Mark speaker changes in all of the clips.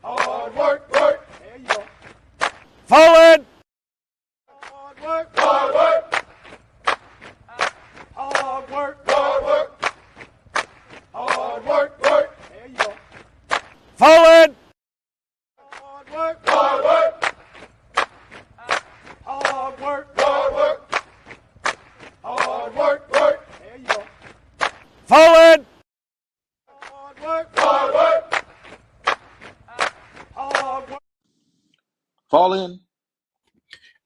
Speaker 1: Hard work, work. There you go.
Speaker 2: Forward.
Speaker 1: Hard work, hard work. Hard work, hard work. Hard work, work. There you go.
Speaker 2: Forward.
Speaker 1: Hard work, hard work. Hard work, hard work. Hard work, work. There you go.
Speaker 2: Forward.
Speaker 1: Hard work, hard work. Hard work.
Speaker 3: Fall in.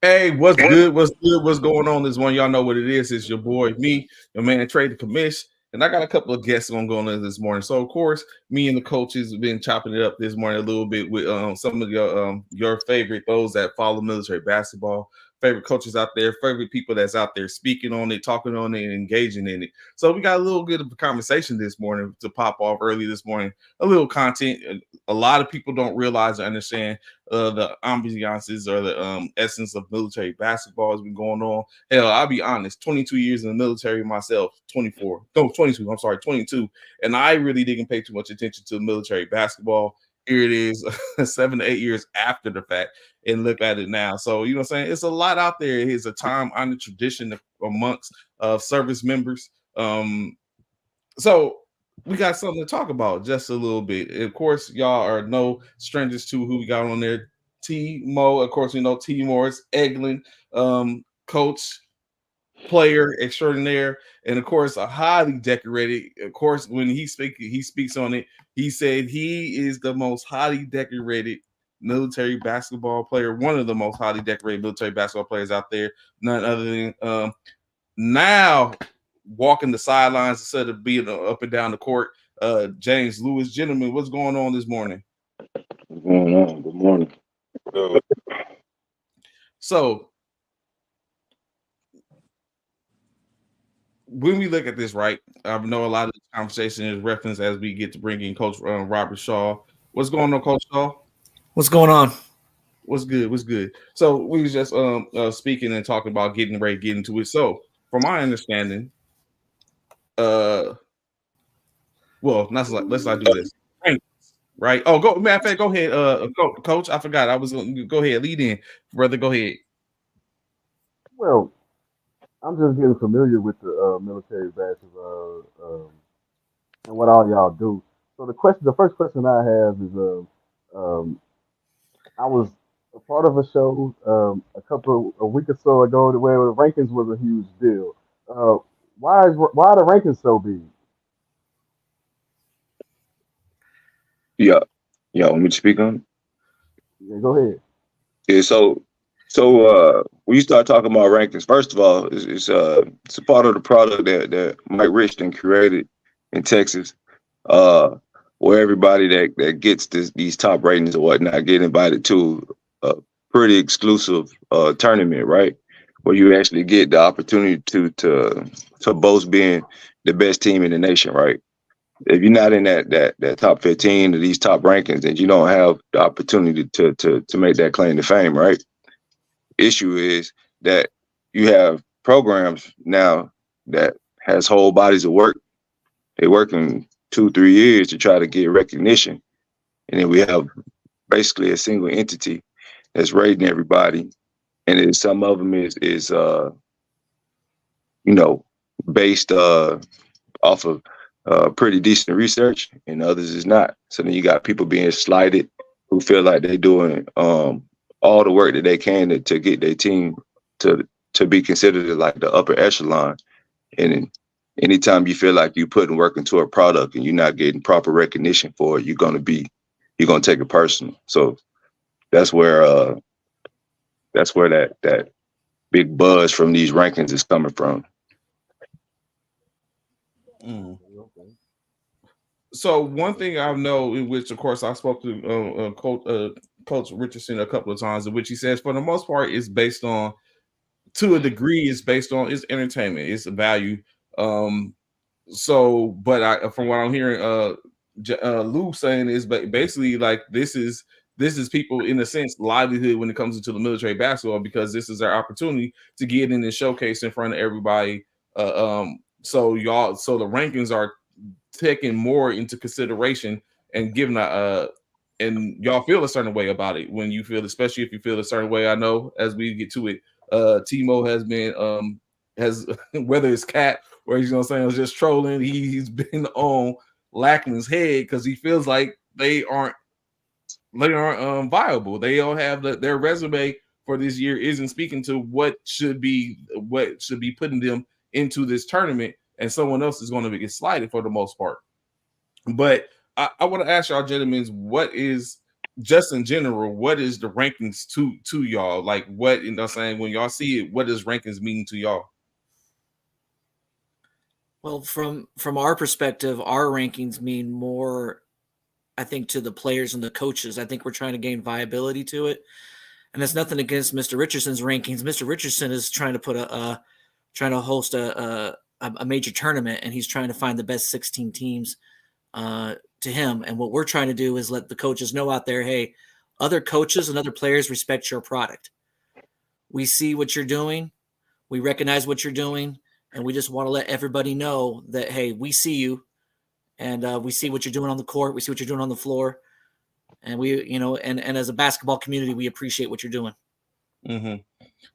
Speaker 2: Hey, what's good? What's good? What's going on this one? Y'all know what it is. It's your boy, me, your man, Trey the Commish. And I got a couple of guests going on this morning. So, of course, me and the coaches have been chopping it up this morning a little bit with some of your favorite, those that follow military basketball, favorite coaches out there, favorite people that's out there speaking on it, talking on it, and engaging in it. So we got a little bit of a conversation this morning to pop off early this morning, a little content. A lot of people don't realize or understand the ambiances or the essence of military basketball has been going on. Hell, I'll be honest, 22 years in the military myself, 24, no, 22, I'm sorry, 22. And I really didn't pay too much attention to military basketball. Here it is, 7 to 8 years after the fact, and look at it now. So, you know what I'm saying? It's a lot out there. It is a time-honored tradition amongst service members. So we got something to talk about just a little bit. Of course, y'all are no strangers to who we got on there. T-Mo, of course, we know T. Morris, Eglin, coach, player extraordinaire, and of course, a highly decorated. Of course, when he speaks on it. He said he is the most highly decorated military basketball player, one of the most highly decorated military basketball players out there. None other than now walking the sidelines instead of being up and down the court. James Lewis, gentlemen, what's going on this morning?
Speaker 3: What's going on? Good morning.
Speaker 2: So when we look at this, right, I know a lot of this conversation is referenced as we get to bring in Coach Robert Shaw. What's going on, Coach Shaw?
Speaker 4: What's going on?
Speaker 2: What's good? What's good? So we was just speaking and talking about getting ready to get into it. So from my understanding, well, let's not do this. Right. Oh, go, matter of fact, go ahead, Coach. I forgot. I was go ahead, lead in, brother. Go ahead.
Speaker 5: Well, I'm just getting familiar with the military basketball and what all y'all do. So the first question I have is, I was a part of a show a week or so ago where the rankings was a huge deal. Why are the rankings so big?
Speaker 3: Yeah. Yeah, want me to speak on it?
Speaker 5: Yeah, go ahead.
Speaker 3: Yeah, so when you start talking about rankings, first of all, it's a part of the product that Mike Richton created in Texas, where everybody that gets these top ratings or whatnot get invited to a pretty exclusive tournament, right? Where you actually get the opportunity to boast being the best team in the nation, right? If you're not in that top 15 of these top rankings, then you don't have the opportunity to make that claim to fame, right? Issue is that you have programs now that has whole bodies of work. They work in 2-3 years to try to get recognition. And then we have basically a single entity that's rating everybody. And then some of them is based off of pretty decent research, and others is not. So then you got people being slighted who feel like they're doing all the work that they can to get their team to be considered like the upper echelon. And anytime you feel like you're putting work into a product and you're not getting proper recognition for it, you're gonna take it personal. So that's where that big buzz from these rankings is coming from.
Speaker 2: Mm. So one thing I know, in which of course I spoke to Coach Richardson a couple of times, in which he says for the most part it's based on, to a degree, it's based on it's entertainment, it's a value. So, but from what I'm hearing, Lou saying is basically like this is people in a sense livelihood when it comes into the military basketball, because this is our opportunity to get in and showcase in front of everybody. So the rankings are taking more into consideration and giving and y'all feel a certain way about it when you feel, especially if you feel a certain way. I know as we get to it, Timo has been has whether it's Cat or he's gonna say was just trolling, he's been on Lackland's head because he feels like they aren't viable. They don't have their resume for this year isn't speaking to what should be putting them into this tournament, and someone else is going to get slighted for the most part. But I want to ask y'all, gentlemen, what is just in general, what is the rankings to y'all? Like, what, you know what I'm saying, when y'all see it, what does rankings mean to y'all?
Speaker 4: Well, from our perspective, our rankings mean more, I think, to the players and the coaches. I think we're trying to gain viability to it. And that's nothing against Mr. Richardson's rankings. Mr. Richardson is trying to put trying to host a major tournament, and he's trying to find the best 16 teams to him. And what we're trying to do is let the coaches know out there, hey, other coaches and other players respect your product. We see what you're doing. We recognize what you're doing. And we just want to let everybody know that, hey, we see you, and we see what you're doing on the court. We see what you're doing on the floor. And we, and as a basketball community, we appreciate what you're doing.
Speaker 2: Mm-hmm.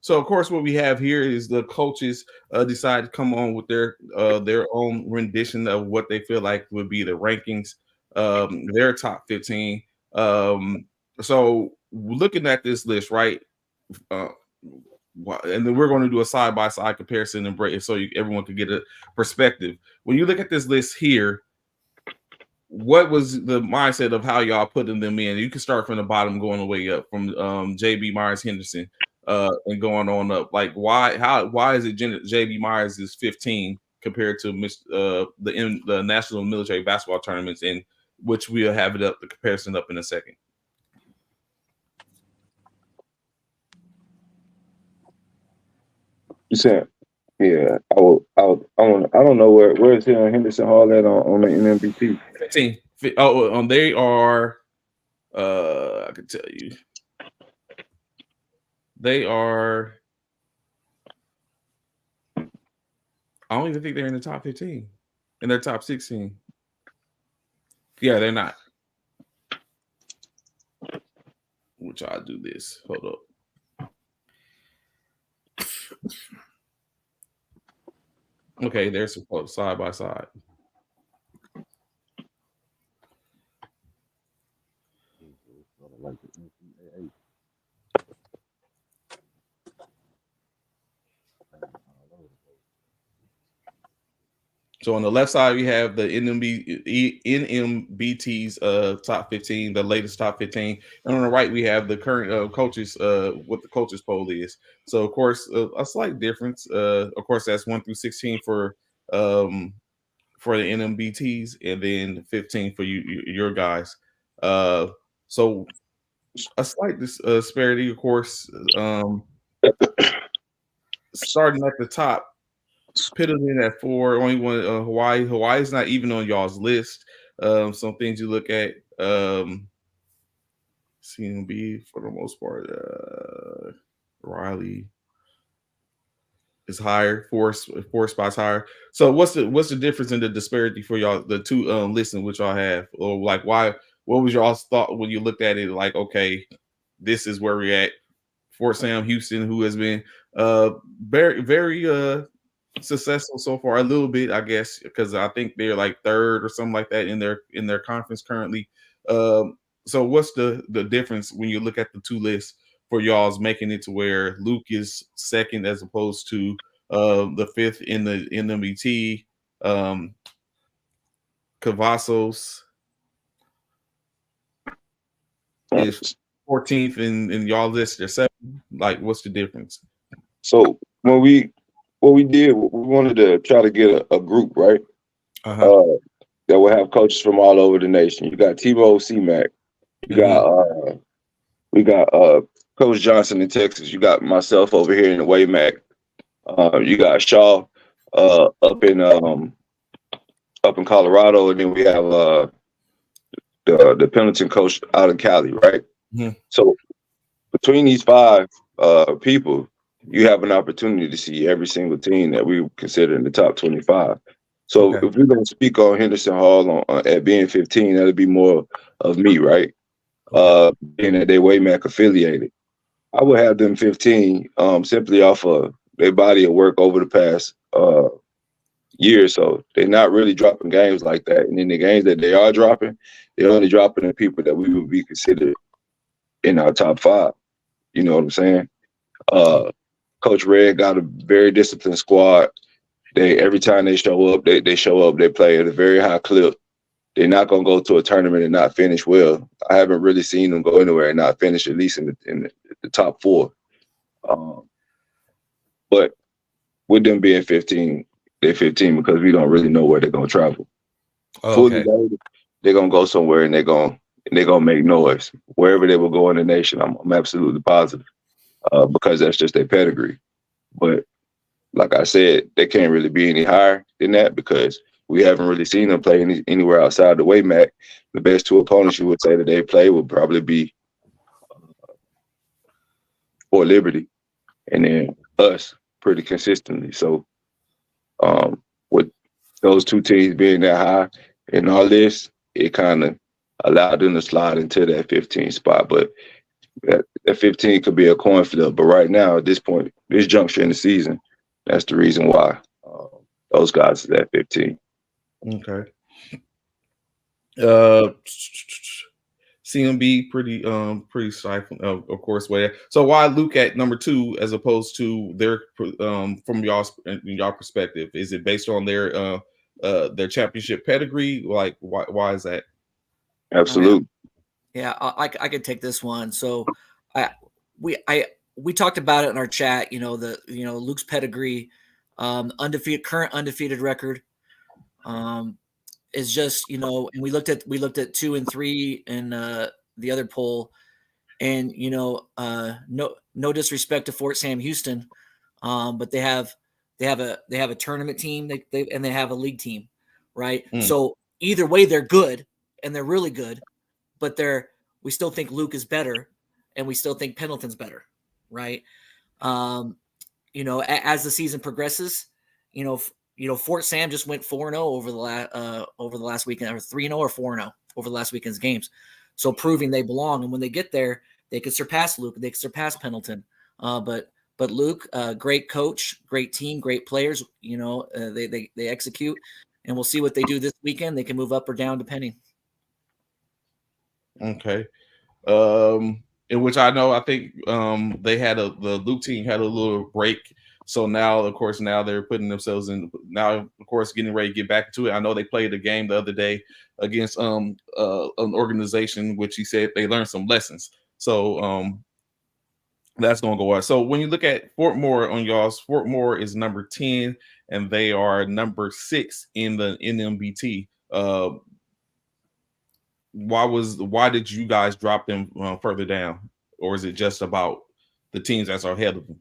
Speaker 2: So, of course, what we have here is the coaches decide to come on with their own rendition of what they feel like would be the rankings, their top 15. So, looking at this list, right, and then we're going to do a side-by-side comparison and break so everyone can get a perspective. When you look at this list here, what was the mindset of how y'all putting them in? You can start from the bottom going the way up from JB Myers Henderson and going on up. Like why is it JB Myers is 15 compared to the National Military Basketball Tournaments, in which we'll have it up, the comparison up in a second.
Speaker 3: You said, yeah, I don't know where is Henderson Hall at on the NMBT.
Speaker 2: 15. Oh, they are. I can tell you, they are. I don't even think they're in the top 15. In their top 16. Yeah, they're not. Which I'll do this. Hold up. Okay, they're supposed side by side. So on the left side, we have the NMBT's top 15, the latest top 15. And on the right, we have the current coaches, what the coaches poll is. So, of course, a slight difference. Of course, that's 1 through 16 for the NMBTs, and then 15 for your guys. So a slight disparity, of course. Starting at the top, Pittman in at 4. Only one Hawaii. Hawaii's not even on y'all's list. Some things you look at. CMB for the most part. Riley is higher, four spots higher. So what's the difference in the disparity for y'all, the two lists which y'all have? Or like why? What was y'all's thought when you looked at it? Like, okay, this is where we're at. Fort Sam Houston, who has been very, very successful so far, a little bit, I guess, because I think they're like third or something like that in their conference currently. So what's the difference when you look at the two lists for y'all's making it to where Luke is second as opposed to the fifth in the NMBT, Cavazos is 14th in y'all list, they're 7th. Like, what's the difference?
Speaker 3: So what we did, we wanted to try to get a group, right? That will have coaches from all over the nation. You got Tebow C-Mac. You got we got Coach Johnson in Texas. You got myself over here in the WayMac. You got Shaw up in Colorado, and then we have the Pendleton coach out in Cali, right?
Speaker 2: Mm-hmm.
Speaker 3: So between these 5 people, you have an opportunity to see every single team that we consider in the top 25. So if we're going to speak on Henderson Hall at being 15, that'll be more of me, right? being that they WayMac affiliated. I would have them 15 simply off of their body of work over the past year or so. They're not really dropping games like that. And in the games that they are dropping, they're only dropping the people that we would be considered in our top 5. You know what I'm saying? Coach Red got a very disciplined squad. Every time they show up, they show up, they play at a very high clip. They're not going to go to a tournament and not finish well. I haven't really seen them go anywhere and not finish at least in the top 4. But with them being 15, they're 15 because we don't really know where they're going to travel.
Speaker 2: Okay.
Speaker 3: They're going to go somewhere and they're going to make noise. Wherever they will go in the nation, I'm absolutely positive because that's just their pedigree. But like I said, they can't really be any higher than that because we haven't really seen them play anywhere outside the WayMac. The best 2 opponents you would say that they play would probably be Fort Liberty and then us pretty consistently. So with those 2 teams being that high in our list, it kind of allowed them to slide into that 15 spot. But that 15 could be a coin flip. But right now, at this point, this juncture in the season, that's the reason why those guys is at 15.
Speaker 2: Okay. CMB pretty stifling, of course. Way. So why Luke at number 2 as opposed to their from y'all perspective? Is it based on their championship pedigree? Like why is that?
Speaker 3: Absolutely.
Speaker 4: Yeah, I could take this one. So we talked about it in our chat. Luke's pedigree, current undefeated record. Is just, and we looked at 2 and 3 in the other poll, and no disrespect to Fort Sam Houston, but they have a tournament team, and they have a league team, right? So either way, they're good and they're really good, but we still think Luke is better, and we still think Pendleton's better, right? As the season progresses, Fort Sam just went 4-0 over the last weekend, or 3-0 or 4-0 over the last weekend's games. So proving they belong. And when they get there, they could surpass Luke. They could surpass Pendleton. But Luke, great coach, great team, great players. They execute, and we'll see what they do this weekend. They can move up or down depending.
Speaker 2: Okay. In which I think they had the Luke team had a little break. So now, of course, they're putting themselves in. Now, of course, getting ready to get back to it. I know they played a game the other day against an organization which he said they learned some lessons. So that's going to go on. So when you look at Fort Moore on y'all's, Fort Moore is number 10, and they are number 6 in the NMBT. Why did you guys drop them further down, or is it just about the teams that's ahead of them?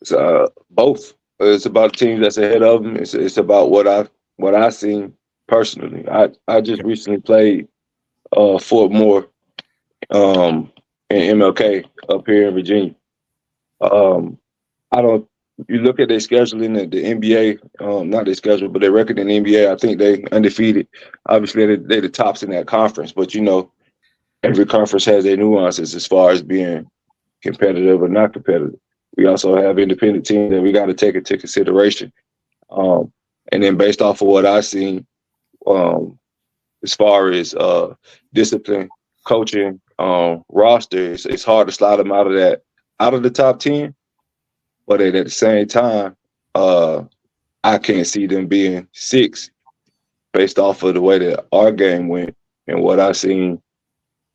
Speaker 3: It's both. It's about teams that's ahead of them. It's about what I've seen personally. I just recently played Fort Moore in MLK up here in Virginia. You look at their schedule in the NBA, not their schedule, but their record in the NBA. I think they undefeated. Obviously, they're the tops in that conference, but every conference has their nuances as far as being competitive or not competitive. We also have independent teams that we got to take into consideration. And then based off of what I've seen, as far as discipline, coaching, roster, it's hard to slide them out of the top 10. But at the same time, I can't see them being 6 based off of the way that our game went and what I've seen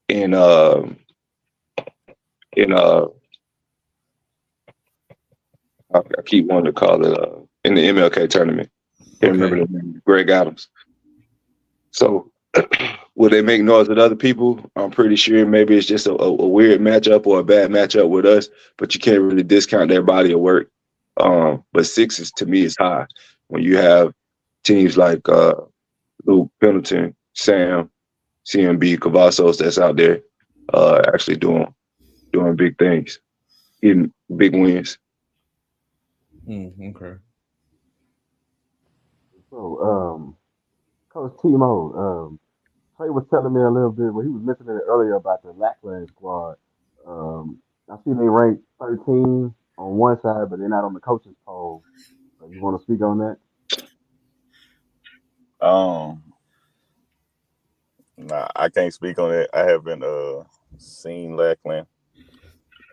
Speaker 3: in I keep wanting to call it in the MLK tournament. Can't remember the name. Greg Adams. So will they make noise with other people? I'm pretty sure maybe it's just a weird matchup or a bad matchup with us, but you can't really discount their body of work. But 6 to me is high when you have teams like Luke, Pendleton, Sam, CMB, Cavazos that's out there actually doing big things, getting big wins.
Speaker 2: Okay.
Speaker 5: So Coach Timo, Trey was telling me a little bit, he was mentioning it earlier about the Lackland squad. I see they ranked 13 on one side, but they're not on the coaches poll. You want to speak on that?
Speaker 6: Nah, I can't speak on it. I haven't seen Lackland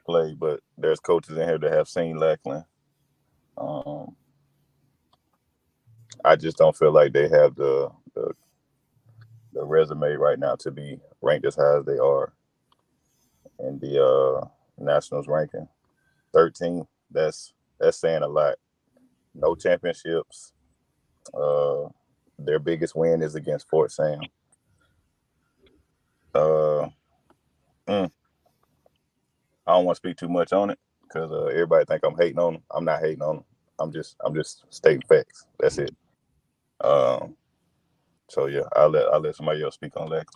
Speaker 6: play, but there's coaches in here that have seen Lackland. I just don't feel like they have the resume right now to be ranked as high as they are in the Nationals ranking. 13. That's saying a lot. No championships. Their biggest win is against Fort Sam. I don't want to speak too much on it because everybody think I'm hating on them. I'm not hating on them. I'm just stating facts. That's it. So yeah, I'll let somebody else speak on that.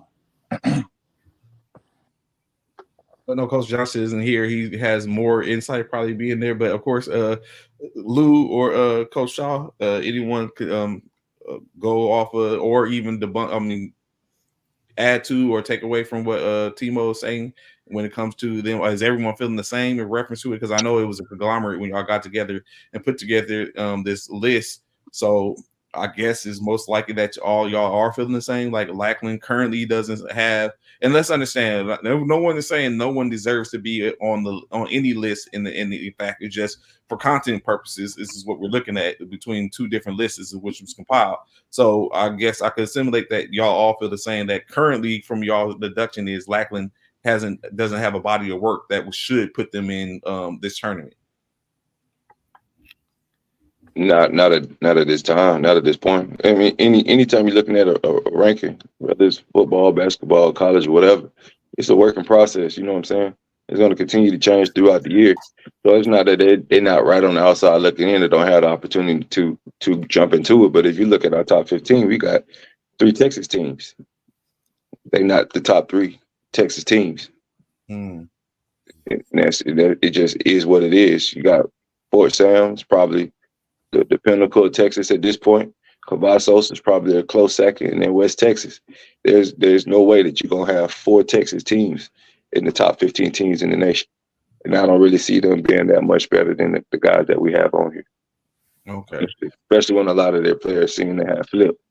Speaker 2: I know Coach Johnson isn't here. He has more insight probably being there, but of course, Lou or Coach Shaw, anyone could go off or even debunk. I mean, add to or take away from what Timo is saying when it comes to them. Is everyone feeling the same in reference to it? Because I know it was a conglomerate when y'all got together and put together this list. So I guess it's most likely that all y'all are feeling the same. Like Lackland currently doesn't have, and let's understand, no one is saying no one deserves to be on any list in the fact. It's just for content purposes. This is what we're looking at between two different lists, which was compiled. So I guess I could assimilate that y'all all feel the same. That currently, from y'all deduction, is Lackland doesn't have a body of work that should put them in this tournament.
Speaker 3: Not at this time, not at this point. I mean, anytime you're looking at a ranking, whether it's football, basketball, college, whatever, it's a working process. You know what I'm saying? It's going to continue to change throughout the year. So it's not that they're not right on the outside looking in. They don't have the opportunity to jump into it. But if you look at our top 15, we got 3 Texas teams. They're not the top 3 Texas teams. And it just is what it is. You got Fort Sam's probably the pinnacle of Texas at this point. Cavazos is probably a close second, and then West Texas. There's no way that you're gonna have 4 Texas teams in the top 15 teams in the nation, and I don't really see them being that much better than the guys that we have on here.
Speaker 2: Okay,
Speaker 3: especially when a lot of their players seem to have flipped.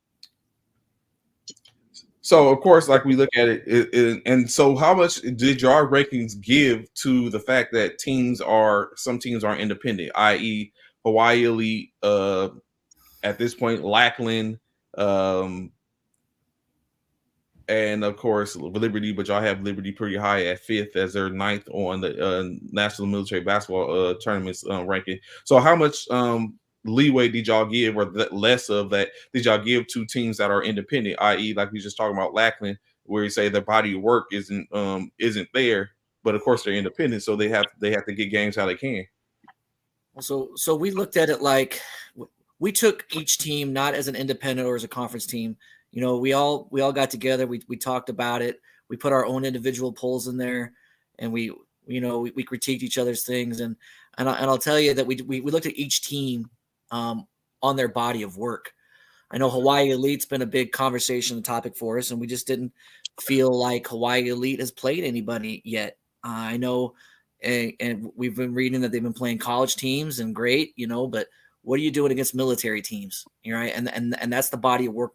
Speaker 2: So of course, like we look at it, and so how much did your rankings give to the fact that some teams are independent, i.e. Hawaii Elite, at this point, Lackland, and of course Liberty, but y'all have Liberty pretty high at 5th as their 9th on the National Military Basketball Tournaments ranking. So how much leeway did y'all give, or less of that did y'all give to teams that are independent, i.e. like we just talking about Lackland, where you say their body of work isn't there, but of course they're independent, so they have to get games how they can.
Speaker 4: So we looked at it like we took each team not as an independent or as a conference team. You know, we all got together. We talked about it. We put our own individual polls in there, and we critiqued each other's things. And I'll tell you that we looked at each team on their body of work. I know Hawaii Elite's been a big conversation topic for us, and we just didn't feel like Hawaii Elite has played anybody yet. I know. And we've been reading that they've been playing college teams and great, but what are you doing against military teams? Right. And that's the body of work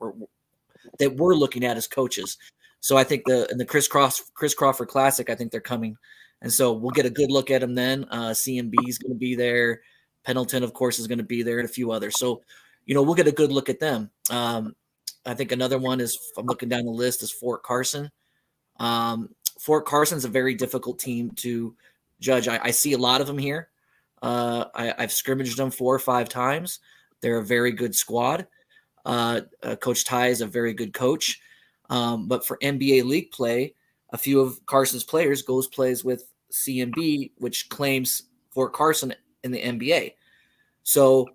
Speaker 4: that we're looking at as coaches. So I think in the Chris Crawford Classic, I think they're coming. And so we'll get a good look at them then. CMB is going to be there. Pendleton, of course, is going to be there, and a few others. So, we'll get a good look at them. I think another one is, I'm looking down the list, is Fort Carson. Fort Carson's a very difficult team to judge. I see a lot of them here. I've scrimmaged them 4 or 5 times. They're a very good squad. Coach Ty is a very good coach. But for NBA league play, a few of Carson's players plays with CMB, which claims Fort Carson in the NBA. So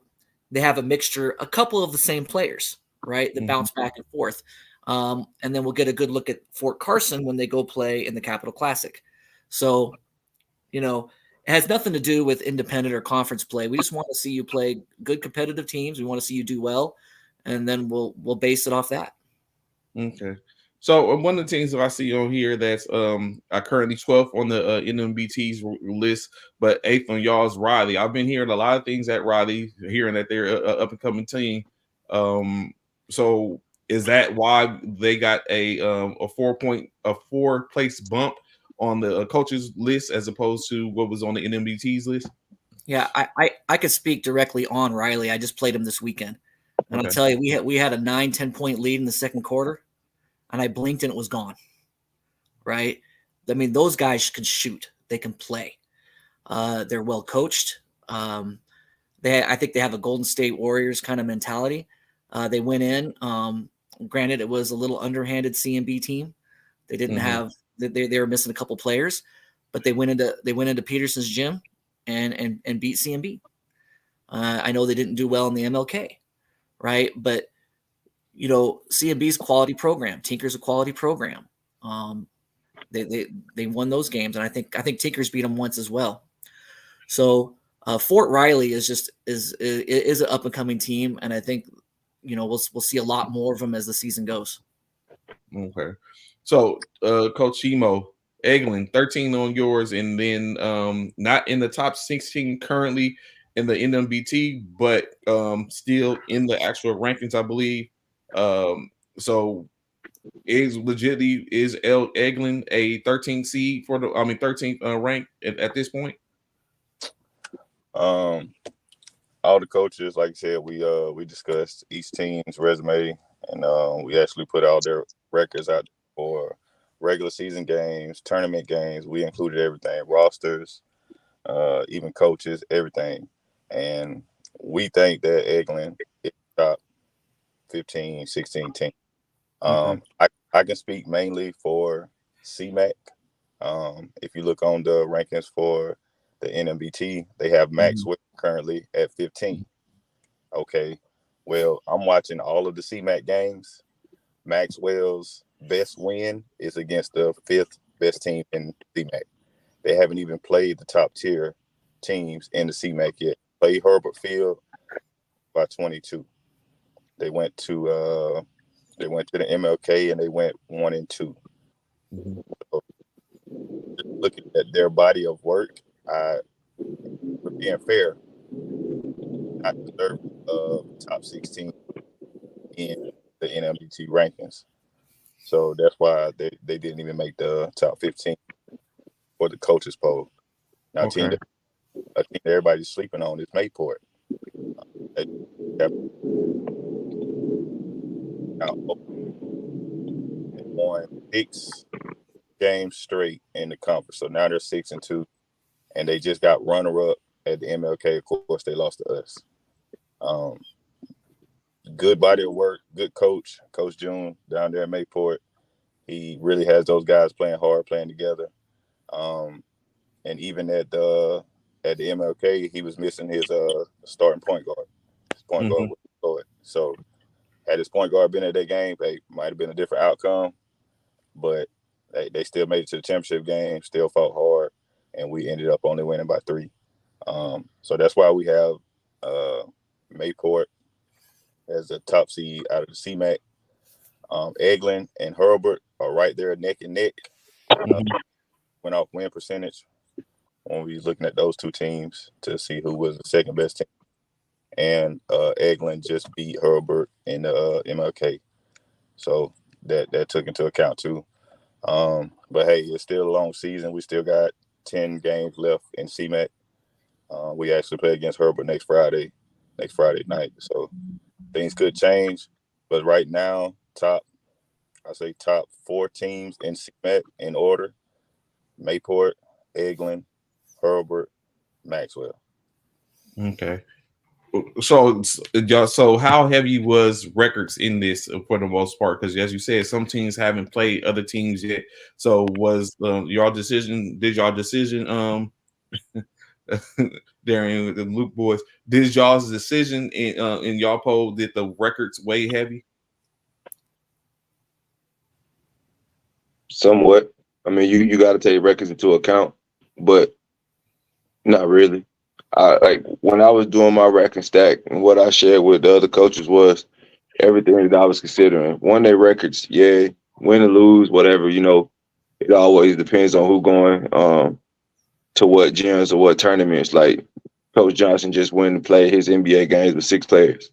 Speaker 4: they have a couple of the same players, right, that bounce back and forth. And then we'll get a good look at Fort Carson when they go play in the Capital Classic. So, it has nothing to do with independent or conference play. We just want to see you play good competitive teams. We want to see you do well, and then we'll base it off that.
Speaker 2: Okay. So one of the teams that I see on here that's I currently 12th on the NMBT's list, but 8th on y'all's Riley. I've been hearing a lot of things at Riley, hearing that they're a up and coming team. So is that why they got a 4 place bump on the coaches list as opposed to what was on the NMBT's list?
Speaker 4: Yeah, I could speak directly on Riley. I just played him this weekend, and
Speaker 2: Okay.
Speaker 4: I'll tell you, we had a 9-10 point lead in the second quarter, and I blinked and it was gone. Right? I mean, those guys can shoot. They can play. They're well coached. I think they have a Golden State Warriors kind of mentality. They went in. Granted, it was a little underhanded CMB team. They didn't have. They were missing a couple players, but they went into Peterson's gym and beat CMB. I know they didn't do well in the MLK, right? But CMB's quality program. Tinker's a quality program. They won those games, and I think Tinker's beat them once as well. So Fort Riley is an up and coming team, and I think we'll see a lot more of them as the season goes.
Speaker 2: Okay, so Coach Chimo, Eglin, 13 on yours, and then not in the top 16 currently in the NMBT, but still in the actual rankings, I believe. So is Eglin a 13th seed for 13th rank at this point?
Speaker 6: All the coaches, like I said, we discussed each team's resume, and we actually put all their records out for regular season games, tournament games. We included everything, rosters, even coaches, everything. And we think that Eglin is top 15, 16 team. I can speak mainly for CMAC. If you look on the rankings for the NMBT, they have Maxwell currently at 15. Okay. Well, I'm watching all of the CMAC games. Maxwell's best win is against the 5th best team in CMAC. They haven't even played the top tier teams in the CMAC yet. Played Herbert Field by 22. They went to the MLK and they went 1-2. So, looking at their body of work, for being fair, I deserve top 16 in the NMBT rankings. So that's why they didn't even make the top 15 for the coaches poll. Now, a team that everybody's sleeping on is Mayport. They won 6 games straight in the conference. So now they're 6-2, and they just got runner-up at the MLK. Of course, they lost to us. Good body of work, good coach, Coach June down there at Mayport. He really has those guys playing hard, playing together. And even at the MLK, he was missing his starting point guard. His point guard was Floyd. So had his point guard been at that game, it might have been a different outcome. But they still made it to the championship game, still fought hard, and we ended up only winning by 3. So that's why we have Mayport as a top seed out of the CMAC. Eglin and Herbert are right there neck and neck. Went off win percentage when we was looking at those two teams to see who was the second best team. And Eglin just beat Herbert in the MLK. So that took into account too. But hey, it's still a long season. We still got 10 games left in CMAC. We actually play against Herbert next Friday night. So things could change. But right now, top 4 teams in CMAC in order: Mayport, Eglin, Herbert, Maxwell.
Speaker 2: Okay. So how heavy was records in this for the most part? Because as you said, some teams haven't played other teams yet. So was y'all decision? Darian with the Luke boys, did y'all's decision in y'all poll, did the records weigh heavy?
Speaker 3: Somewhat. I mean, you got to take records into account, but not really. Like when I was doing my rack and stack, and what I shared with the other coaches was everything that I was considering. Won their records, yeah, win or lose, whatever. It always depends on who going to what gyms or what tournaments. Like Coach Johnson just went and played his NBA games with 6 players.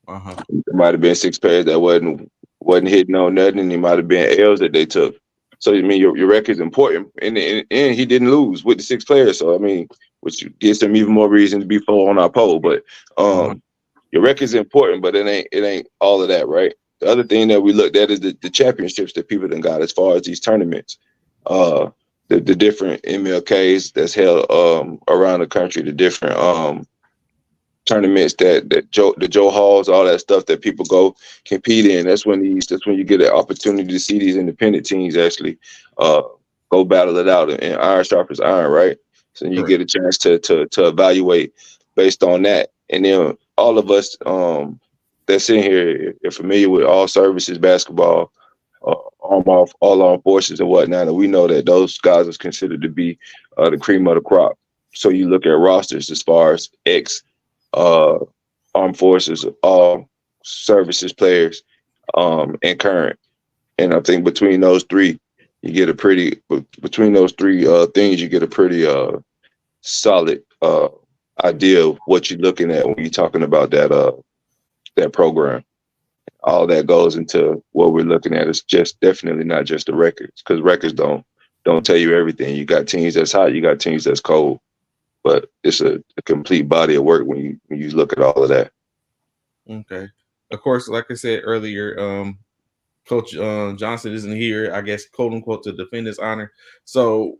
Speaker 2: Uh-huh.
Speaker 3: There might have been 6 players that wasn't hitting on nothing, and it might have been L's that they took. So I mean, your record's important, and he didn't lose with the 6 players. So I mean, which gives him even more reason to be 4 on our poll. But your record's important, but it ain't all of that, right? The other thing that we looked at is the championships that people done got as far as these tournaments. The different MLKs that's held around the country, the different tournaments that Joe Halls, all that stuff that people go compete in. That's when you get an opportunity to see these independent teams actually go battle it out, and iron sharpens iron, right? So you get a chance to evaluate based on that. And then all of us that's in here are familiar with all services basketball, all armed forces and whatnot, and we know that those guys are considered to be the cream of the crop. So you look at rosters as far as armed forces, all services players, and current. And I think between those three, you get a pretty things, you get a pretty solid idea of what you're looking at when you're talking about that program. All that goes into what we're looking at. Is just definitely not just the records, because records don't tell you everything. You got teams that's hot, you got teams that's cold, but it's a complete body of work when you look at all of that.
Speaker 2: Okay. Of course, like I said earlier, Coach Johnson isn't here, I guess, quote unquote, to defend his honor. So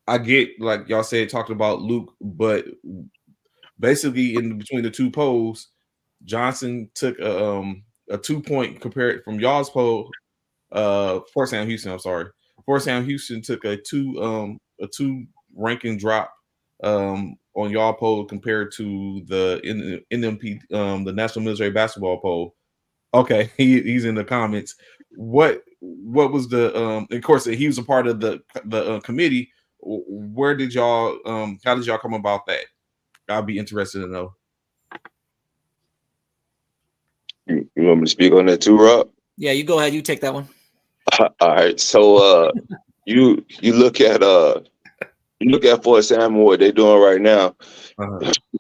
Speaker 2: I get, like y'all said, talking about Luke, but basically in between the two polls, Johnson took a 2-point compared from y'all's poll. Fort Sam Houston, I'm sorry. Fort Sam Houston took a 2 ranking drop on y'all poll compared to the NMP, the National Military Basketball poll. Okay, he's in the comments. What was the of course he was a part of the committee. Where did y'all how did y'all come about that? I'll be interested to know.
Speaker 3: You want me to speak on that too, Rob?
Speaker 4: Yeah, you go ahead. You take that one.
Speaker 3: All right. So you look at Fort Sam, what they're doing right now.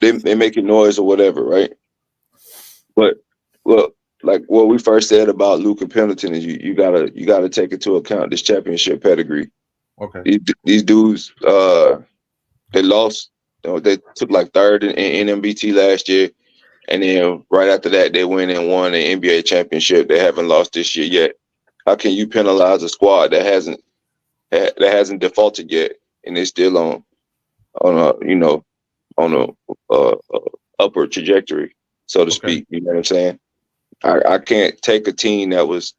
Speaker 3: They making noise or whatever, right? But look, like what we first said about Luke and Pendleton is you gotta take into account this championship pedigree.
Speaker 2: Okay.
Speaker 3: These dudes, they lost. They took like 3rd in NMBT last year, and then right after that they went and won an NBA championship. They haven't lost this year yet. How can you penalize a squad that hasn't defaulted yet and is still on a upward trajectory, so to speak? You know what I'm saying? I can't take a team that was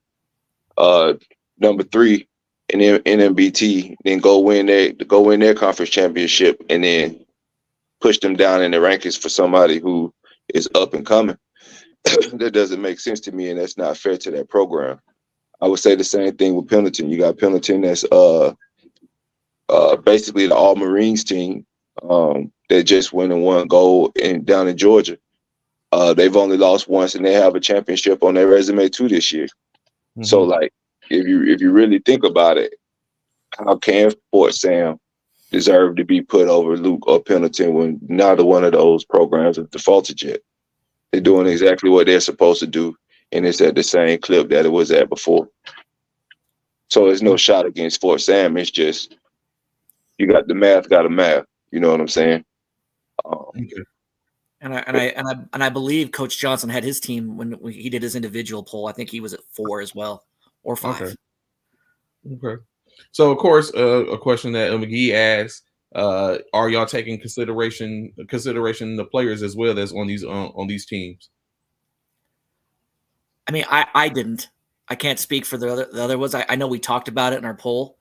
Speaker 3: number 3 in NMBT, then go win their conference championship, and then push them down in the rankings for somebody who is up and coming. That doesn't make sense to me, and that's not fair to that program. I would say the same thing with Pendleton. You got Pendleton that's basically the All Marines team that just went and won gold down in Georgia. They've only lost once, and they have a championship on their resume too this year. Mm-hmm. So, like, if you really think about it, how can Fort Sam deserve to be put over Luke or Pendleton when neither one of those programs have defaulted yet? They're doing exactly what they're supposed to do, and it's at the same clip that it was at before. So it's no shot against Fort Sam. It's just you got the math, got a math. You know what I'm saying?
Speaker 4: And I believe Coach Johnson had his team when he did his individual poll. I think he was at 4 as well, or 5.
Speaker 2: Okay. So of course, a question that McGee asked: are y'all taking consideration the players as well as on these teams?
Speaker 4: I mean, I didn't. I can't speak for the other ones. I know we talked about it in our poll,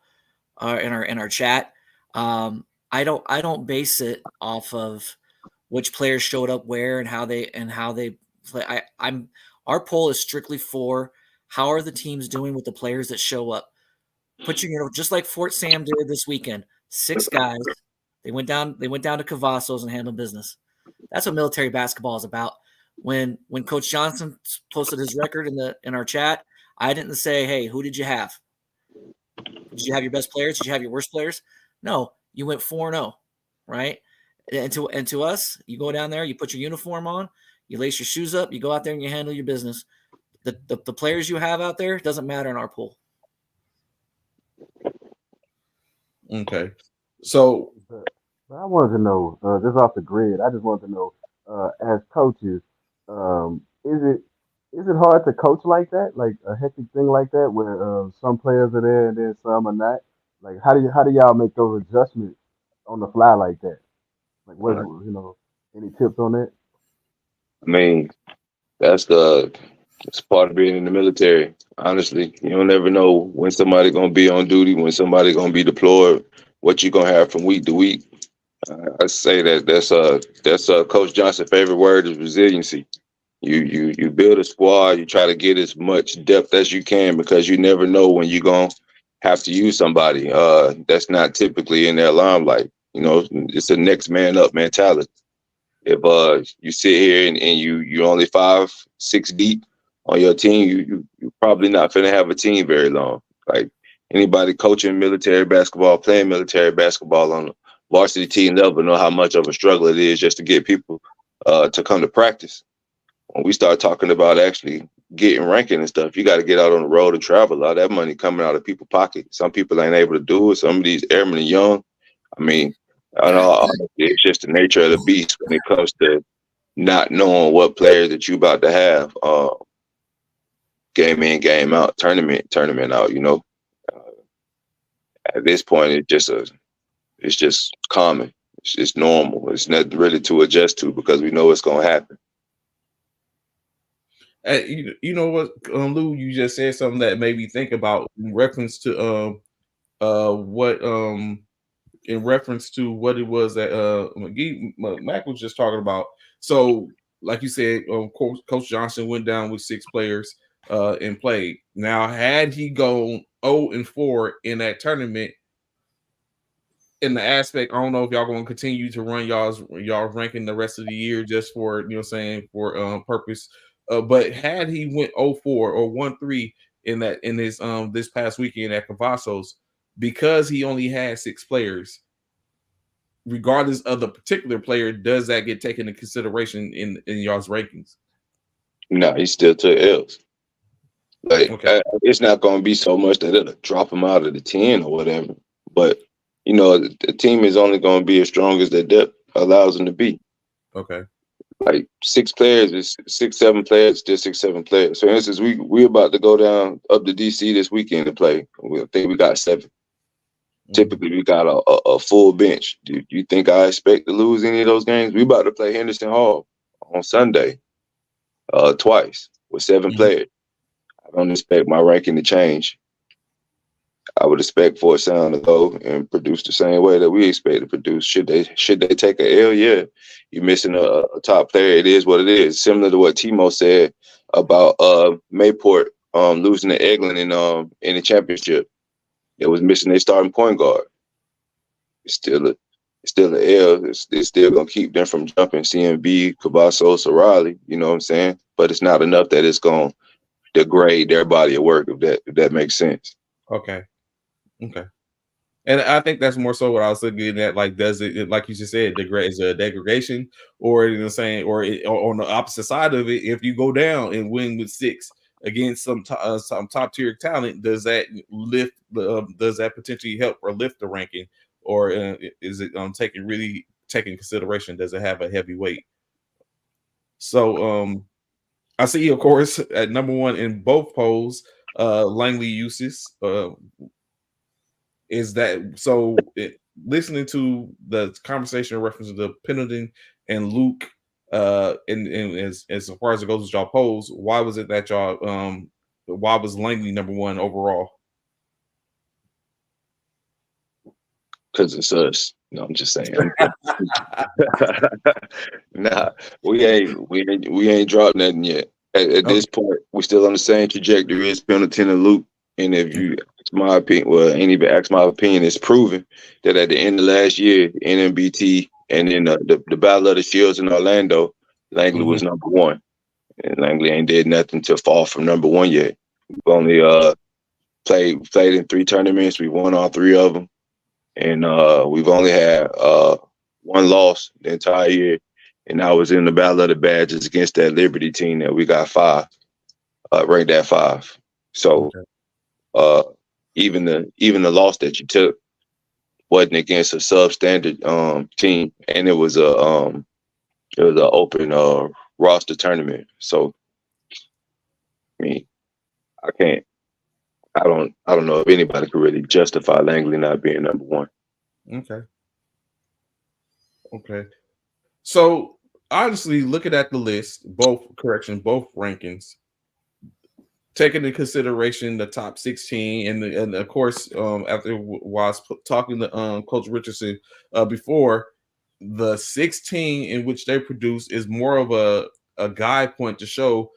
Speaker 4: in our chat. I don't base it off of which players showed up where and how they play. Our poll is strictly for how are the teams doing with the players that show up. Just like Fort Sam did this weekend. 6 guys. They went down to Cavazos and handled business. That's what military basketball is about. When Coach Johnson posted his record in our chat, I didn't say, hey, who did you have? Did you have your best players? Did you have your worst players? No, you went 4-0, right? And to us, you go down there, you put your uniform on, you lace your shoes up, you go out there and you handle your business. The players you have out there doesn't matter in our pool.
Speaker 2: Okay. So
Speaker 5: but I wanted to know, just off the grid, I just wanted to know, as coaches, is it hard to coach like that, like a hectic thing like that, where some players are there and then some are not? Like, how do y'all make those adjustments on the fly like that? Like, what any tips on that?
Speaker 3: I mean, that's part of being in the military. Honestly, you don't ever know when somebody gonna be on duty, when somebody gonna be deployed, what you gonna have from week to week. I say that's Coach Johnson's favorite word is resiliency. You build a squad, you try to get as much depth as you can because you never know when you're gonna have to use somebody that's not typically in their limelight. It's a next man up mentality. If you sit here and you're only 5-6 deep on your team, you're probably not finna have a team very long. Like anybody coaching military basketball, playing military basketball on a varsity team level know how much of a struggle it is just to get people to come to practice. When we start talking about actually getting ranking and stuff, you got to get out on the road and travel. A lot of that money coming out of people's pockets. Some people ain't able to do it. Some of these airmen are young. I mean, I know it's just the nature of the beast when it comes to not knowing what players that you about to have. Game in, game out, tournament out. At this point, it's just common. It's just normal. It's nothing really to adjust to because we know it's gonna happen.
Speaker 2: You know what, Lou, you just said something that made me think about in reference to what it was that Mac was just talking about. So, like you said, Coach Johnson went down with 6 players and played. Now, had he gone 0-4 in that tournament, in the aspect, I don't know if y'all going to continue to run y'all's ranking the rest of the year just for for purpose. But had he went 0-4 or 1-3 in his this past weekend at Cavazos, because he only had 6 players, regardless of the particular player, does that get taken into consideration in y'all's rankings? No,
Speaker 3: he still took L's. Like, okay. It's not going to be so much that it'll drop him out of the 10 or whatever. But the team is only going to be as strong as their depth allows them to be.
Speaker 2: Okay.
Speaker 3: Like 6 players is 6-7 players, still 6-7 players. So, for instance, we about to go down up to DC this weekend to play. I think we got 7. Mm-hmm. Typically, we got a full bench. Do you think I expect to lose any of those games? We about to play Henderson Hall on Sunday, twice with 7 players. I don't expect my ranking to change. I would expect Fort Sound to go and produce the same way that we expect to produce. Should they take a L? Yeah, you're missing a top player. It is what it is. Similar to what Timo said about Mayport losing to Eglin in the championship. It was missing their starting point guard. It's still an L. It's still gonna keep them from jumping CMB, Cavazos, or Raleigh. You know what I'm saying? But it's not enough that it's gonna degrade their body of work. If that makes sense.
Speaker 2: Okay. And I think that's more so what I was looking at. Like, does it, like you just said, is a degradation, or on the opposite side of it, if you go down and win with 6 against some top tier talent, does that lift does that potentially help or lift the ranking, or is it taking consideration? Does it have a heavy weight? So I see, of course, at number 1 in both polls, Langley Eustace. Is that so? Listening to the conversation in reference to Pendleton and Luke, and as far as it goes with y'all polls, why was it that y'all why was Langley number 1 overall?
Speaker 3: Because it's us. No, I'm just saying. Nah, we ain't dropped nothing yet. At this point, we're still on the same trajectory as Pendleton and Luke. And if you ask my opinion, well, ain't even ask my opinion, it's proven that at the end of last year, NMBT and in the Battle of the Shields in Orlando, Langley was number 1. and Langley ain't did nothing to fall from number one yet. We've only played in 3 tournaments. We won all 3 of them, and we've only had one loss the entire year, and I was in the Battle of the Badges against that Liberty team that we got 5, ranked at 5. So even the loss that you took wasn't against a substandard team, and it was an open roster tournament. So I mean, I don't know if anybody could really justify Langley not being number one.
Speaker 2: Okay. So honestly, looking at the list, both rankings, taking into consideration the top 16, and of course, after while talking to Coach Richardson before, the 16 in which they produce is more of a guide point to show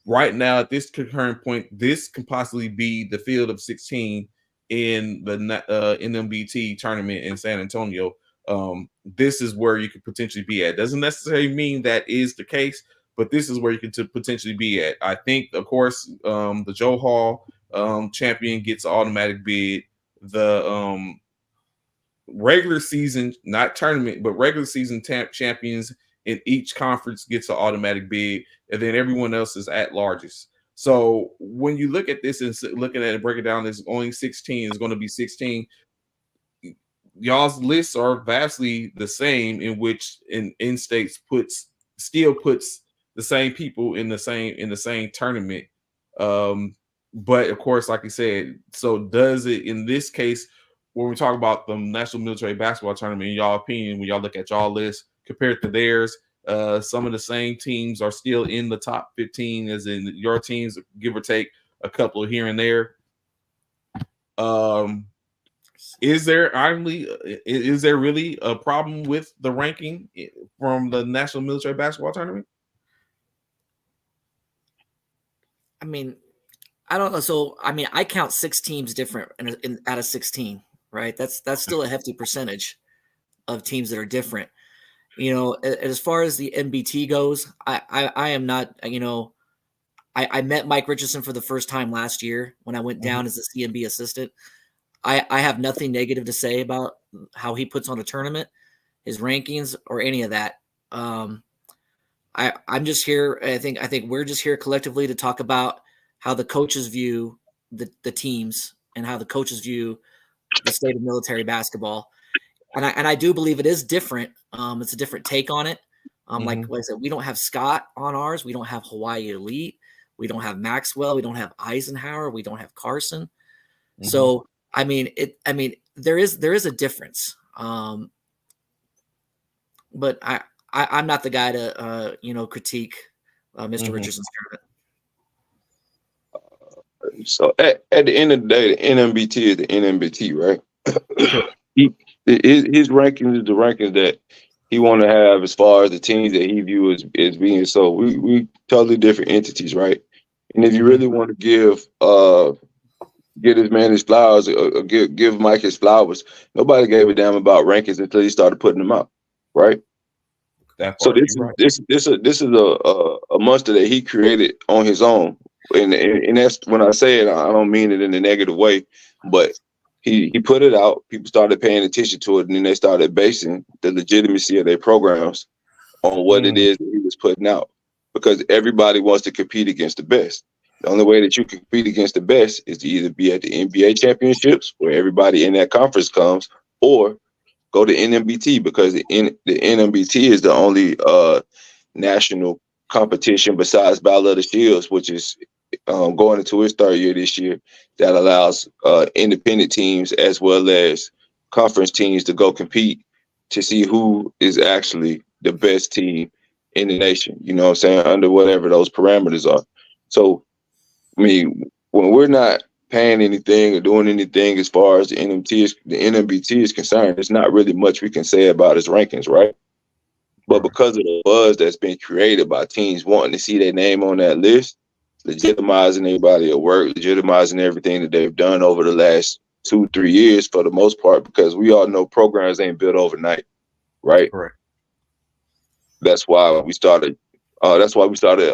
Speaker 2: right now at this current point, this can possibly be the field of 16 in the NMBT tournament in San Antonio. This is where you could potentially be at. Doesn't necessarily mean that is the case, but this is where you could potentially be at. I think, of course, the Joe Hall champion gets an automatic bid. The regular season, not tournament, but regular season champions in each conference gets an automatic bid, and then everyone else is at largest. So when you look at this and looking at it, break it down, there's only 16. It's going to be 16. Y'all's lists are vastly the same, in which in states still puts the same people in the same tournament. But of course, like you said, so does it in this case when we talk about the National Military Basketball Tournament, in y'all opinion, when y'all look at y'all list compared to theirs, some of the same teams are still in the top 15 as in your teams, give or take a couple here and there. Is there really a problem with the ranking from the National Military Basketball Tournament?
Speaker 4: I mean, I don't know. So, I mean, I count 6 teams different out of 16, right? That's still a hefty percentage of teams that are different. You know, as far as the NBT goes, I am not, you know, I met Mike Richardson for the first time last year when I went down as a CMB assistant. I have nothing negative to say about how he puts on a tournament, his rankings, or any of that. I'm just here. I think we're just here collectively to talk about how the coaches view the teams and how the coaches view the state of military basketball. And I do believe it is different. It's a different take on it. Like I said, we don't have Scott on ours. We don't have Hawaii Elite. We don't have Maxwell. We don't have Eisenhower. We don't have Carson. So I mean, there is a difference. But I'm not the guy to critique Mr. Richardson's tournament.
Speaker 3: So at the end of the day, the NMBT is the NMBT, right? His rankings is the rankings that he want to have as far as the teams that he views as being. So we totally different entities, right? And if you really want to give his man his flowers, or give Mike his flowers, nobody gave a damn about rankings until he started putting them out, right? So this is a monster that he created on his own, and that's when I say it, I don't mean it in a negative way, but he put it out. People started paying attention to it, and then they started basing the legitimacy of their programs on what it is that he was putting out, because everybody wants to compete against the best. The only way that you can compete against the best is to either be at the NBA championships, where everybody in that conference comes, or go to NMBT, because the NMBT is the only national competition besides Battle of the Shields, which is going into its 3rd year this year, that allows independent teams as well as conference teams to go compete to see who is actually the best team in the nation, you know what I'm saying, under whatever those parameters are. So, I mean, when we're not paying anything or doing anything as far as the NMBT is concerned, there's not really much we can say about his rankings, right? But because of the buzz that's been created by teams wanting to see their name on that list, legitimizing their body of work, legitimizing everything that they've done over the last 2-3 years for the most part, because we all know programs ain't built overnight, right?
Speaker 2: Correct.
Speaker 3: That's why we started That's why we started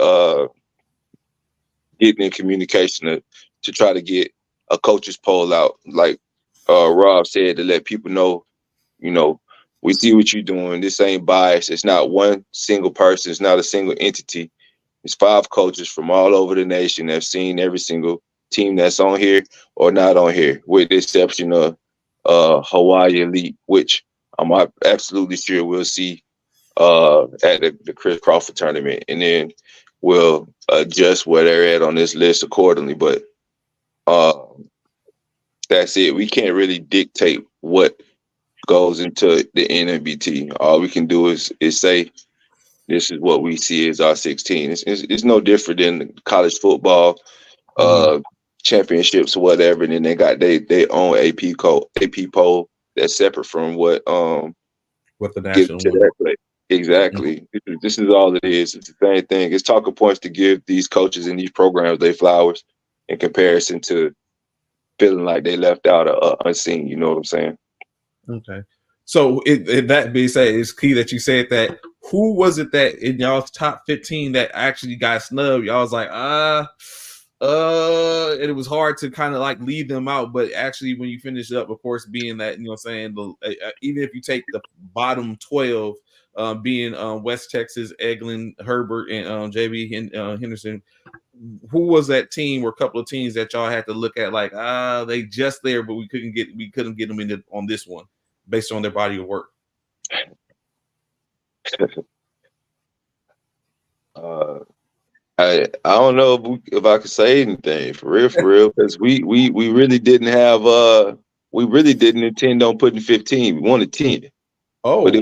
Speaker 3: getting in communication to try to get a coaches poll out, like Rob said, to let people know, we see what you're doing. This ain't biased. It's not one single person. It's not a single entity. It's 5 coaches from all over the nation that have seen every single team that's on here or not on here, with the exception of Hawaii Elite, which I'm absolutely sure we'll see at the Chris Crawford tournament, and then we'll adjust where they're at on this list accordingly. But that's it. We can't really dictate what goes into the NMBT. All we can do is say this is what we see as our 16. It's no different than college football championships or whatever. And then they got their own AP poll that's separate from what
Speaker 2: the
Speaker 3: gives
Speaker 2: national
Speaker 3: to that play. Exactly. This is all it is. It's the same thing. It's talking points to give these coaches and these programs their flowers in comparison to feeling like they left out or unseen. You know what I'm saying?
Speaker 2: Okay. So that being said, it's key that you said that. Who was it that in y'all's top 15 that actually got snubbed? Y'all was like, and it was hard to kind of like leave them out. But actually, when you finish up, of course, being that, even if you take the bottom 12, being West Texas, Eglin, Herbert, and JB Henderson, who was that team or a couple of teams that y'all had to look at like, they just there, but we couldn't get them in on this one based on their body of work?
Speaker 3: I don't know if I could say anything for real, because we really didn't have we really didn't intend on putting 15. We wanted 10. But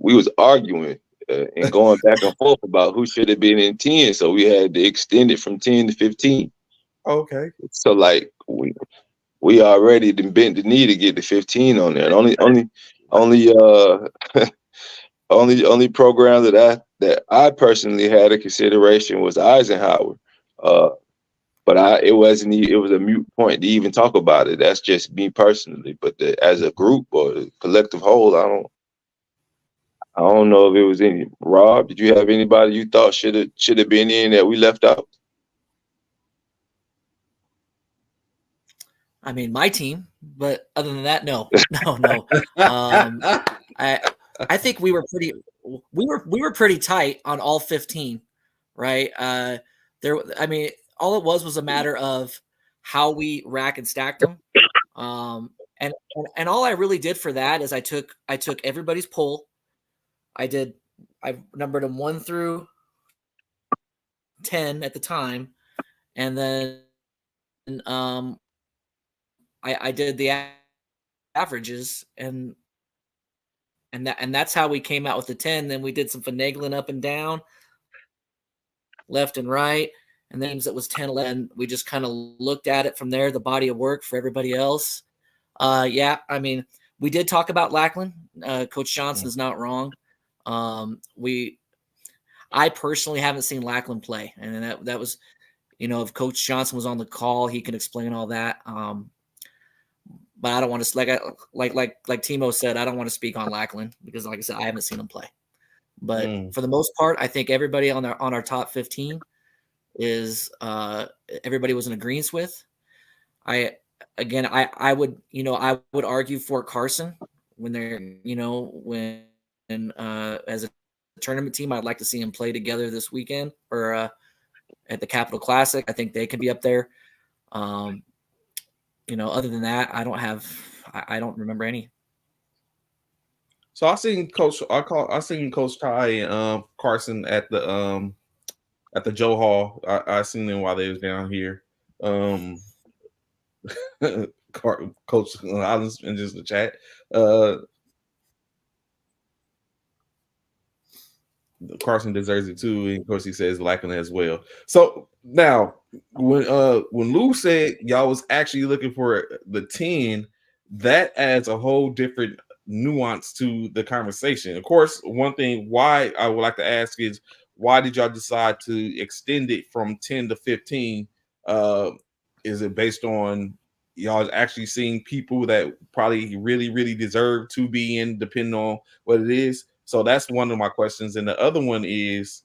Speaker 3: we was arguing and going back and forth about who should have been in 10, so we had to extend it from 10 to 15.
Speaker 2: Okay.
Speaker 3: So like we already bent the knee to get the 15 on there. And only program that I personally had a consideration was Eisenhower. But it was a moot point to even talk about it. That's just me personally. But as a group or the collective whole, I don't know if it was any. Rob, did you have anybody you thought should have been in that we left out?
Speaker 4: I mean, my team, but other than that, no. I think we were pretty tight on all 15, right? All it was a matter of how we rack and stacked them. And all I really did for that is I took everybody's poll. I numbered them 1 through 10 at the time, and then I did the averages, and that's how we came out with the 10. Then we did some finagling up and down, left and right, and then it was 10, 11. We just kind of looked at it from there, the body of work for everybody else. We did talk about Lackland. Coach Johnson is not wrong. I personally haven't seen Lackland play, and that was, if Coach Johnson was on the call, he can explain all that. But I don't want to, like Timo said, I don't want to speak on Lackland because, like I said, I haven't seen him play. But for the most part, I think everybody on our top 15 is everybody was in agreement with. I would argue Fort Carson when they're as a tournament team. I'd like to see them play together this weekend or at the Capital Classic. I think they could be up there. Other than that, I don't remember any.
Speaker 2: So I seen Coach Ty and Carson at the Joe Hall. I seen them while they was down here. Coach Hollins in just the chat. Carson deserves it too, and of course he says Lackland as well. So now, when Lou said y'all was actually looking for the 10, that adds a whole different nuance to the conversation. Of course, one thing why I would like to ask is why did y'all decide to extend it from 10 to 15? Is it based on y'all actually seeing people that probably really, really deserve to be in, depending on what it is? So that's one of my questions. And the other one is,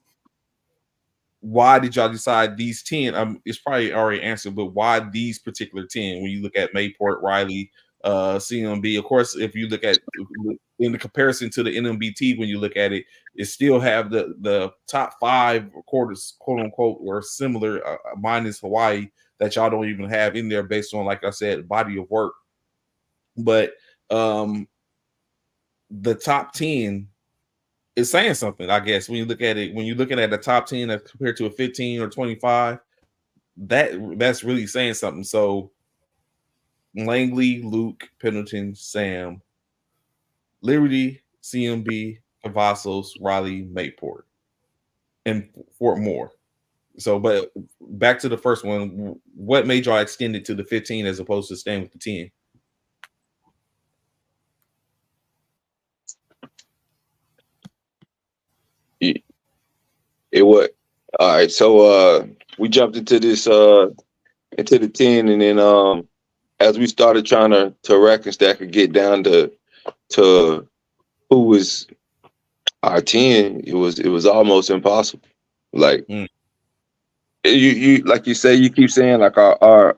Speaker 2: why did y'all decide these 10? It's probably already answered, but why these particular 10? When you look at Mayport, Riley, CMB, of course, if you look at in the comparison to the NMBT, when you look at it, it still have the top 5 quarters, quote unquote, or similar, minus Hawaii, that y'all don't even have in there based on, like I said, body of work. But the top 10 is saying something, I guess, when you look at it. When you're looking at the top 10 as compared to a 15 or 25, that's really saying something. So Langley, Luke, Pendleton, Sam, Liberty, CMB, Cavazos, Riley, Mayport, and Fort Moore. So, but back to the first one, what made y'all extend it to the 15 as opposed to staying with the 10?
Speaker 3: It was all right. So we jumped into this into the 10, and then as we started trying to rack and stack and get down to who was our 10, it was almost impossible. Like you like you say, you keep saying like our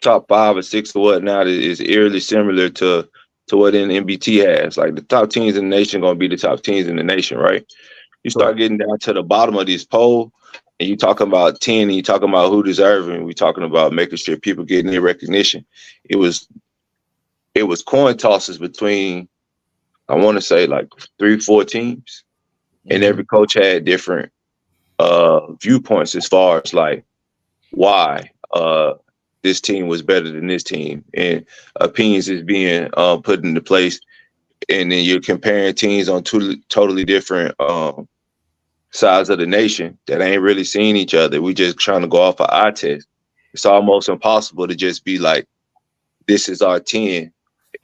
Speaker 3: top 5 or 6 or whatnot is eerily similar to what NBT has. Like the top teams in the nation gonna be the top teams in the nation, right? You start getting down to the bottom of this poll, and you talking about 10, and you talking about who deserving. We talking about making sure people getting their recognition. It was coin tosses between, I want to say, like 3-4 teams, and every coach had different viewpoints as far as like why this team was better than this team, and opinions is being put into place, and then you're comparing teams on two totally different sides of the nation that ain't really seeing each other. We just trying to go off of eye test. It's almost impossible to just be like, this is our 10,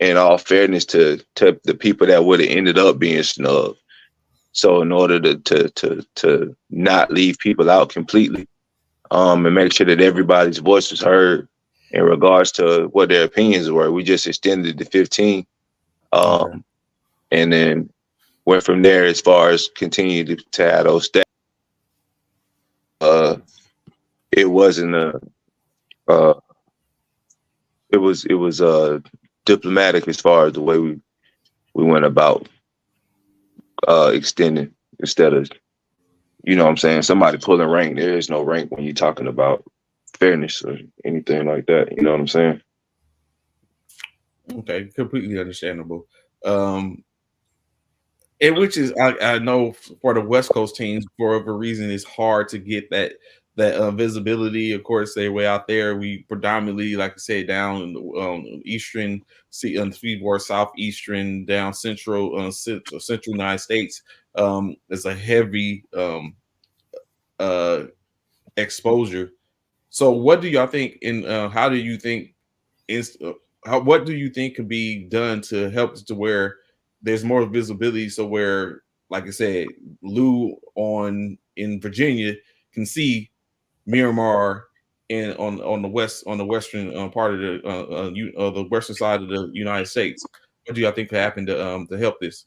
Speaker 3: in all fairness to the people that would have ended up being snubbed. So in order to not leave people out completely, and make sure that everybody's voice was heard in regards to what their opinions were, we just extended to 15, and then went from there as far as continuing to have those stats. It wasn't it was diplomatic as far as the way we went about extending, instead of, you know what I'm saying, somebody pulling rank. There is no rank when you're talking about fairness or anything like that. You know what I'm saying?
Speaker 2: Okay, completely understandable. Which is, I know for the West Coast teams, for whatever reason, it's hard to get that visibility. Of course, they're way out there. We predominantly, like I said, down in the eastern, seaboard, southeastern, down central United States. There's a heavy exposure. So, what do y'all think? How do you think what do you think could be done to help to where there's more visibility, so where, like I said, Lou in Virginia can see Miramar and on the western part of the western side of the United States? What do y'all think could happen to help this?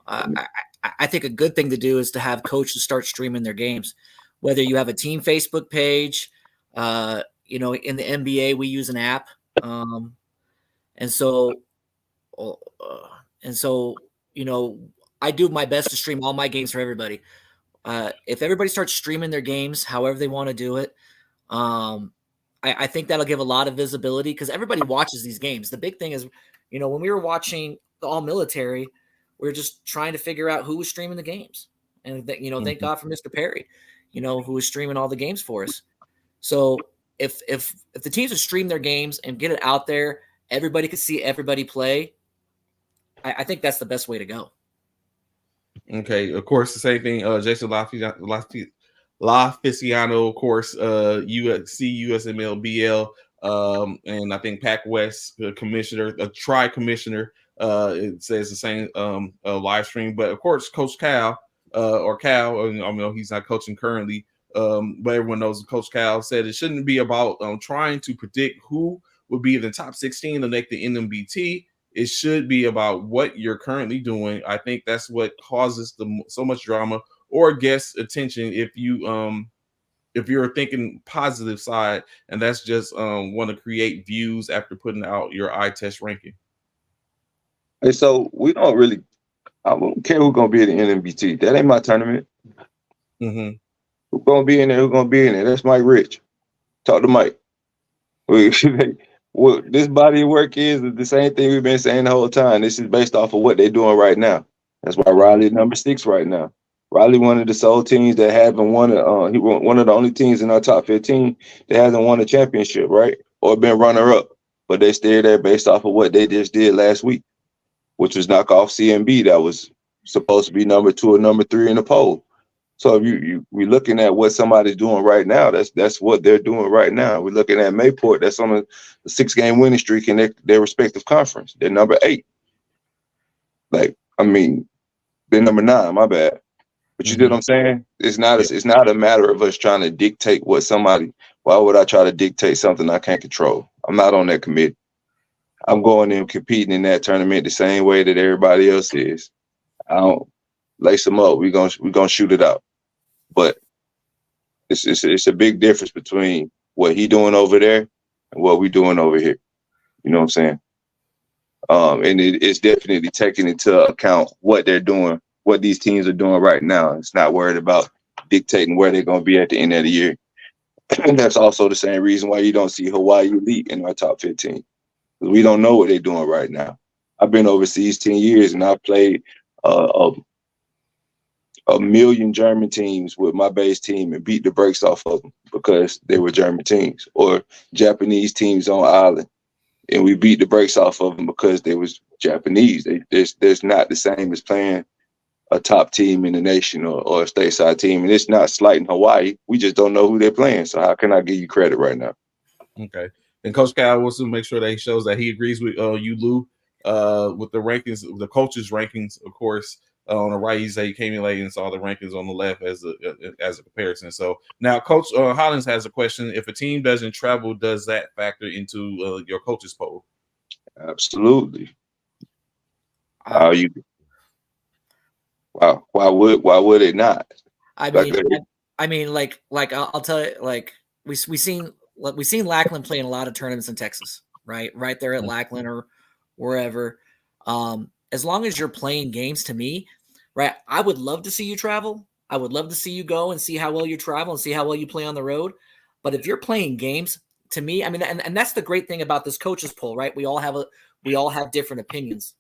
Speaker 4: I think a good thing to do is to have coaches start streaming their games. Whether you have a team Facebook page, in the NBA we use an app, and so I do my best to stream all my games for everybody. If everybody starts streaming their games however they want to do it, I think that'll give a lot of visibility, because everybody watches these games. The big thing is, when we were watching the All Military, we were just trying to figure out who was streaming the games. And, thank God for Mr. Perry, who was streaming all the games for us. So if the teams would stream their games and get it out there, everybody could see everybody play. I think that's the best way to go.
Speaker 2: Okay, of course, the same thing. Jason Laficiano, of course, USC, USMLBL, and I think Pac West commissioner, a tri-commissioner. It says the same live stream, but of course, Coach Cal, or Cal, I know he's not coaching currently, but everyone knows Coach Cal said it shouldn't be about trying to predict who would be in the top 16 to make the NMBT. It should be about what you're currently doing. I think that's what causes so much drama, or guests' attention if you're thinking positive side, and that's just want to create views after putting out your eye test ranking?
Speaker 3: And so we don't really. I don't care who's gonna be at the NMBT. That ain't my tournament.
Speaker 2: Mm-hmm.
Speaker 3: Who's gonna be in there? Who's gonna be in there? That's Mike Rich. Talk to Mike. What this body of work is the same thing we've been saying the whole time. This is based off of what they're doing right now. That's why Riley number 6 right now. Riley one of the sole teams that haven't won he one of the only teams in our top 15 that hasn't won a championship, right? Or been runner up. But they stay there based off of what they just did last week, which was knock off CMB that was supposed to be number 2 or number 3 in the poll. So if we're looking at what somebody's doing right now, that's what they're doing right now. We're looking at Mayport, that's on a 6-game winning streak in their respective conference. They're number 8. Like, I mean, they're number 9, my bad. But you see what I'm saying? It's not a matter of us trying to dictate what somebody. Why would I try to dictate something I can't control? I'm not on that committee. I'm going in competing in that tournament the same way that everybody else is. I don't lace them up. We're gonna shoot it out. But it's a big difference between what he doing over there and what we doing over here. You know what I'm saying? And it's definitely taking into account what they're doing, what these teams are doing right now. It's not worried about dictating where they're going to be at the end of the year. And that's also the same reason why you don't see Hawaii Elite in our top 15. Because we don't know what they're doing right now. I've been overseas 10 years and I've played a million German teams with my base team and beat the brakes off of them because they were German teams, or Japanese teams on island and we beat the brakes off of them because they was Japanese. There's not the same as playing a top team in the nation or a stateside team. And it's not slighting Hawaii. We just don't know who they're playing. So how can I give you credit right now?
Speaker 2: Okay. And Coach Cal wants to make sure that he shows that he agrees with you, Lou, with the rankings, the coaches' rankings, of course. On the right, he said he came in late and saw the rankings on the left as a comparison. So now Coach Hollins has a question. If a team doesn't travel, does that factor into your coaches poll?
Speaker 3: Absolutely. How you? Wow. Why would it not?
Speaker 4: I'll tell you, like we seen Lackland playing a lot of tournaments in Texas, right there at Lackland or wherever. As long as you're playing games, to me, right, I would love to see you travel. I would love to see you go and see how well you travel and see how well you play on the road. But if you're playing games, to me, I mean, and that's the great thing about this coaches poll, right? We all have different opinions,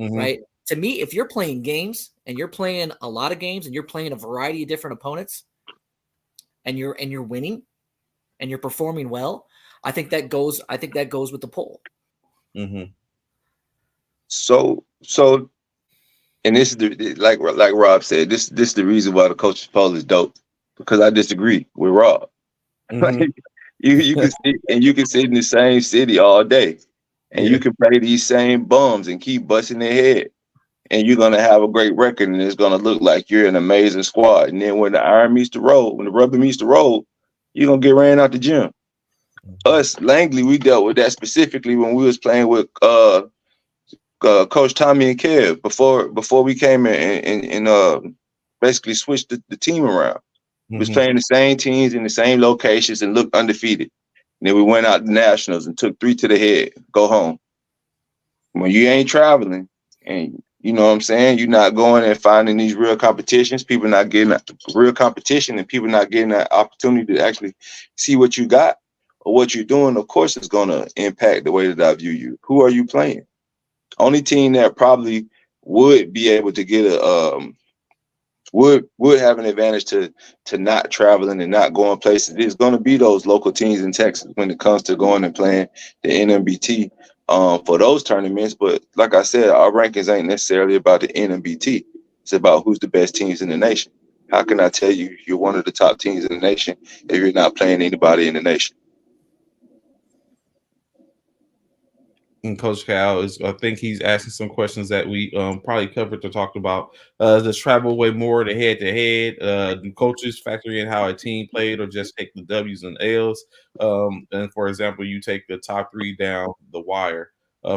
Speaker 4: right? To me, if you're playing games and you're playing a lot of games and you're playing a variety of different opponents and you're winning and you're performing well, I think that goes with the poll.
Speaker 2: Mm-hmm.
Speaker 3: So, and this is like Rob said, this is the reason why the coaches poll is dope, because I disagree with Rob.
Speaker 2: Mm-hmm.
Speaker 3: you can sit in the same city all day, and you can play these same bums and keep busting their head, and you're gonna have a great record, and it's gonna look like you're an amazing squad. And then when the iron meets the road, when the rubber meets the road, you're gonna get ran out the gym. Us Langley, we dealt with that specifically when we was playing with Coach Tommy and Kev before we came in and basically switched the team around. We was playing the same teams in the same locations and looked undefeated. And then we went out to nationals and took 3 to the head, go home. When you ain't traveling and you know what I'm saying, you're not going and finding these real competitions, people not getting real competition and people not getting that opportunity to actually see what you got or what you're doing, of course it's gonna impact the way that I view you. Who are you playing? Only team that probably would be able to get would have an advantage to not traveling and not going places is going to be those local teams in Texas when it comes to going and playing the NMBT for those tournaments. But like I said, our rankings ain't necessarily about the NMBT. It's about who's the best teams in the nation. How can I tell you you're one of the top teams in the nation if you're not playing anybody in the nation?
Speaker 2: And Coach Cal I think he's asking some questions that we probably covered or talked about. Does travel weigh more the head-to-head? Do coaches factor in how a team played or just take the W's and L's? And for example, you take the top 3 down the wire.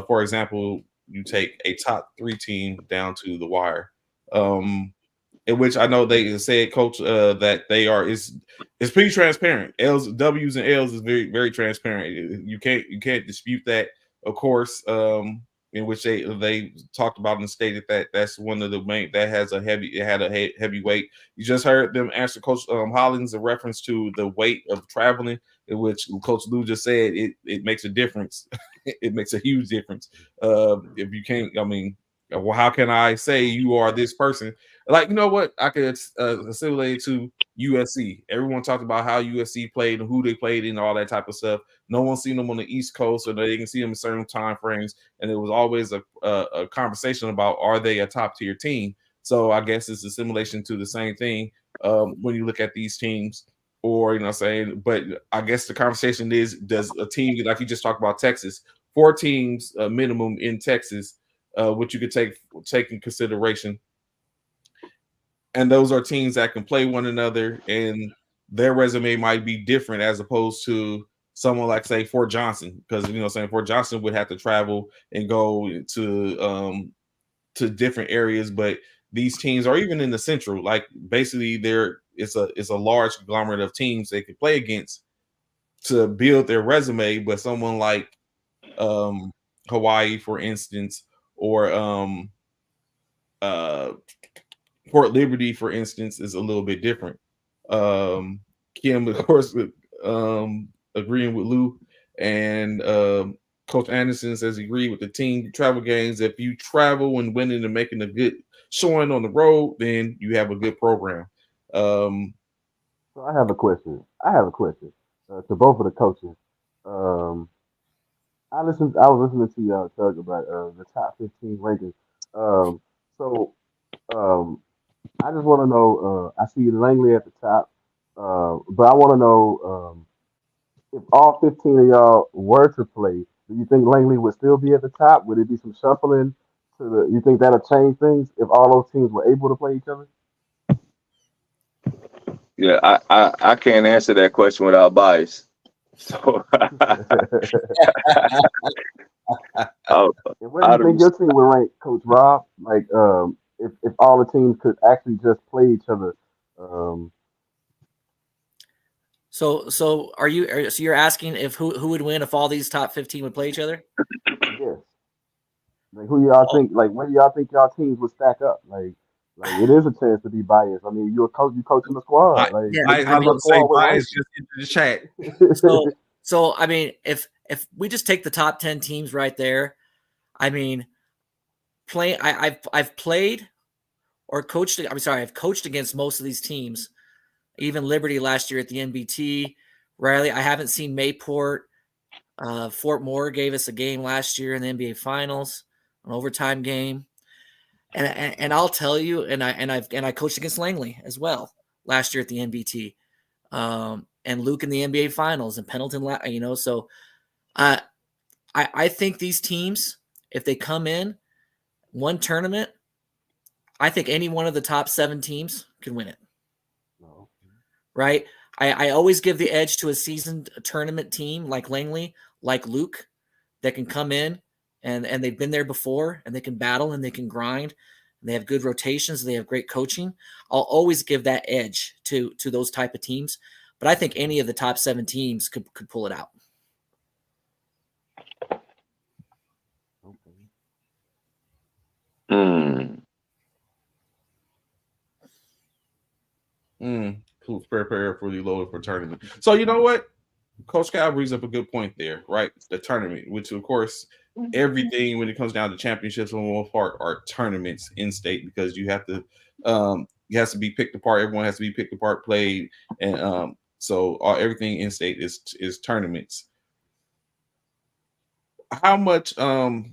Speaker 2: For example, you take a top 3 team down to the wire. in which I know they said, Coach, that they are it's pretty transparent. L's, W's, and L's is very, very transparent. You can't dispute that, of course. In which they talked about and stated that that's one of the main that had a heavy weight. You just heard them answer Coach Hollins in reference to the weight of traveling, in which Coach Lou just said it makes a difference. It makes a huge difference. If you can't, I mean, well, how can I say you are this person? Like, you know what? I could assimilate it to USC. Everyone talked about how USC played and who they played and all that type of stuff. No one's seen them on the East Coast, so they can see them in certain time frames. And it was always a conversation about, are they a top tier team? So I guess it's a simulation to the same thing when you look at these teams. Or, you know what I'm saying? But I guess the conversation is, does a team, like you just talked about Texas, 4 teams minimum in Texas, which you could take in consideration. And those are teams that can play one another, and their resume might be different as opposed to someone like, say, Fort Johnson, because, you know, saying Fort Johnson would have to travel and go to different areas. But these teams are even in the Central, like basically it's a large conglomerate of teams they could play against to build their resume. But someone like Hawaii, for instance, or Port Liberty, for instance, is a little bit different. Kim, of course, agreeing with Lou, and Coach Anderson says he agreed with the team travel games. If you travel and winning and making a good showing on the road, then you have a good program.
Speaker 5: So I have a question. To both of the coaches. I was listening to y'all talk about the top 15 rankings. I just want to know. I see Langley at the top, but I want to know if all 15 of y'all were to play. Do you think Langley would still be at the top? Would it be some shuffling to the? You think that'll change things if all those teams were able to play each other?
Speaker 3: Yeah, I can't answer that question without bias. So
Speaker 5: And where do you think your team would rank, Coach Rob? Like, if all the teams could actually just play each other.
Speaker 4: So you're asking if who would win if all these top 15 would play each other?
Speaker 5: Yes. Like, who y'all think? Like, where do y'all think y'all teams would stack up? Like it is a chance to be biased. I mean, you're a coach. You coaching the squad. Like,
Speaker 2: I was going to say bias just into the chat.
Speaker 4: So I mean, if we just take the top 10 teams right there, I mean, I've played or coached. I'm sorry, I've coached against most of these teams. Even Liberty last year at the NBT. Riley, I haven't seen Mayport. Fort Moore gave us a game last year in the NBA Finals, an overtime game. And I'll tell you, and I coached against Langley as well last year at the NBT, and Luke in the NBA Finals and Pendleton. So I think these teams, if they come in one tournament, I think any one of the top 7 teams can win it.
Speaker 5: No.
Speaker 4: Right? I always give the edge to a seasoned tournament team like Langley, like Luke, that can come in and they've been there before and they can battle and they can grind and they have good rotations and they have great coaching. I'll always give that edge to those type of teams. But I think any of the top 7 teams could pull it out.
Speaker 2: Prepare for the loaded for tournament. So you know what? Coach Cal brings up a good point there, right? The tournament, which of course, everything when it comes down to championships for the most part are tournaments in state, because you have to it has to be picked apart. Everyone has to be picked apart, played, and so everything in state is tournaments. How much does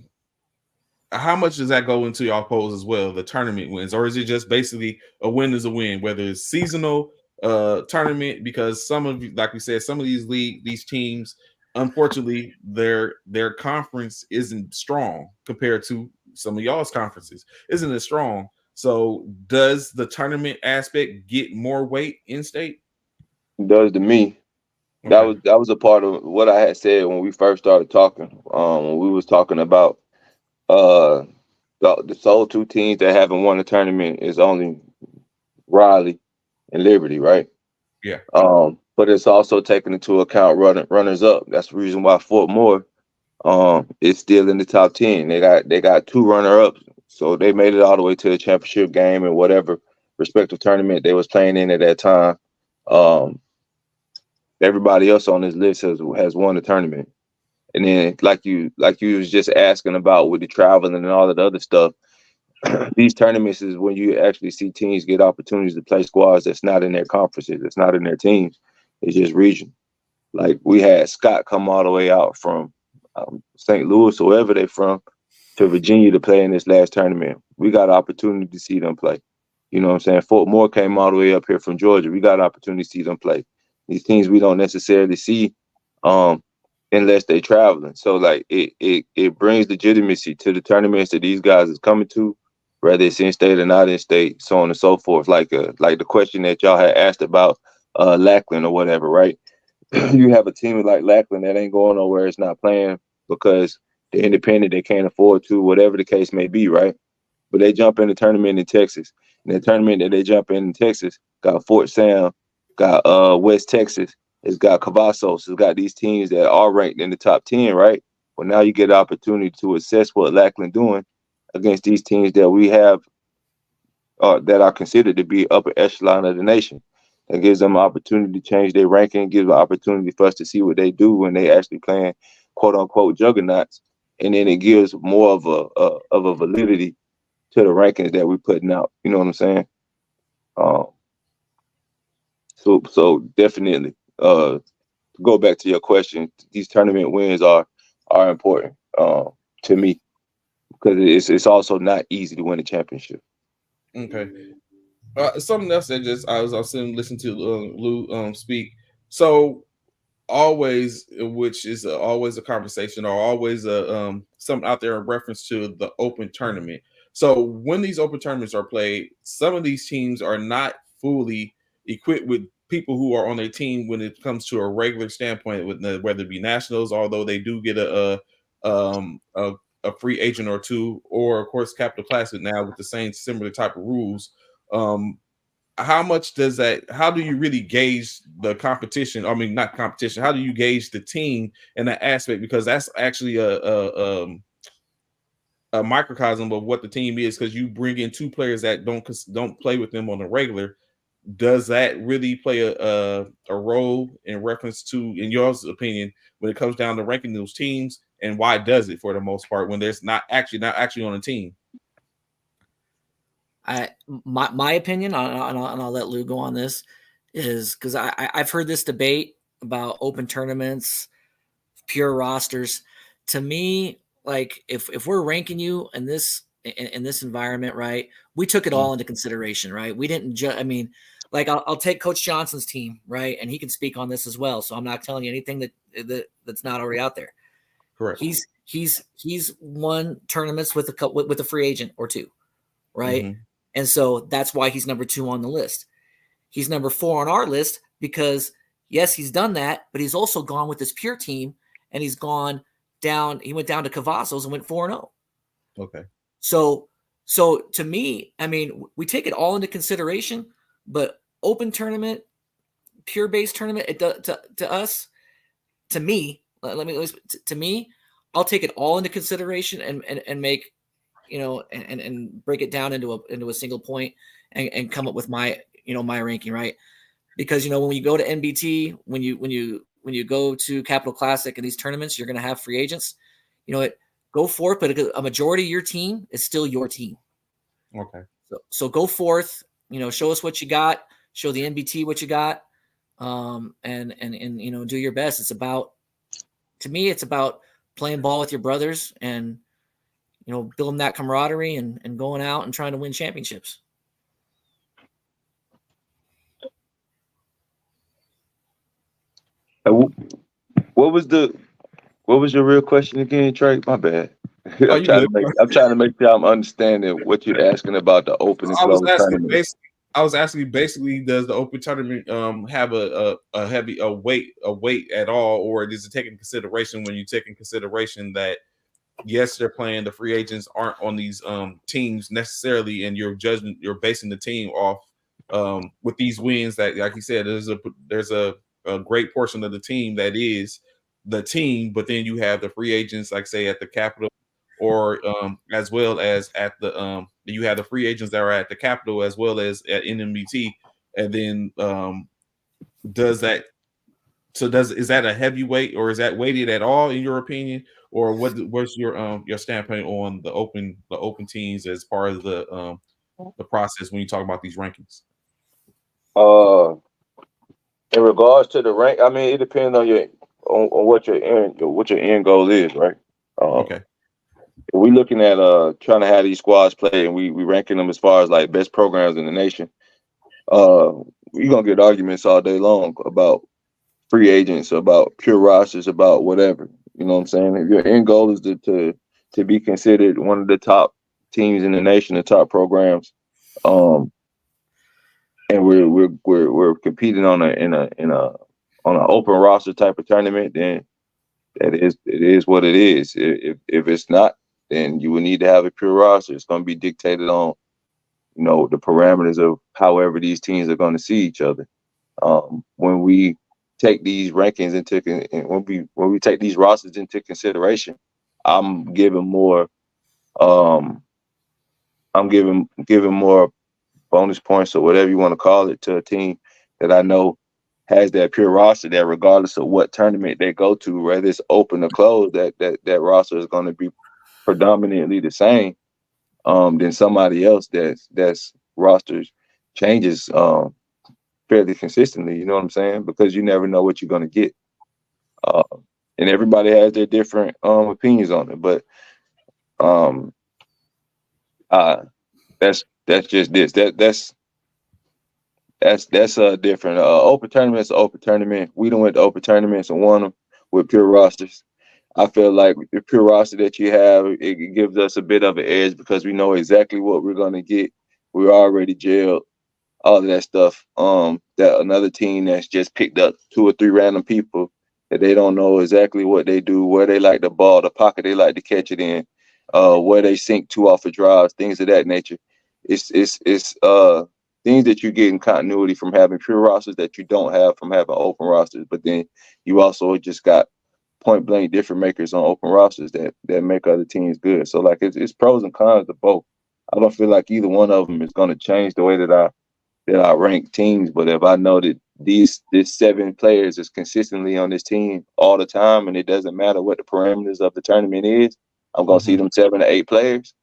Speaker 2: that go into y'all polls as well, the tournament wins, or is it just basically a win is a win, whether it's seasonal tournament? Because some of, like we said, some of these teams, unfortunately, their conference isn't strong compared to some of y'all's conferences. Isn't it strong? So does the tournament aspect get more weight in state?
Speaker 3: It does to me. Okay. That was a part of what I had said when we first started talking. When we was talking about the sole 2 teams that haven't won a tournament is only Raleigh, and Liberty, right?
Speaker 2: Yeah.
Speaker 3: But it's also taking into account runners up. That's the reason why Fort Moore is still in the top 10. They got 2 runner ups, so they made it all the way to the championship game and whatever respective tournament they was playing in at that time. Everybody else on this list has won the tournament. And then like you was just asking about with the traveling and all of the other stuff, these tournaments is when you actually see teams get opportunities to play squads that's not in their conferences, that's not in their teams. It's just region. Like we had Scott come all the way out from St. Louis or wherever they're from to Virginia to play in this last tournament. We got an opportunity to see them play. You know what I'm saying? Fort Moore came all the way up here from Georgia. We got an opportunity to see them play. These teams we don't necessarily see unless they traveling. So like it brings legitimacy to the tournaments that these guys is coming to, whether it's in state or not in state, so on and so forth. Like the question that y'all had asked about Lackland or whatever, right? You have a team like Lackland that ain't going nowhere, it's not playing because they're independent, they can't afford to, whatever the case may be, right? But they jump in the tournament in Texas. And the tournament that they jump in Texas got Fort Sam, got West Texas, it's got Cavazos, it's got these teams that are ranked in the top 10, right? Well, now you get an opportunity to assess what Lackland doing against these teams that we have that are considered to be upper echelon of the nation. That gives them an opportunity to change their ranking, gives an opportunity for us to see what they do when they actually playing quote unquote juggernauts. And then it gives more of a validity to the rankings that we're putting out. You know what I'm saying? So definitely, to go back to your question, these tournament wins are important to me because it's also not easy to win a championship.
Speaker 2: Okay. Something else that just I was sitting listening to Lou speak. So always, which is always a conversation or always a something out there in reference to the open tournament. So when these open tournaments are played, some of these teams are not fully equipped with people who are on their team when it comes to a regular standpoint, whether it be nationals, although they do get a free agent or two, or of course Capital Classic now with the same similar type of rules. How much does that? How do you really gauge the competition? I mean, not competition. How do you gauge the team in that aspect? Because that's actually a microcosm of what the team is. Because you bring in 2 players that don't play with them on a regular. Does that really play a role in reference to, in your opinion, when it comes down to ranking those teams? And why does it, for the most part, when there's not actually on a team?
Speaker 4: My opinion, and I'll let Lou go on this, is because I've heard this debate about open tournaments, pure rosters. To me, like if we're ranking you in this environment, right, we took it all into consideration, right? We didn't I mean, like I'll take Coach Johnson's team, right, and he can speak on this as well. So I'm not telling you anything that's not already out there.
Speaker 2: Correct.
Speaker 4: He's won tournaments with a free agent or 2, right?
Speaker 2: Mm-hmm.
Speaker 4: And so that's why he's number 2 on the list. He's number 4 on our list because, yes, he's done that, but he's also gone with his pure team, and he's gone down. He went down to Cavazos and went 4-0.
Speaker 2: Okay.
Speaker 4: So to me, I mean, we take it all into consideration, but open tournament, pure base tournament, to us, to me, to me, I'll take it all into consideration and make, and break it down into a single point and come up with my ranking, right? Because, when you go to NBT, when you go to Capital Classic and these tournaments, you're going to have free agents, go forth, but a majority of your team is still your team.
Speaker 2: Okay.
Speaker 4: So go forth, show us what you got, show the NBT what you got, and do your best. To me, it's about playing ball with your brothers and, building that camaraderie and going out and trying to win championships.
Speaker 3: What was your real question again, Trey? My bad.
Speaker 2: Oh,
Speaker 3: I'm trying to make sure I'm understanding what you're asking about the open and closed tournament.
Speaker 2: I was asking basically, does the open tournament have a heavy weight at all, or does it take in consideration when you take in consideration that yes, they're playing, the free agents aren't on these teams necessarily, and you're basing the team off with these wins that, like you said, there's a great portion of the team that is the team, but then you have the free agents, like say at the Capitol, or as well as at the you have the free agents that are at the Capitol as well as at NMBT, and then is that a heavyweight, or is that weighted at all in your opinion, or what's your standpoint on the open teams as part of the process when you talk about these rankings?
Speaker 3: In regards to the rank, I mean, it depends on what your end goal is, right?
Speaker 2: Okay.
Speaker 3: If we looking at trying to have these squads play, and we ranking them as far as like best programs in the nation, we're gonna get arguments all day long about free agents, about pure rosters, about whatever. You know what I'm saying? If your end goal is to be considered one of the top teams in the nation, the top programs, and we're competing on an open roster type of tournament, then it is what it is. If it's not, then you will need to have a pure roster. It's going to be dictated on, the parameters of however these teams are going to see each other. When we take these rankings when we take these rosters into consideration, I'm giving more bonus points or whatever you want to call it to a team that I know has that pure roster, that regardless of what tournament they go to, whether it's open or closed, that roster is going to be predominantly the same than somebody else that's rosters changes fairly consistently. You know what I'm saying? Because you never know what you're going to get, and everybody has their different opinions on it. But that's just this. That's different. Open tournament's an open tournament. We done went to open tournaments and won them with pure rosters. I feel like the pure roster that you have, it gives us a bit of an edge because we know exactly what we're gonna get. We're already jailed, all of that stuff. That another team that's just picked up 2 or 3 random people that they don't know exactly what they do, where they like the ball, the pocket they like to catch it in, where they sink to off of drives, things of that nature. It's things that you get in continuity from having pure rosters that you don't have from having open rosters. But then you also just got point blank different makers on open rosters that make other teams good. So like it's pros and cons to both. I don't feel like either one of them is going to change the way that I rank teams. But if I know that this 7 players is consistently on this team all the time, and it doesn't matter what the parameters of the tournament is, I'm going to see them 7 to 8 players,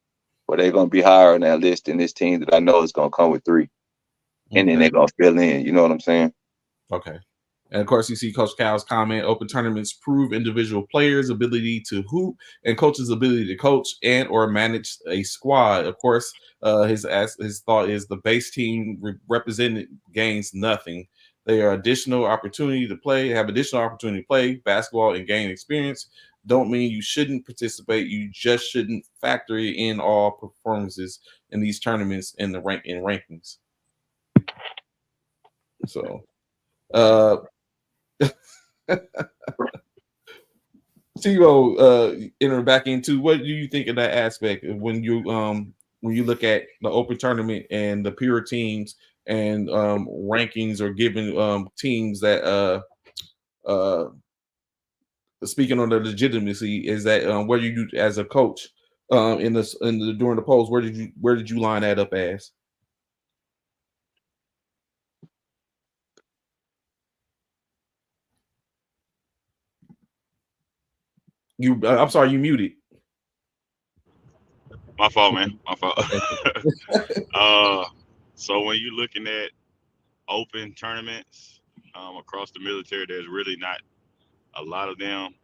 Speaker 3: but they're going to be higher on that list than this team that I know is going to come with 3. And then they're going to fill in. You know what I'm saying?
Speaker 2: Okay. And of course, you see Coach Cal's comment: open tournaments prove individual players' ability to hoop and coaches' ability to coach and or manage a squad. Of course, his thought is the base team represented gains nothing. They are additional opportunity to play, basketball and gain experience. Don't mean you shouldn't participate. You just shouldn't factor in all performances in these tournaments in rankings. So, T-Ro, enter back into what do you think of that aspect when you look at the open tournament and the pure teams and rankings or giving teams that speaking on the legitimacy, is that where you as a coach during the polls, where did you line that up as? I'm sorry, you muted.
Speaker 7: My fault, man. My fault. So when you're looking at open tournaments across the military, there's really not a lot of them.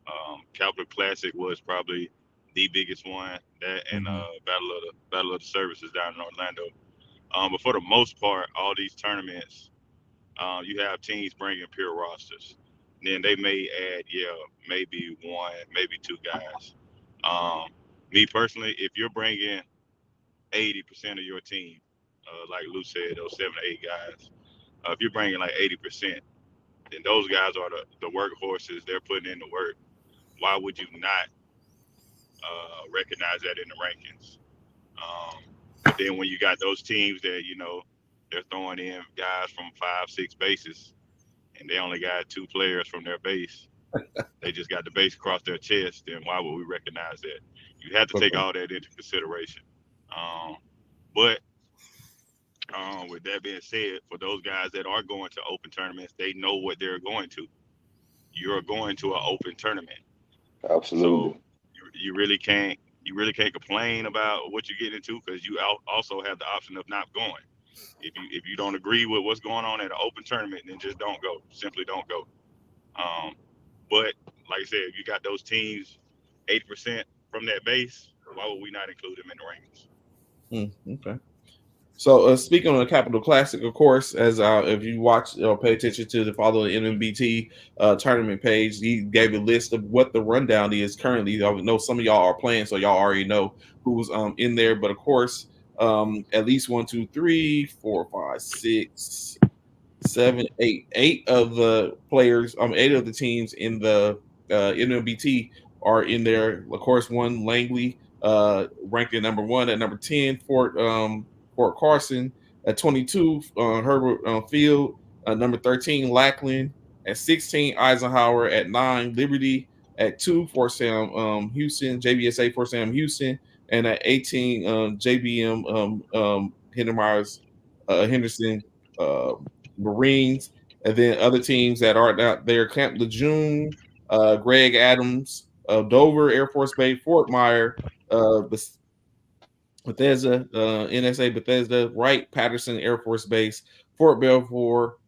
Speaker 7: Capital Classic was probably the biggest one. That and Battle of the Services down in Orlando. But for the most part, all these tournaments, you have teams bringing pure rosters. Then they may add, maybe 1, maybe 2 guys. Me personally, if you're bringing 80% of your team, like Lou said, those 7 to 8 guys, if you're bringing like 80%, then those guys are the workhorses. They're putting in the work. Why would you not recognize that in the rankings? But then when you got those teams that they're throwing in guys from 5-6 bases, and they only got 2 players from their base. They just got the base across their chest. Then why would we recognize that? You have to take all that into consideration. But with that being said, for those guys that are going to open tournaments, they know what they're going to. You're going to an open tournament.
Speaker 3: Absolutely.
Speaker 7: So you really can't complain about what you get into, because you also have the option of not going. If you don't agree with what's going on at an open tournament, then just don't go. Simply don't go. But like I said, if you got those teams 80% from that base, why would we not include them in the rankings?
Speaker 2: Okay. So speaking on the Capital Classic, of course, as if you watch or pay attention to follow the NMBT tournament page, he gave a list of what the rundown is currently. I know some of y'all are playing, so y'all already know who's in there. But of course, at least 1, 2, 3, 4, 5, 6, 7, 8. 8 of the players, 8 of the teams in the NMBT are in there. Of course, one Langley ranked at number 1. At number 10, Fort Carson. At 22, Herbert Field. Number 13, Lackland. At 16, Eisenhower. At 9, Liberty. At 2, Fort Sam Houston, JBSA Fort Sam Houston. And at 18, JBM Henderson Marines. And then other teams that are not there: Camp Lejeune, Greg Adams, Dover Air Force Base, Fort Myer, Bethesda, NSA Bethesda, Wright Patterson Air Force Base, Fort Belvoir,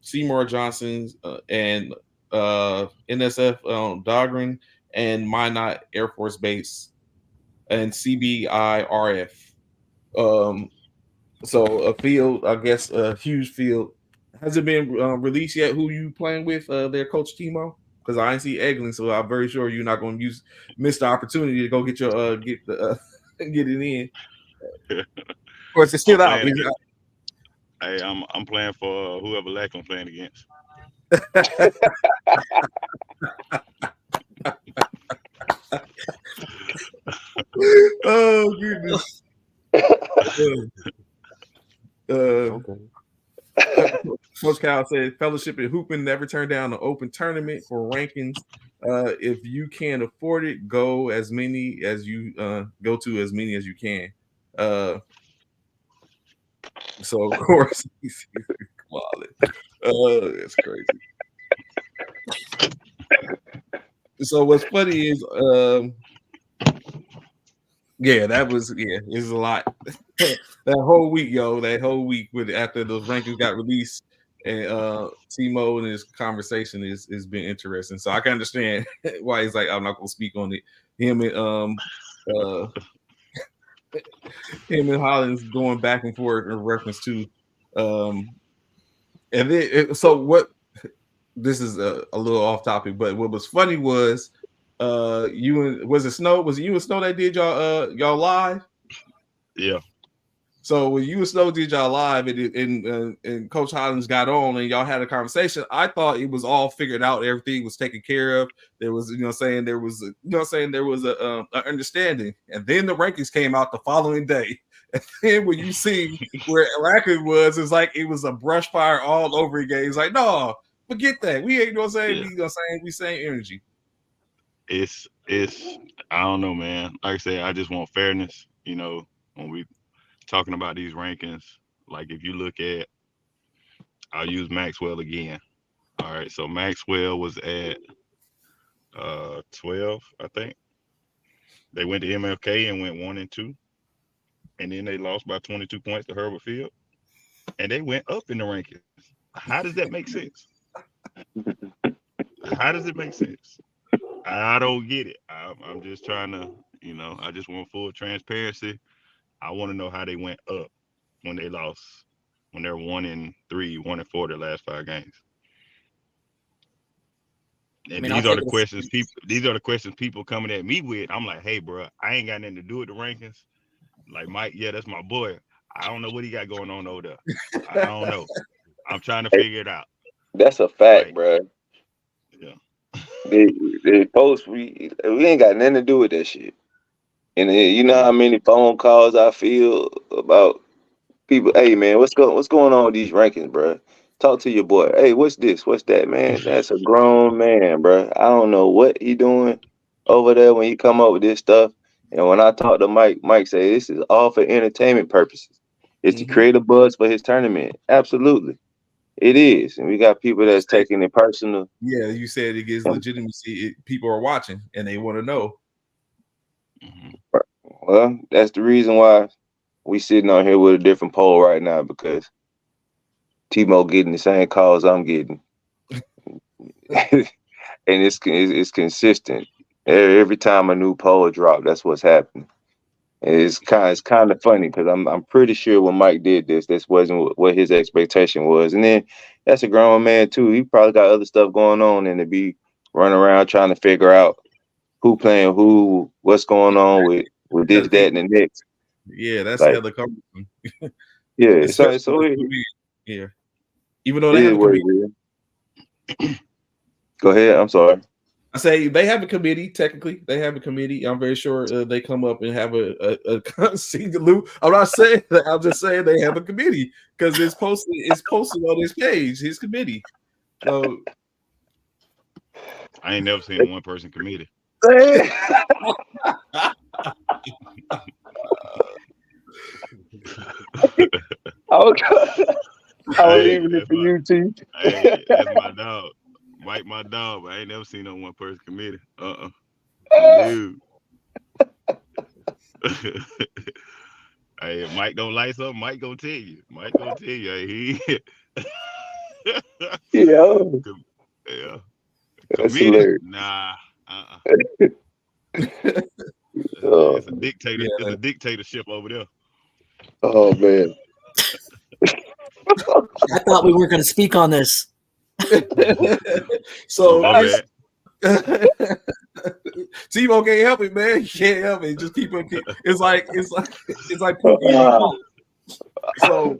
Speaker 2: Seymour Johnson, and NSF Dahlgren, and Minot Air Force Base, and CBIRF. So a field, I guess, a huge field. Has it been released yet? Who you playing with? Their coach Timo? Because I ain't see Eglin, so I'm very sure you're not going to miss the opportunity to go get your get it in. Or is it still out?
Speaker 7: Hey, I'm playing for whoever Lackland playing against.
Speaker 2: Oh goodness. Okay. Coach Cal said, "Fellowship and hooping never turn down an open tournament for rankings. If you can afford it, go as many as you go to as many as you can." So of course, he's it's crazy. So what's funny is, it's a lot. that whole week after those rankings got released, and Timo and his conversation has been interesting. So I can understand why he's like, I'm not gonna speak on it. Him and Hollins going back and forth in reference to, and then so what? This is a little off topic, but what was funny was, was it Snow? Was it you and Snow that did y'all live?
Speaker 7: Yeah.
Speaker 2: So when you and Snow did y'all live, and Coach Hollins got on and y'all had a conversation, I thought it was all figured out. Everything was taken care of. There was, there was a understanding. And then the rankings came out the following day. And then when you see where Lackland was, it's like it was a brush fire all over again. It's like, no, forget that. We ain't gonna say we same energy.
Speaker 7: It's I don't know, man. Like I said, I just want fairness. When we talking about these rankings, like if you look at, I'll use Maxwell again. All right, so Maxwell was at 12, I think. They went to MFK and went 1-2, and then they lost by 22 points to Herbert Field, and they went up in the rankings. How does that make sense? How does it make sense? I don't get it. I'm just trying to, I just want full transparency. I want to know how they went up when they lost, when they're 1-3, 1-4 their last 5 games. And these are the questions people coming at me with. I'm like, hey, bro, I ain't got nothing to do with the rankings. Like, Mike, yeah, that's my boy. I don't know what he got going on over there. I don't know. I'm trying to figure it out.
Speaker 3: That's a fact, bro.
Speaker 7: Yeah.
Speaker 3: The post, we ain't got nothing to do with that shit. And you know how many phone calls I feel about people, hey man, what's going on with these rankings, bro? Talk to your boy. Hey, what's this? What's that, man? That's a grown man, bro. I don't know what he doing over there when he come up with this stuff. And when I talk to Mike, Mike say this is all for entertainment purposes. It's to create a buzz for his tournament. Absolutely, it is. And we got people that's taking it personal.
Speaker 2: Yeah, you said it gives legitimacy. People are watching and they want to know.
Speaker 3: Well, that's the reason why we sitting on here with a different poll right now, because Timo getting the same calls I'm getting, and it's consistent. Every time a new poll drop, that's what's happening. And it's kind of funny because I'm pretty sure when Mike did this wasn't what his expectation was. And then that's a grown man too. He probably got other stuff going on, and to be running around trying to figure out who playing who, what's going on with this, that, and the next.
Speaker 2: Yeah, that's
Speaker 3: like,
Speaker 2: hella cumbersome.
Speaker 3: Yeah, so
Speaker 2: yeah. Even though they have a committee.
Speaker 3: Go ahead. I'm sorry.
Speaker 2: I say they have a committee. Technically, they have a committee. I'm very sure they come up and have a single. I'm not saying that. I'm just saying they have a committee because it's posted. It's posted on his page. His committee. So
Speaker 7: I ain't never seen a one person committee.
Speaker 3: I was even for you too.
Speaker 7: Hey, that's my dog. Mike, my dog, but I ain't never seen no one person committee. Dude. Hey, if Mike don't like something, Mike gonna tell you. Mike gonna tell you. Hey, yeah. Committee? Nah. It's a dictator. It's a dictatorship over there.
Speaker 3: Oh man.
Speaker 4: I thought we weren't going to speak on this.
Speaker 2: So Timo can't help it, man. He can't help it. Just people. It's like Pookie. So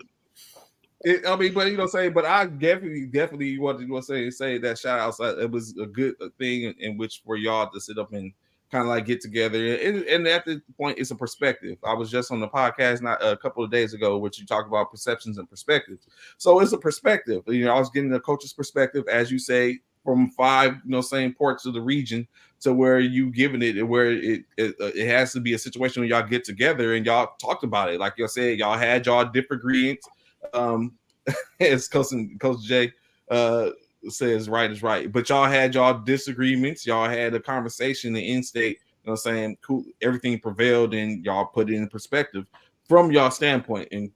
Speaker 2: I mean, but but I definitely wanted to say that shout out. It was a good thing in which for y'all to sit up and kind of like get together. And at the point, it's a perspective. I was just on the podcast not a couple of days ago, which you talk about perceptions and perspectives. So it's a perspective. I was getting the coach's perspective, as you say, from 5, same ports of the region to where you giving it, where it has to be a situation where y'all get together and y'all talked about it. Like you said, y'all had y'all different ingredients. As Coach Jay says, right is right, but y'all had y'all disagreements. Y'all had a conversation in state. Saying cool, everything prevailed, and y'all put it in perspective from y'all standpoint. And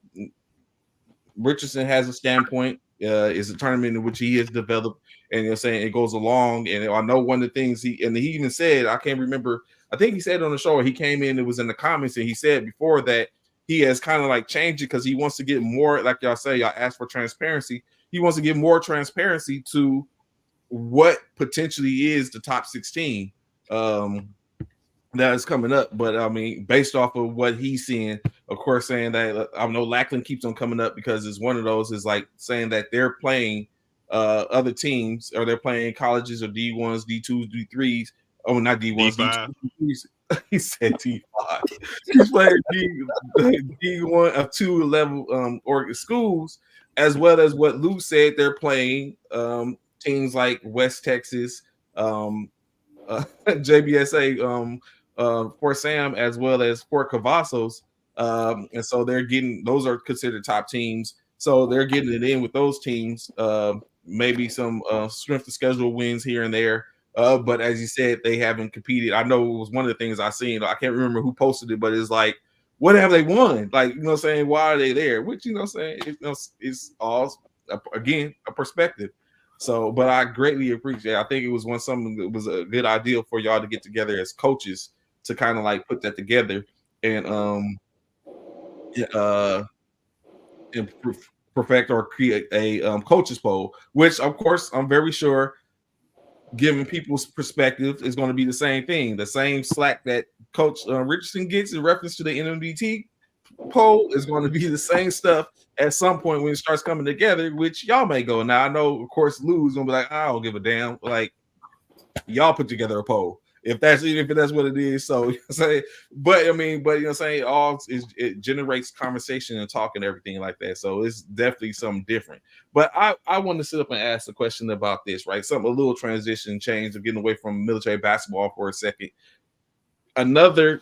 Speaker 2: Richardson has a standpoint. Is a tournament in which he has developed, and saying it goes along. And I know one of the things he even said, I can't remember. I think he said on the show, or he came in. It was in the comments, and he said before that he has kind of like changed it because he wants to get more, like y'all say, y'all ask for transparency. He wants to get more transparency to what potentially is the top 16 that is coming up. But I mean, based off of what he's seeing, of course, saying that I know Lackland keeps on coming up because it's one of those is like saying that they're playing other teams, or they're playing colleges or D1s, D2s, D3s. Oh, not D1s, D2s. He said D5. He's playing D1 of 2 level or schools, as well as what Lou said they're playing teams like West Texas, JBSA, Fort Sam, as well as Fort Cavazos. And so they're getting, those are considered top teams. So they're getting it in with those teams. Maybe some strength of schedule wins here and there. But as you said, they haven't competed. I know it was one of the things I seen. I can't remember who posted it, but it's like, what have they won? Like, you know what I'm saying? Why are they there? Which, you know what I'm saying? It's all, again, a perspective. So, but I greatly appreciate it. I think it was something that was a good idea for y'all to get together as coaches to kind of like put that together and perfect or create a coaches poll, which of course I'm very sure, giving people's perspective, is going to be the same thing. The same slack that Coach Richardson gets in reference to the NMDT poll is going to be the same stuff at some point when it starts coming together, which y'all may go. Now I know, of course, Lou's gonna be like, I don't give a damn. Like, y'all put together a poll. if that's what it is. So say, but I mean, but you know what I'm saying, it generates conversation and talk and everything like that. So it's definitely something different. But I want to sit up and ask a question about this, right? Something a little transition change of getting away from military basketball for a second. Another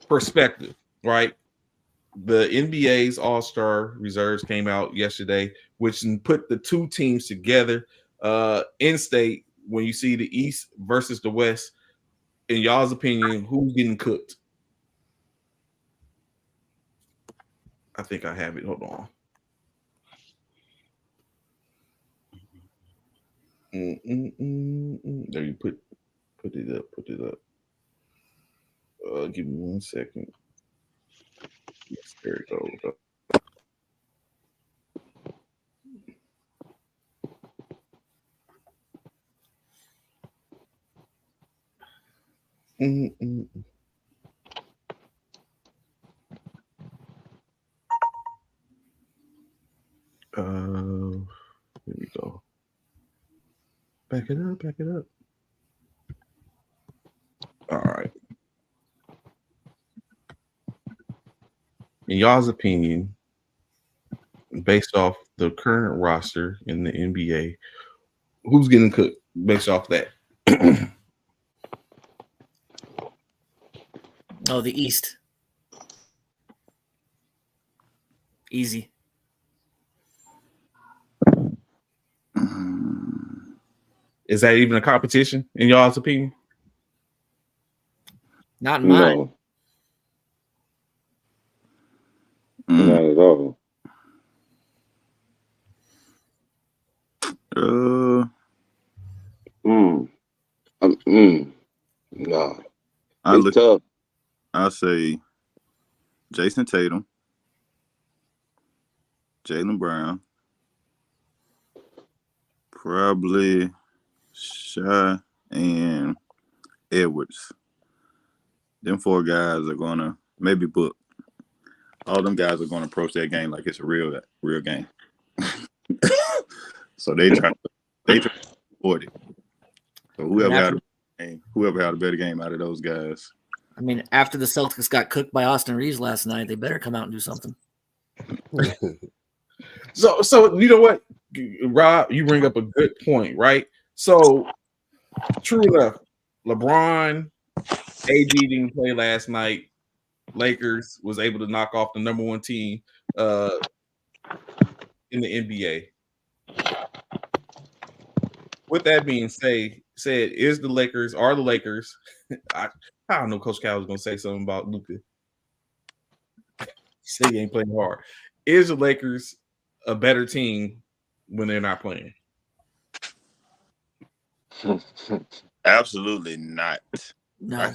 Speaker 2: perspective, right? The NBA's All-Star reserves came out yesterday, which put the two teams together. In state, when you see the East versus the West, in y'all's opinion, who's getting cooked? I think I have it. Hold on. There you put it up. Put it up. Give me 1 second. Yes, there it goes. Here we go. Back it up. All right. In y'all's opinion, based off the current roster in the NBA, who's getting cooked based off that?
Speaker 4: Oh, the East. Easy.
Speaker 2: Is that even a competition in y'all's opinion?
Speaker 4: Not in mine.
Speaker 3: No, not at all. No. It's tough.
Speaker 6: I'll say Jason Tatum, Jaylen Brown, probably Shai and Edwards. Them four guys are gonna maybe Book. All them guys are gonna approach that game like it's a real game. So they try to support it. So whoever had a better game out of those guys.
Speaker 4: I mean, after the Celtics got cooked by Austin Reeves last night, they better come out and do something.
Speaker 2: So you know what, Rob, you bring up a good point, right? So true enough, LeBron, AD didn't play last night. Lakers was able to knock off the number one team in the NBA. With that being said, are the Lakers? I don't know. Coach Cal was gonna say something about Luka. Say he ain't playing hard. Is the Lakers a better team when they're not playing?
Speaker 6: Absolutely not.
Speaker 4: No.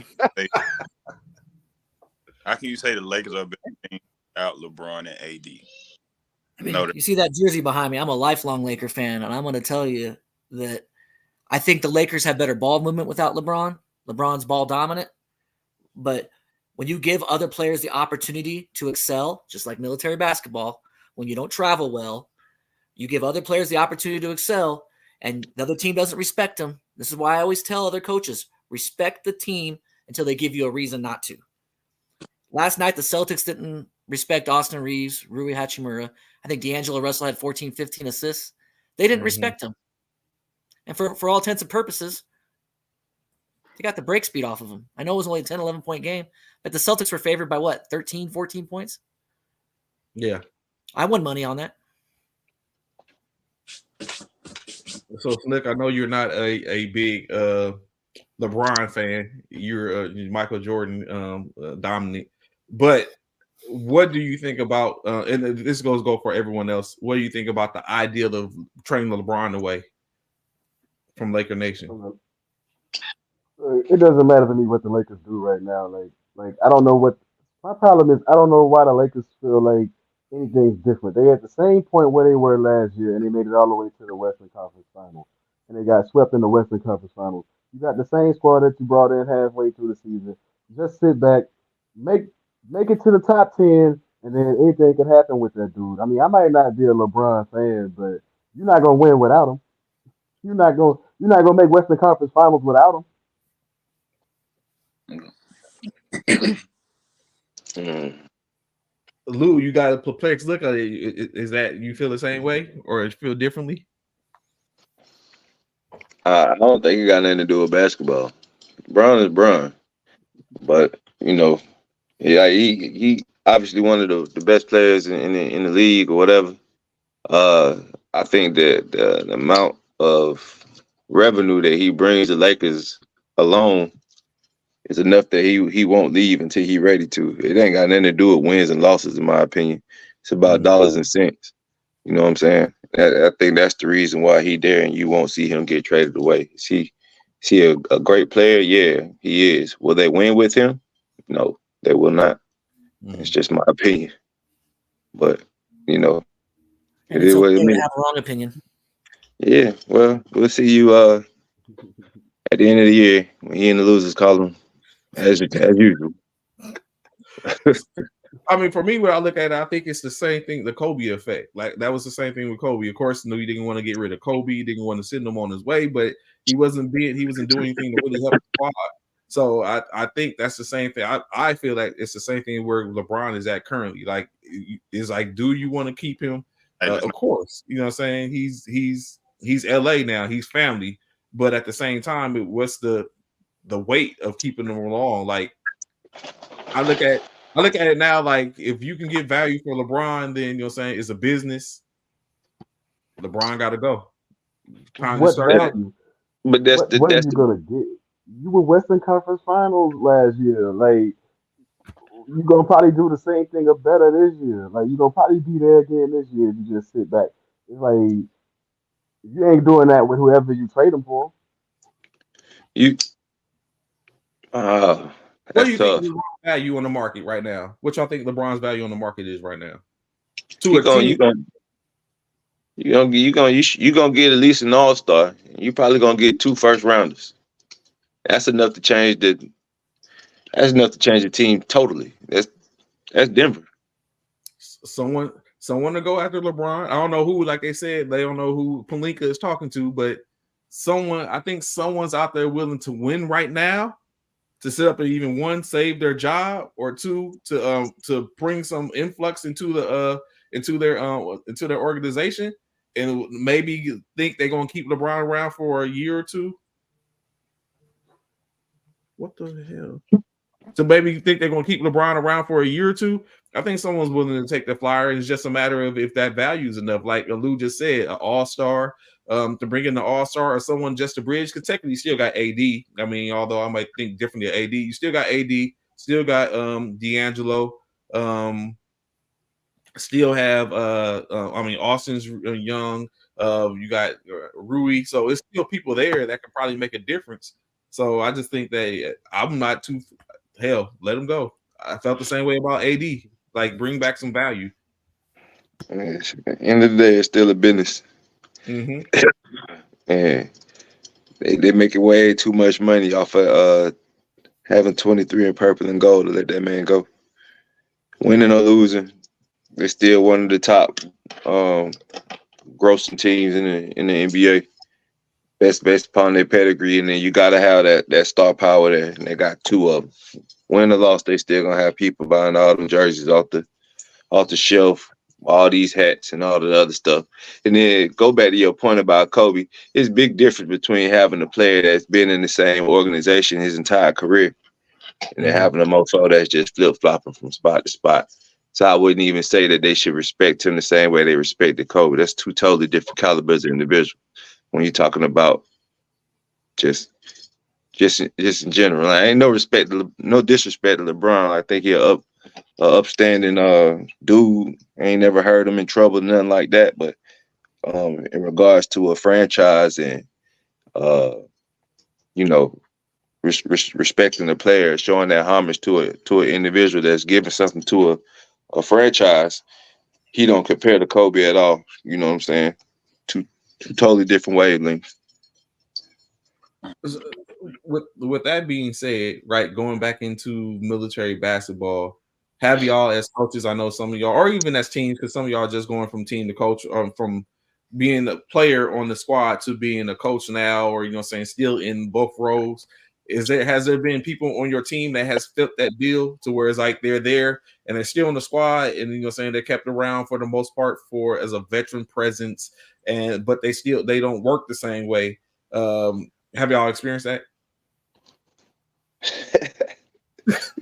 Speaker 6: How can you say the Lakers are a better team without LeBron and AD?
Speaker 4: I mean, you see that jersey behind me. I'm a lifelong Laker fan, and I'm going to tell you that I think the Lakers have better ball movement without LeBron. LeBron's ball dominant. But when you give other players the opportunity to excel, just like military basketball, when you don't travel well, you give other players the opportunity to excel, and the other team doesn't respect them. This is why I always tell other coaches, respect the team until they give you a reason not to. Last night, the Celtics didn't respect Austin Reeves, Rui Hachimura. I think D'Angelo Russell had 14, 15 assists. They didn't respect him. And for all intents and purposes, they got the break speed off of him. I know it was only a 10, 11-point game, but the Celtics were favored by what, 13, 14 points?
Speaker 2: Yeah.
Speaker 4: I won money on that.
Speaker 2: So, Slick, I know you're not a big LeBron fan. You're Michael Jordan dominant. But what do you think about, and this go for everyone else, what do you think about the ideal of trading LeBron away from Laker Nation?
Speaker 5: It doesn't matter to me what the Lakers do right now. Like I don't know what my problem is. I don't know why the Lakers feel like anything's different. They at the same point where they were last year, and they made it all the way to the Western Conference Finals, and they got swept in the Western Conference Finals. You got the same squad that you brought in halfway through the season. Just sit back, make it to the top 10, and then anything can happen with that dude. I mean, I might not be a LeBron fan, but you're not gonna win without him. You're not gonna make Western Conference Finals without him.
Speaker 3: Mm.
Speaker 2: Lou, you got a perplexed look at it. Is that you feel the same way or you feel differently?
Speaker 3: I don't think it got nothing to do with basketball. Brown is Brown, but yeah, he obviously one of the best players in the league or whatever. I think that the amount of revenue that he brings the Lakers alone is enough that he won't leave until he's ready to. It ain't got nothing to do with wins and losses, in my opinion. It's about dollars and cents. You know what I'm saying? I think that's the reason why he there, and you won't see him get traded away. Is he a great player? Yeah, he is. Will they win with him? No, they will not. It's just my opinion. But
Speaker 4: And
Speaker 3: it
Speaker 4: it's
Speaker 3: is what
Speaker 4: okay
Speaker 3: it
Speaker 4: to
Speaker 3: is.
Speaker 4: have a wrong opinion.
Speaker 3: Yeah, well, we'll see you at the end of the year when he in the losers column, as usual.
Speaker 2: I mean, for me, when I look at it, I think it's the same thing, the Kobe effect. Like that was the same thing with Kobe. Of course, he didn't want to get rid of Kobe, he didn't want to send him on his way, but he wasn't doing anything to really help the squad. So I think that's the same thing. I feel like it's the same thing where LeBron is at currently. Like, it's like, do you want to keep him? Of course, you know what I'm saying. He's LA now. He's family, but at the same time, what's the weight of keeping him along? Like, I look at it now. Like, if you can get value for LeBron, then you know what I'm saying, it's a business. LeBron got to go. Time to
Speaker 5: What
Speaker 2: start.
Speaker 5: value?
Speaker 3: But
Speaker 5: What are you gonna get? You were Western Conference Finals last year. Like, you gonna probably do the same thing or better this year. Like, you gonna probably be there again this year if you just sit back. It's like, you ain't doing that with whoever you trade them for.
Speaker 3: you
Speaker 2: What do
Speaker 3: that's
Speaker 2: you
Speaker 3: tough.
Speaker 2: think LeBron's value on the market right now? What y'all think LeBron's value on the market is right now? To
Speaker 3: You
Speaker 2: a
Speaker 3: gonna
Speaker 2: team,
Speaker 3: you gonna get at least an all-star. You probably gonna get 2 first rounders. That's enough to change the team totally. That's Denver.
Speaker 2: someone to go after LeBron. I don't know who, like they said, they don't know who Pelinka is talking to, but I think someone's out there willing to win right now to set up and even one, save their job, or two, to bring some influx into their organization, and maybe think they're gonna keep LeBron around for a year or two. What the hell? So maybe you think they're going to keep LeBron around for a year or two. I think someone's willing to take the flyer. It's just a matter of if that value is enough. Like Lou just said, an all-star, to bring in the all-star or someone just to bridge. Because technically, you still got AD. I mean, although I might think differently of AD, you still got AD, still got D'Angelo, still have Austin's young. You got Rui. So it's still people there that can probably make a difference. So I just think that I'm not too. Hell, let him go. I felt the same way about AD. Like, bring back some value.
Speaker 3: At the end of the day, it's still a business.
Speaker 2: Mm-hmm.
Speaker 3: And they making way too much money off of having 23 in purple and gold to let that man go. Winning or losing, they're still one of the top grossing teams in the NBA. Based upon their pedigree, and then you gotta have that star power there. And they got 2 of them. Win or loss, they still gonna have people buying all them jerseys off the shelf, all these hats and all the other stuff. And then go back to your point about Kobe. It's a big difference between having a player that's been in the same organization his entire career and then having a mofo that's just flip-flopping from spot to spot. So I wouldn't even say that they should respect him the same way they respected Kobe. That's 2 totally different calibers of individual. When you're talking about just in general, I ain't no disrespect to LeBron. I think he's a upstanding dude. I ain't never heard him in trouble, nothing like that. But in regards to a franchise and respecting the player, showing that homage to an individual that's giving something to a franchise, he don't compare to Kobe at all. You know what I'm saying? Two totally different wavelengths.
Speaker 2: With that being said, right, going back into military basketball, have y'all as coaches, I know some of y'all, or even as teams, because some of y'all are just going from team to coach, or from being a player on the squad to being a coach now, or, you know what I'm saying, still in both roles. has there been people on your team that has fit that bill to where it's like they're there and they're still on the squad, and you know, saying they're kept around for the most part for as a veteran presence, but they don't work the same way. Have y'all experienced that?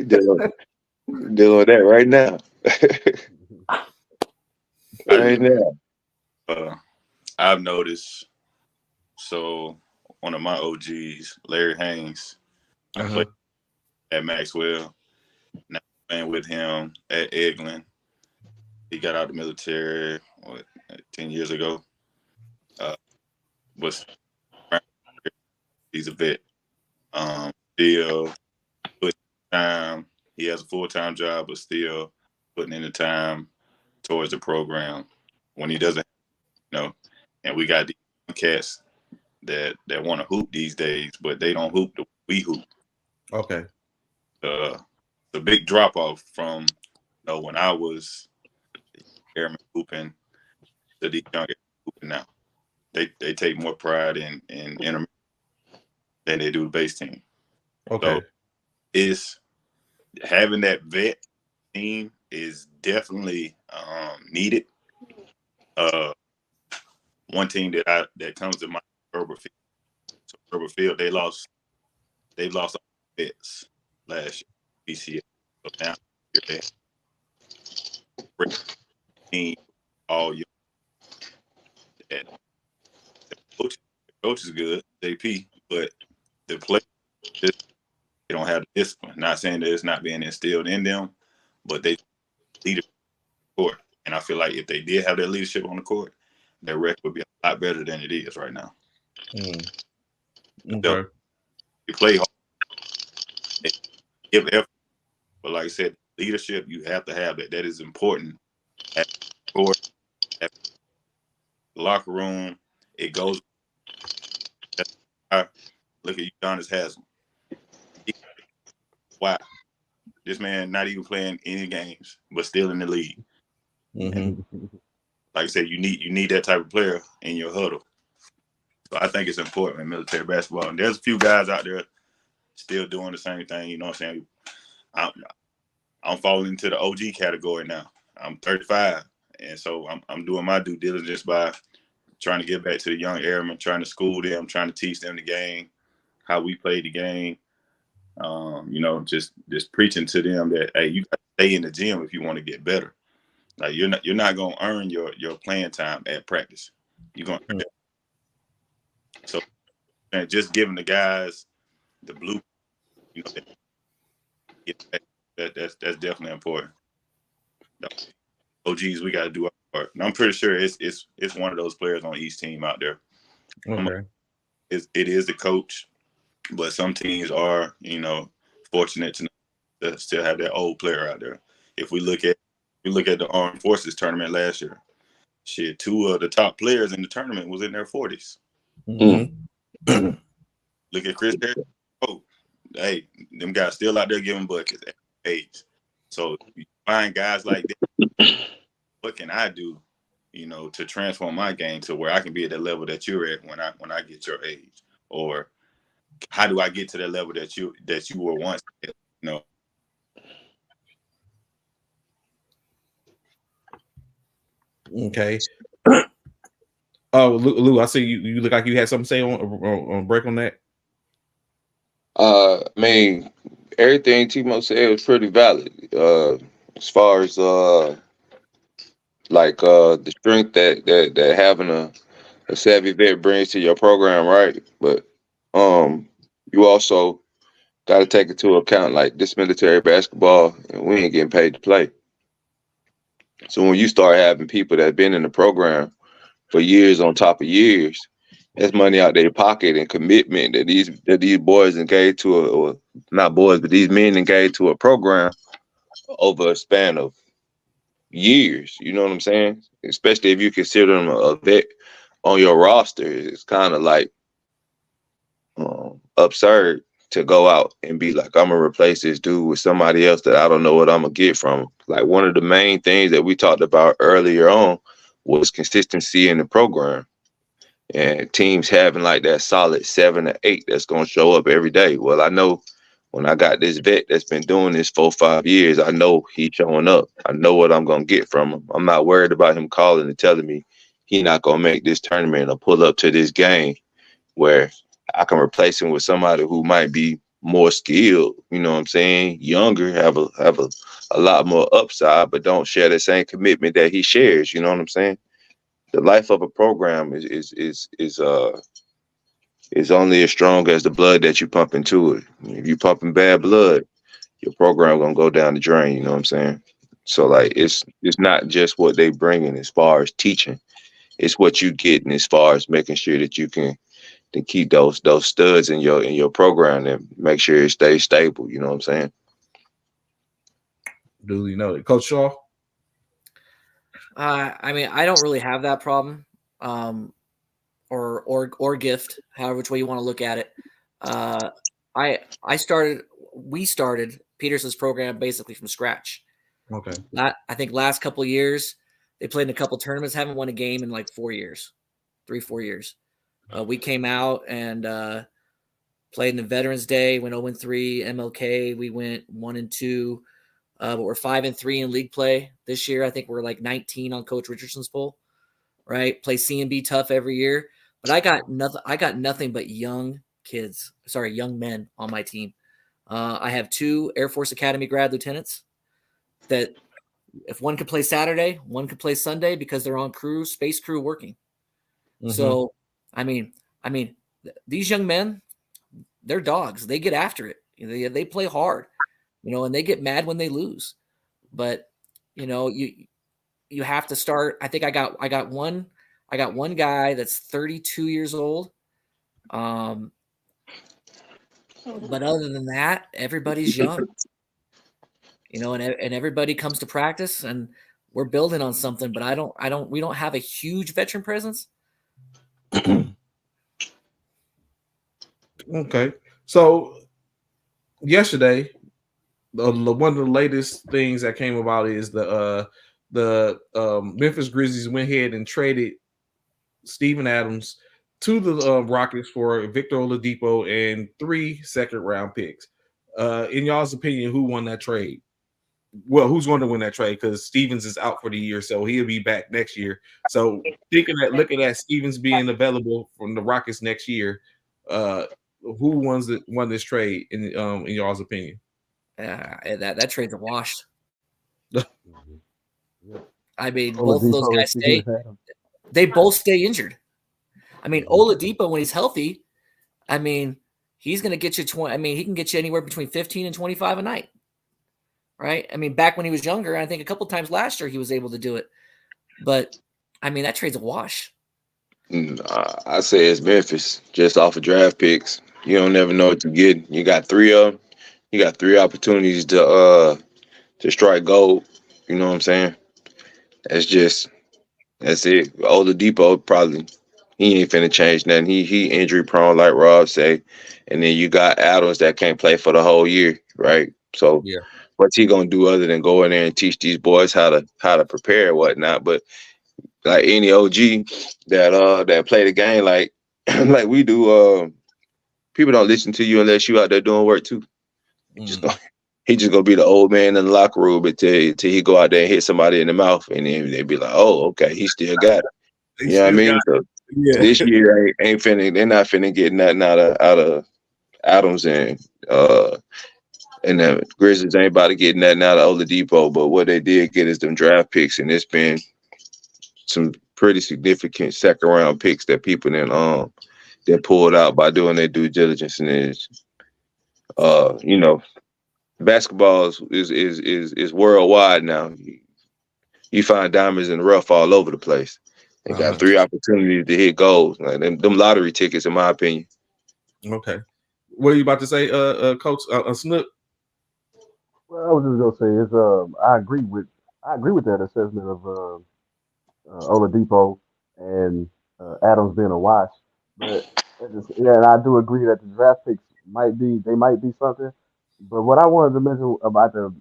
Speaker 3: Dealing with that right now. Right now.
Speaker 6: I've noticed. So one of my OGs, Larry Haynes, I played at Maxwell. Now I'm playing with him at Eglin. He got out of the military 10 years ago. He's a vet. Still putting time. He has a full-time job, but still putting in the time towards the program when he doesn't, you know. And we got these cats that want to hoop these days, but they don't hoop the way we hoop.
Speaker 2: Okay.
Speaker 6: The big drop off from, you know, when I was airman hooping to these young hooping now. They take more pride in intermediate than they do the base team.
Speaker 2: Okay.
Speaker 6: So it's having that vet team is definitely needed. One team that comes to mind, Herbert Field. So Herbert Field, they've lost all vets last year, BCS. So now they're team all year. The coach is good, JP, but the players, they don't have the discipline. Not saying that it's not being instilled in them, but they lead the court. And I feel like if they did have that leadership on the court, their record would be a lot better than it is right now.
Speaker 2: Okay.
Speaker 6: So, they play hard, they give effort, but like I said, leadership, you have to have that. That is important. At the court, at the locker room, it goes. Look at Udonis Haslem. Wow. This man not even playing any games, but still in the league.
Speaker 2: Mm-hmm.
Speaker 6: Like I said, you need that type of player in your huddle. So I think it's important in military basketball. And there's a few guys out there still doing the same thing. You know what I'm saying? I'm falling into the OG category now. I'm 35, and so I'm doing my due diligence by trying to get back to the young airmen, trying to school them, trying to teach them the game, how we play the game. You know, just preaching to them that, hey, you got to stay in the gym if you want to get better. Like you're not gonna earn your playing time at practice. You're gonna earn it. So, and just giving the guys the blue, you know, that's definitely important. OGs, we got to do our part. And I'm pretty sure it's one of those players on each team out there.
Speaker 2: Okay.
Speaker 6: It is the coach, but some teams are, you know, fortunate to still have that old player out there. If we look at the Armed Forces tournament last year, shit, two of the top players in the tournament was in their 40s.
Speaker 2: Mm-hmm.
Speaker 6: Look at Chris Harris. Oh, hey, them guys still out there giving buckets at age. So you find guys like that. What can I do, you know, to transform my game to where I can be at the level that you're at when I get your age? Or how do I get to the level that you were once at, you know?
Speaker 2: Okay. Oh, Lou, I see you look like you had something to say on break on that.
Speaker 3: I mean, everything Timo said was pretty valid. As far as the strength that having a savvy vet brings to your program, right? But you also got to take into account like this military basketball, and we ain't getting paid to play. So when you start having people that have been in the program for years on top of years, that's money out their pocket and commitment that these boys engage to, or not boys, but these men engage to a program over a span of years. You know what I'm saying? Especially if you consider them a vet on your roster, it's kind of like absurd to go out and be like, I'm gonna replace this dude with somebody else that I don't know what I'm gonna get from him. Like one of the main things that we talked about earlier on was consistency in the program. and teams having like that solid 7 or 8 that's gonna show up every day. Well, I know when I got this vet that's been doing this 4 or 5 years, I know he's showing up. I know what I'm gonna get from him. I'm not worried about him calling and telling me he's not gonna make this tournament or pull up to this game where I can replace him with somebody who might be more skilled, you know what I'm saying, younger, have a lot more upside, but don't share the same commitment that he shares, you know what I'm saying? The life of a program is only as strong as the blood that you pump into it. If you pumping bad blood, your program gonna go down the drain, you know what I'm saying? So like it's not just what they bringing as far as teaching, it's what you getting as far as making sure that you can to keep those studs in your program and make sure it stays stable. You know what I'm saying?
Speaker 2: Duly noted. Coach Shaw?
Speaker 4: I mean, I don't really have that problem, or gift, however which way you want to look at it. We started Peterson's program basically from scratch.
Speaker 2: Okay.
Speaker 4: I think last couple of years they played in a couple tournaments, haven't won a game in like 4 years, 3-4 years. We came out and played in the Veterans Day, went 0-3. MLK, we went 1-2, but we're 5-3 in league play this year. I think we're like 19 on Coach Richardson's poll, right? Play C&B tough every year, but I got nothing but young men on my team. I have 2 Air Force Academy grad lieutenants that if one could play Saturday, one could play Sunday because they're on space crew working. Mm-hmm. So, I mean, these young men, they're dogs. They get after it. They play hard, and they get mad when they lose. But, you have to start. I think I got one guy that's 32 years old. But other than that, everybody's young, and everybody comes to practice and we're building on something, but we don't have a huge veteran presence.
Speaker 2: Okay. So yesterday, one of the latest things that came about is the Memphis Grizzlies went ahead and traded Steven Adams to the Rockets for Victor Oladipo and 3 second-round picks. In y'all's opinion, who won that trade? Well, who's going to win that trade? Because Stevens is out for the year, so he'll be back next year. So looking at Stevens being available from the Rockets next year, who won this trade in y'all's opinion?
Speaker 4: That trade's a wash. I mean, both of those guys they both stay injured. I mean, Oladipo, when he's healthy, I mean, he's going to get you 20. I mean, he can get you anywhere between 15 and 25 a night, right? I mean, back when he was younger, I think a couple times last year he was able to do it. But, I mean, that trade's a wash.
Speaker 3: I say it's Memphis, just off of draft picks. You don't never know what you get. You got 3 of them. You got 3 opportunities to strike gold. You know what I'm saying? That's it. Oladipo probably he ain't finna change nothing. He injury prone, like Rob say, and then you got Adams that can't play for the whole year, right? So yeah, what's he gonna do other than go in there and teach these boys how to prepare and whatnot? But like any OG that play the game like like we do, people don't listen to you unless you out there doing work too. He just gonna be the old man in the locker room until he go out there and hit somebody in the mouth, and then they be like, "Oh, okay, he still got it." You know what I mean? So this year ain't finna. They're not finna get nothing out of Adams and the Grizzlies ain't about to get nothing out of Oladipo. But what they did get is them draft picks, and it's been some pretty significant second round picks that people then pulled out by doing their due diligence, and is basketball is worldwide now. You find diamonds in the rough all over the place. They got 3 opportunities to hit goals. Like them lottery tickets, in my opinion.
Speaker 2: Okay. What are you about to say, Coach Snook?
Speaker 5: Well, I was just gonna say I agree with that assessment of Oladipo and Adams being a wash. But and I do agree that the draft picks might be something. But what I wanted to mention about the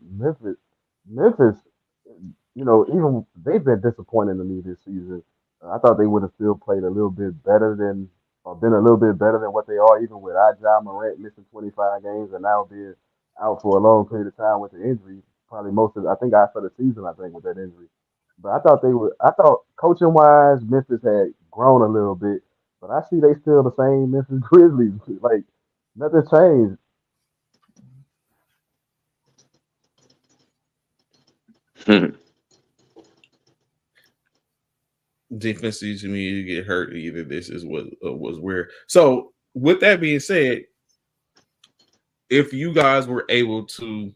Speaker 5: Memphis, even they've been disappointing to me this season. I thought they would have still played a little bit better than, or been a little bit better than what they are, even with Ja Morant missing 25 games and now being out for a long period of time with the injury. Probably most of, I think, after the season, I think, with that injury. But I thought coaching wise, Memphis had grown a little bit, but I see they still the same Memphis Grizzlies. Like, nothing changed.
Speaker 2: Defensively, to me, you get hurt. Either this is what was weird. So, with that being said, if you guys were able to,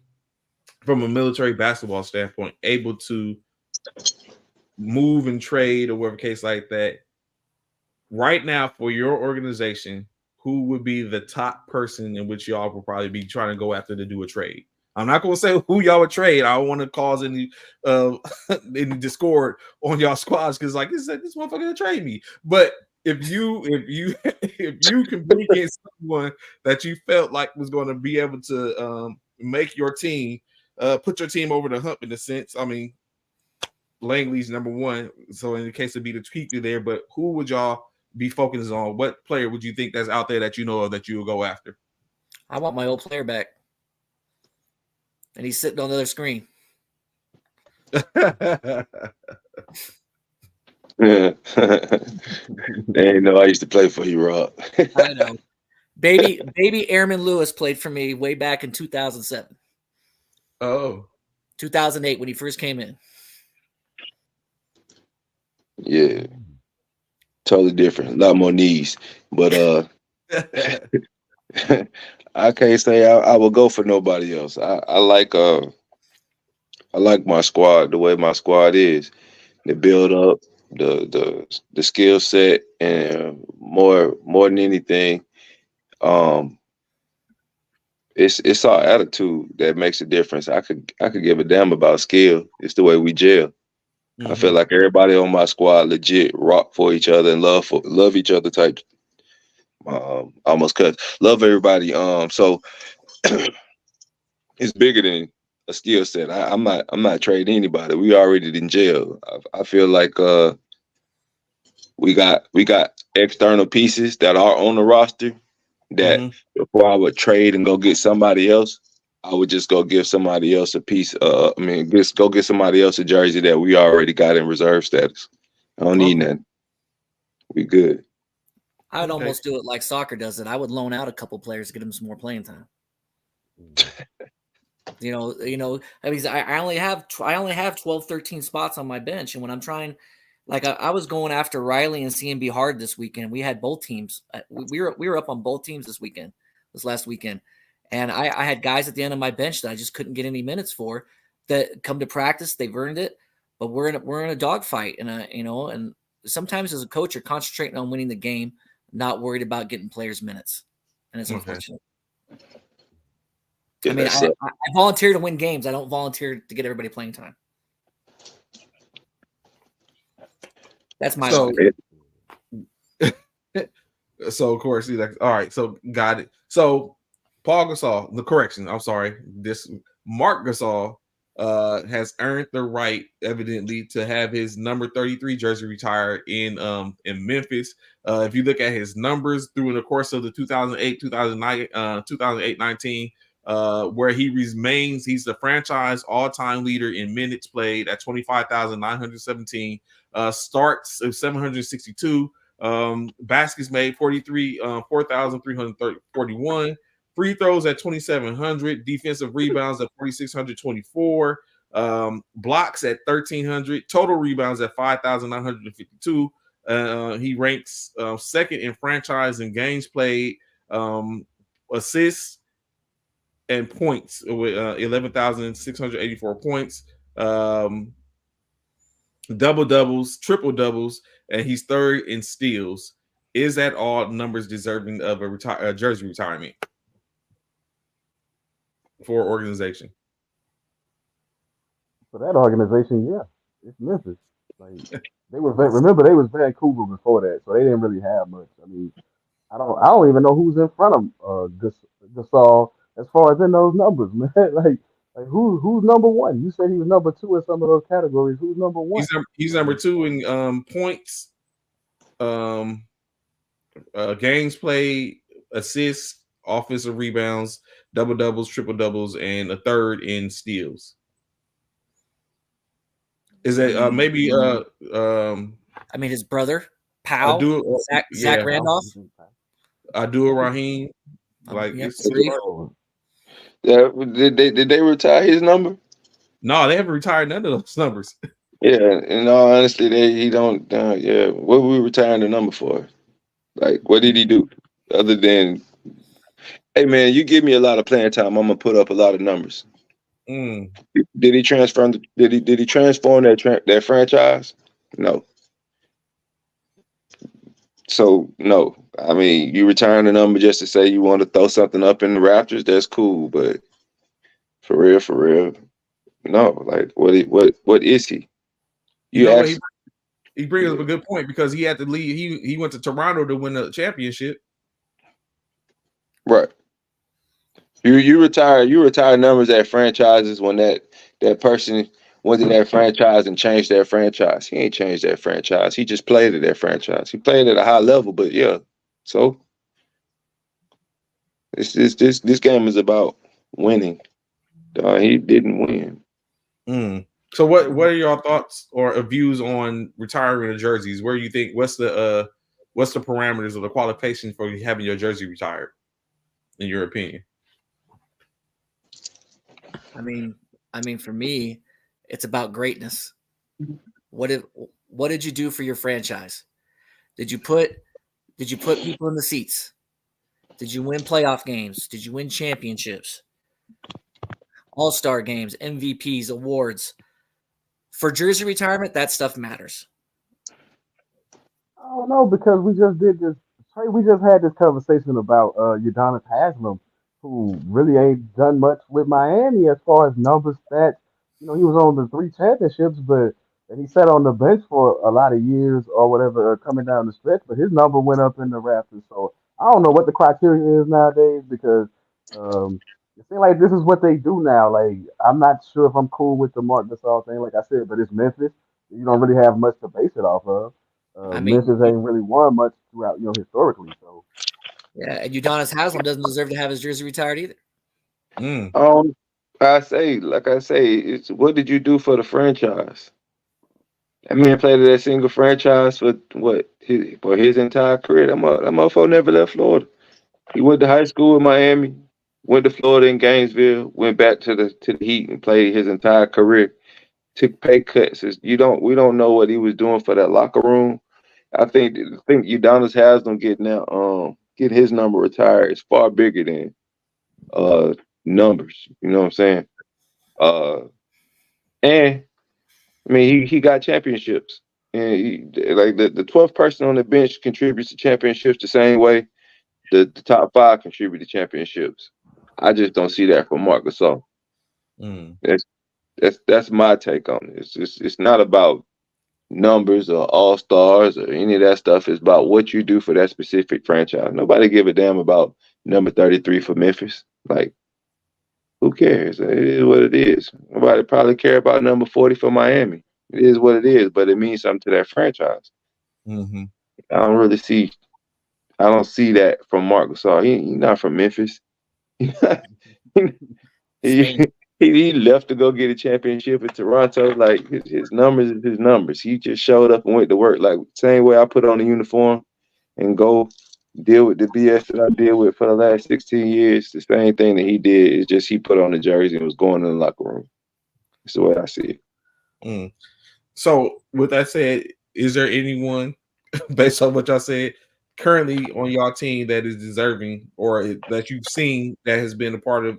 Speaker 2: from a military basketball standpoint, able to move and trade or whatever case like that, right now for your organization, who would be the top person in which y'all will probably be trying to go after to do a trade? I'm not going to say who y'all would trade. I don't want to cause any any discord on y'all squads because, like I said, this motherfucker to trade me. But if you compete against someone that you felt like was going to be able to make your team, put your team over the hump in a sense. I mean, Langley's number one, so in the case of be the keeper there. But who would y'all be focusing on? What player would you think that's out there that you know of that you will go after?
Speaker 4: I want my old player back. And he's sitting on the other screen.
Speaker 3: They ain't know I used to play for you, Rob.
Speaker 4: I know. Baby Airman Lewis played for me way back in 2007.
Speaker 2: Oh.
Speaker 4: 2008 when he first came in.
Speaker 3: Yeah. Totally different. A lot more knees. But I can't say I will go for nobody else. I like my squad the way my squad is. The build up, the skill set, and more than anything, it's our attitude that makes a difference. I could give a damn about skill. It's the way we gel. Mm-hmm. I feel like everybody on my squad legit rock for each other and love each other type. Almost cut. Love everybody. So it's bigger than a skill set. I'm not trading anybody. We already in jail. I feel like we got external pieces that are on the roster that before I would trade and go get somebody else, I would just go give somebody else a piece. Just go get somebody else a jersey that we already got in reserve status. I don't need nothing. We good.
Speaker 4: I would almost do it like soccer does it. I would loan out a couple players to get them some more playing time. You know. I mean, I only have 12, 13 spots on my bench, and when I'm trying, like I was going after Riley and CMB Hard this weekend. We had both teams. We were up on both teams this last weekend, and I had guys at the end of my bench that I just couldn't get any minutes for. That come to practice, they've earned it, but we're in a dogfight, and and sometimes as a coach, you're concentrating on winning the game, not worried about getting players minutes, and it's unfortunate. I mean, I volunteer to win games. I don't volunteer to get everybody playing time. That's my
Speaker 2: So of course he's like, all right, so got it. So Paul Gasol, the correction, I'm sorry, Marc Gasol has earned the right, evidently, to have his number 33 jersey retired in Memphis. If you look at his numbers through the course of the 2008-19, where he remains, he's the franchise all-time leader in minutes played at 25,917, starts of 762, baskets made 4,341, free throws at 2,700, defensive rebounds at 4,624, blocks at 1,300, total rebounds at 5,952. He ranks second in franchise in games played, assists and points with 11,684 points, double doubles, triple doubles, and he's third in steals. Is that all numbers deserving of a jersey retirement for organization?
Speaker 5: For that organization, yeah, it's Memphis. Like they was Vancouver before that, so they didn't really have much. I mean, I don't even know who's in front of Gasol as far as in those numbers, man. like who's number one? You said he was number two in some of those categories. Who's number one?
Speaker 2: He's number two in points, games played, assists, offensive rebounds, double doubles, triple doubles, and a third in steals. Is that maybe
Speaker 4: I mean, his brother, Powell, Zach Randolph.
Speaker 2: Abdul Rahim. Like
Speaker 4: Yep,
Speaker 2: it's
Speaker 4: three.
Speaker 3: Yeah, did they retire his number?
Speaker 2: No, they haven't retired none of those numbers.
Speaker 3: Yeah, in all honesty, he don't. Yeah, what were we retiring the number for? Like, what did he do other than? Hey man, you give me a lot of playing time, I'm gonna put up a lot of numbers.
Speaker 2: Mm.
Speaker 3: Did he transform? Did he transform that franchise? No. So no. I mean, you return the number just to say you want to throw something up in the Raptors. That's cool, but for real, no. Like, what is he?
Speaker 2: You know what? He brings up a good point because he had to leave. He went to Toronto to win the championship.
Speaker 3: Right. You retire numbers at franchises when that person went to that franchise and changed that franchise. He ain't changed that franchise. He just played at that franchise. He played at a high level, but yeah. So this game is about winning. He didn't win.
Speaker 2: Mm. So what are your thoughts or views on retiring the jerseys? Where you think what's the parameters or the qualifications for having your jersey retired, in your opinion?
Speaker 4: I mean, for me, it's about greatness. What did you do for your franchise? Did you put people in the seats? Did you win playoff games? Did you win championships? All-star games, MVPs, awards. For jersey retirement, that stuff matters.
Speaker 5: I don't know because we just did this. We just had this conversation about Udonis Haslam, who really ain't done much with Miami as far as numbers, stats. You know, he was on the 3 championships, but and he sat on the bench for a lot of years or whatever, coming down the stretch. But his number went up in the Raptors. So I don't know what the criteria is nowadays because it seems like this is what they do now. Like I'm not sure if I'm cool with the Mark Gasol thing, like I said, but it's Memphis. You don't really have much to base it off of.
Speaker 4: I mean,
Speaker 5: Memphis ain't really won much throughout, historically. So
Speaker 4: yeah, and Udonis Haslam doesn't deserve to have his jersey retired either.
Speaker 2: Mm.
Speaker 3: Like I say, it's what did you do for the franchise? That man played at that single franchise for his entire career. That motherfucker never left Florida. He went to high school in Miami, went to Florida in Gainesville, went back to the Heat and played his entire career. Took pay cuts. We don't know what he was doing for that locker room. I think Udonis Haslam getting his number retired is far bigger than numbers. You know what I'm saying? And I mean he got championships. And like the 12th person on the bench contributes to championships the same way the top 5 contribute to championships. I just don't see that from Marc Gasol.
Speaker 2: Mm.
Speaker 3: That's my take on it. It's not about numbers or all-stars or any of that stuff. It's about what you do for that specific franchise. Nobody give a damn about number 33 for Memphis. Like, who cares? It is what it is. Nobody probably care about number 40 for Miami. It is what it is, but it means something to that franchise.
Speaker 2: Mm-hmm.
Speaker 3: I don't see that from Marc Gasol. He's not from Memphis. He left to go get a championship in Toronto. Like his numbers is his numbers. He just showed up and went to work. Like same way I put on a uniform and go deal with the BS that I deal with for the last 16 years. The same thing that he did is just he put on the jersey and was going in the locker room. That's the way I see it.
Speaker 2: Mm. So with that said, is there anyone based on what y'all said currently on y'all team that is deserving or that you've seen that has been a part of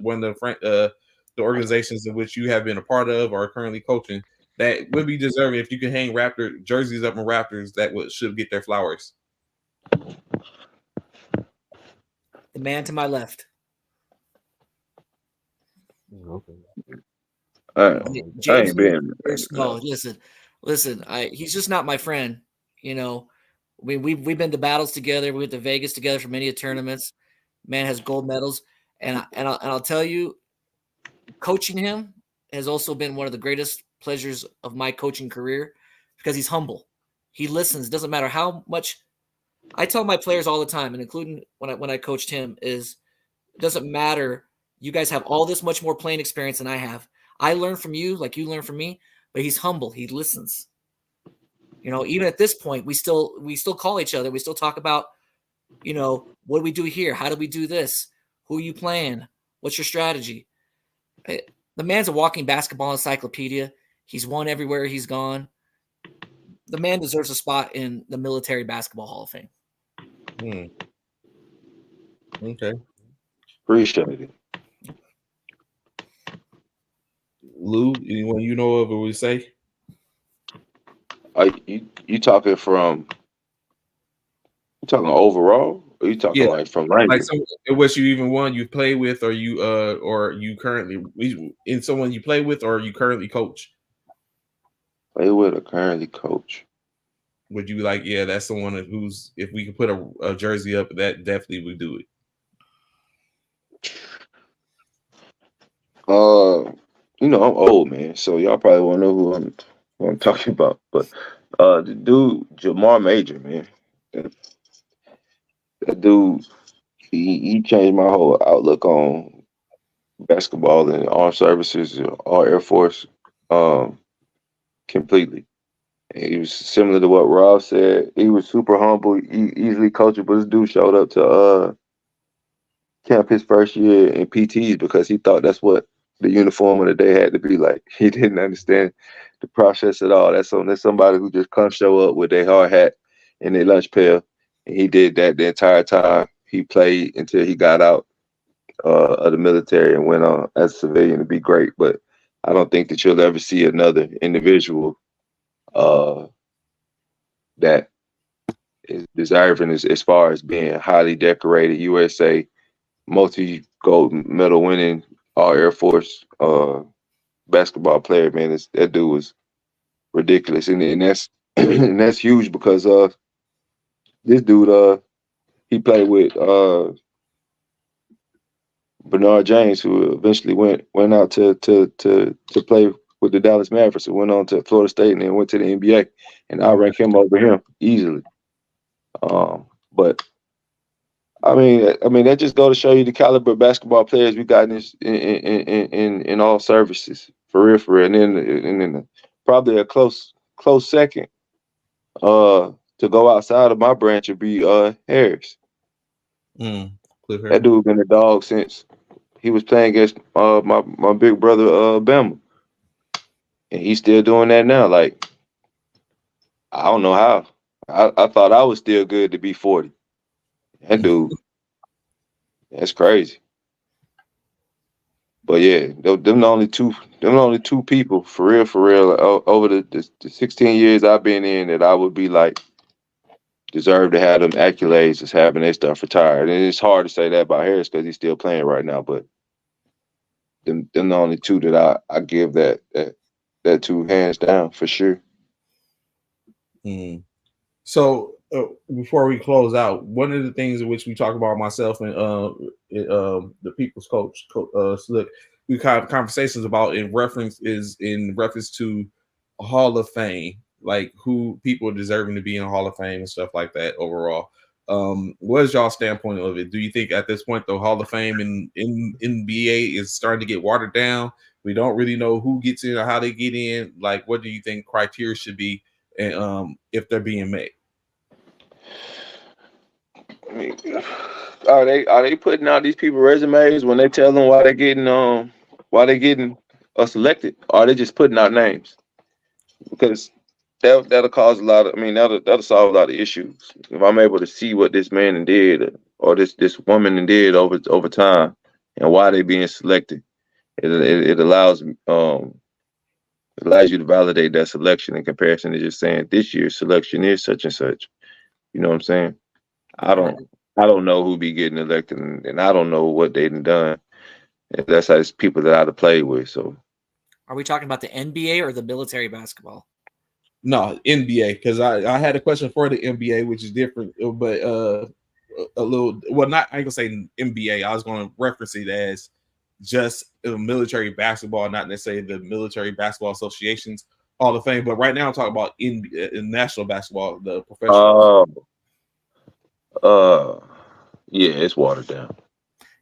Speaker 2: one of the organizations in which you have been a part of or are currently coaching that would be deserving if you can hang Raptor jerseys up in Raptors that should get their flowers?
Speaker 4: The man to my left.
Speaker 5: okay.
Speaker 3: I ain't been.
Speaker 4: No, listen. He's just not my friend. You know, we've been to battles together. We went to Vegas together for many tournaments. Man has gold medals, and I'll tell you, coaching him has also been one of the greatest pleasures of my coaching career because he's humble. He listens. Doesn't matter how much. I tell my players all the time, and including when I coached him, is it doesn't matter. You guys have all this much more playing experience than I have. I learn from you like you learn from me, but he's humble. He listens. Even at this point, we still call each other. We still talk about, what do we do here? How do we do this? Who are you playing? What's your strategy? The man's a walking basketball encyclopedia. He's won everywhere he's gone. The man deserves a spot in the Military Basketball Hall of Fame.
Speaker 2: Okay.
Speaker 3: Appreciate it.
Speaker 2: Lou, anyone you know of, what we say?
Speaker 3: You talking overall? Or you talking like from Rangers?
Speaker 2: Like what you even won, you play with, or you currently in someone you play with, or you currently coach?
Speaker 3: Play with or currently coach?
Speaker 2: Would you like? Yeah, that's someone who's, if we could put a jersey up, that definitely would do it.
Speaker 3: I'm old, man, so y'all probably won't know who I'm talking about. But the dude Jamar Major, man, that dude, he changed my whole outlook on basketball and armed services, all Air Force, completely. And he was similar to what Rob said. He was super humble, easily coachable. This dude showed up to camp his first year in PTs because he thought that's what the uniform of the day had to be like. He didn't understand the process at all. That's somebody who just comes show up with their hard hat and their lunch pail. And he did that the entire time. He played until he got out of the military and went on as a civilian to be great. But I don't think that you'll ever see another individual that is deserving as far as being highly decorated USA multi-gold medal winning all Air Force basketball player, man. That dude was ridiculous, and that's and that's huge because this dude he played with Bernard James, who eventually went out to play with the Dallas Mavericks, and went on to Florida State, and then went to the NBA, and I rank him over him easily. But I mean that just go to show you the caliber of basketball players we got in all services, for real, and then probably a close second to go outside of my branch would be Harris. That dude been a dog since he was playing against my big brother Bama, and he's still doing that now. Like, I don't know how. I thought I was still good to be 40. That dude, that's crazy. But yeah, them the only two people for real over the 16 years I've been in that I would be like deserve to have them accolades as having their stuff retired. And it's hard to say that about Harris because he's still playing right now. But them the only two that I give that two hands down for sure.
Speaker 2: So before we close out, one of the things in which we talk about, myself and the people's coach, Slick, we have conversations about in reference to a Hall of Fame, like who people are deserving to be in a Hall of Fame and stuff like that overall. What is y'all standpoint of it? Do you think at this point the Hall of Fame in NBA is starting to get watered down? We don't really know who gets in or how they get in. Like, what do you think criteria should be, and if they're being met?
Speaker 3: I mean, are they putting out these people resumes when they tell them why they're getting selected? Or are they just putting out names? Because that'll cause a lot of. I mean, that'll solve a lot of issues. If I'm able to see what this man did or this woman did over time and why they being selected, it allows you to validate that selection in comparison to just saying this year's selection is such and such. You know what I'm saying? I don't know who be getting elected, and I don't know what they've done. That's how it's people that I've played with. So,
Speaker 4: are we talking about the NBA or the military basketball?
Speaker 2: No, NBA, because I had a question for the NBA, which is different, but a little. Well, not I ain't gonna say NBA. I was going to reference it as just military basketball, not necessarily the Military Basketball Association's Hall of Fame. But right now I'm talking about in national basketball, the professional.
Speaker 3: Yeah, it's watered down.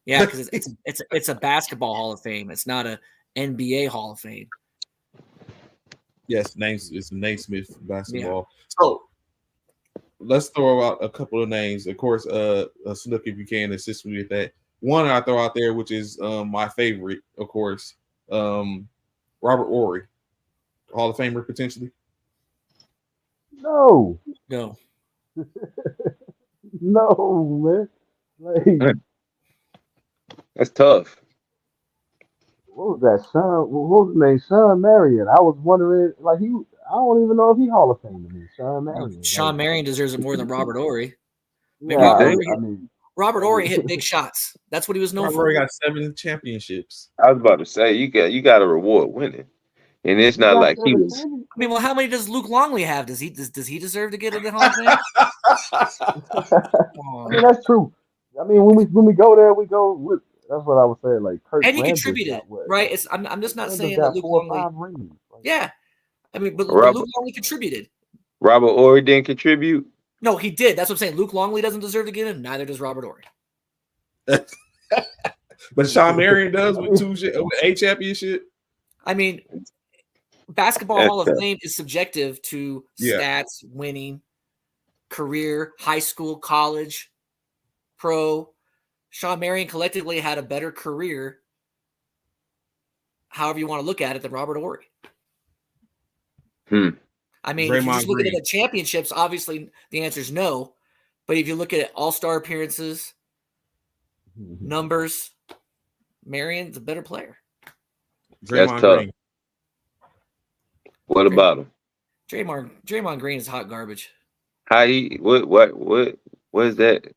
Speaker 4: Yeah, because it's a basketball Hall of Fame. It's not a NBA Hall of Fame.
Speaker 2: Yes, it's Naismith basketball. Yeah. So let's throw out a couple of names. Of course, Snook, if you can assist me with that. One I throw out there, which is my favorite, of course, Robert Horry, Hall of Famer potentially.
Speaker 5: No,
Speaker 4: no,
Speaker 5: man. Like,
Speaker 3: that's tough.
Speaker 5: What was that? What was his name? Sean Marion. I was wondering, like I don't even know if he Hall of Fame to me. Sean Marion.
Speaker 4: Sean Marion deserves it more than Robert Horry.
Speaker 5: Yeah,
Speaker 4: Robert Horry hit big shots. That's what he was known for.
Speaker 2: Robert Horry got 7 championships.
Speaker 3: I was about to say you got to reward winning, and it's not like he was.
Speaker 4: I mean, well, how many does Luke Longley have? Does he deserve to get in the Hall of Fame?
Speaker 5: I mean, that's true. I mean, when we go there, we go with. That's what I was saying. Like Kurt
Speaker 4: and he contributed, right? I'm just not saying that Luke Longley. Yeah, I mean, but Luke Longley contributed.
Speaker 3: Robert Horry didn't contribute.
Speaker 4: No, he did. That's what I'm saying. Luke Longley doesn't deserve to get in. Neither does Robert Horry.
Speaker 2: But Sean Marion does with 8 championship.
Speaker 4: I mean, basketball Hall of Fame is subjective to stats, winning, career, high school, college, pro. Sean Marion collectively had a better career, however you want to look at it, than Robert Horry. I mean, if you just look at the championships, obviously the answer is no. But if you look at all-star appearances, numbers, Marion's a better player.
Speaker 3: That's tough. Green. What about him?
Speaker 4: Draymond Green is hot garbage.
Speaker 3: How what is that?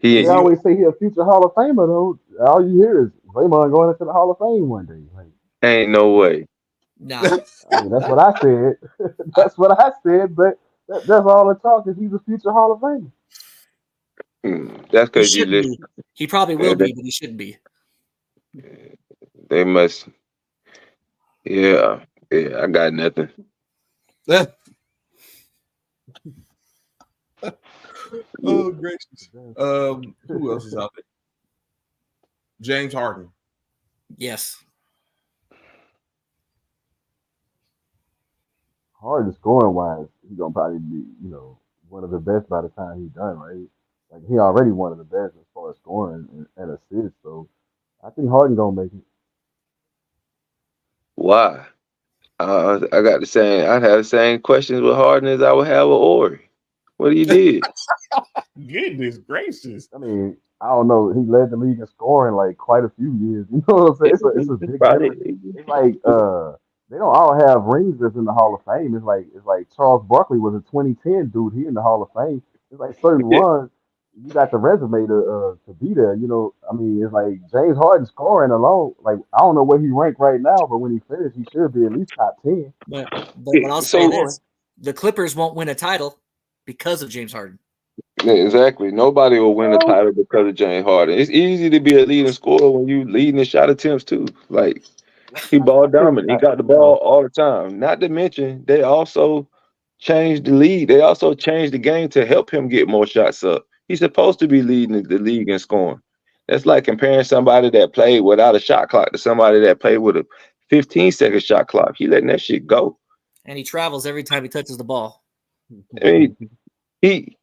Speaker 5: They always say he's a future Hall of Famer, though. All you hear is Draymond going into the Hall of Fame one day. Like,
Speaker 3: ain't no way.
Speaker 4: No.
Speaker 5: I mean, that's what I said. That's what I said, but that's all the talk is he's a future Hall of Famer.
Speaker 3: That's because you listen.
Speaker 4: He probably will be, but he shouldn't be.
Speaker 3: They must. Yeah, I got nothing.
Speaker 2: Oh, gracious. Who else is out there? James Harden.
Speaker 4: Yes.
Speaker 5: Harden scoring wise, he's gonna probably be, one of the best by the time he's done, right? Like he already one of the best as far as scoring and assists. So I think Harden gonna make it.
Speaker 3: Why? I got the same. I'd have the same questions with Harden as I would have with Horry. What he did?
Speaker 2: Goodness gracious!
Speaker 5: I mean, I don't know. He led the league in scoring like quite a few years. You know what I'm saying? It's a big difference. It's like they don't all have rings that's in the Hall of Fame. It's like Charles Barkley was a 2010 dude. He in the Hall of Fame. It's like certain ones you got the resume to be there. I mean, it's like James Harden scoring alone. Like I don't know where he ranked right now, but when he finished, he should be at least top 10.
Speaker 4: But I'll say this: the Clippers won't win a title because of James Harden.
Speaker 3: Exactly. Nobody will win a title because of James Harden. It's easy to be a leading scorer when you leading in shot attempts too. Like he ball dominant. He got the ball all the time. Not to mention they also changed the league. They also changed the game to help him get more shots up. He's supposed to be leading the league in scoring. That's like comparing somebody that played without a shot clock to somebody that played with a 15-second shot clock. He letting that shit go.
Speaker 4: And he travels every time he touches the ball.
Speaker 3: I mean, he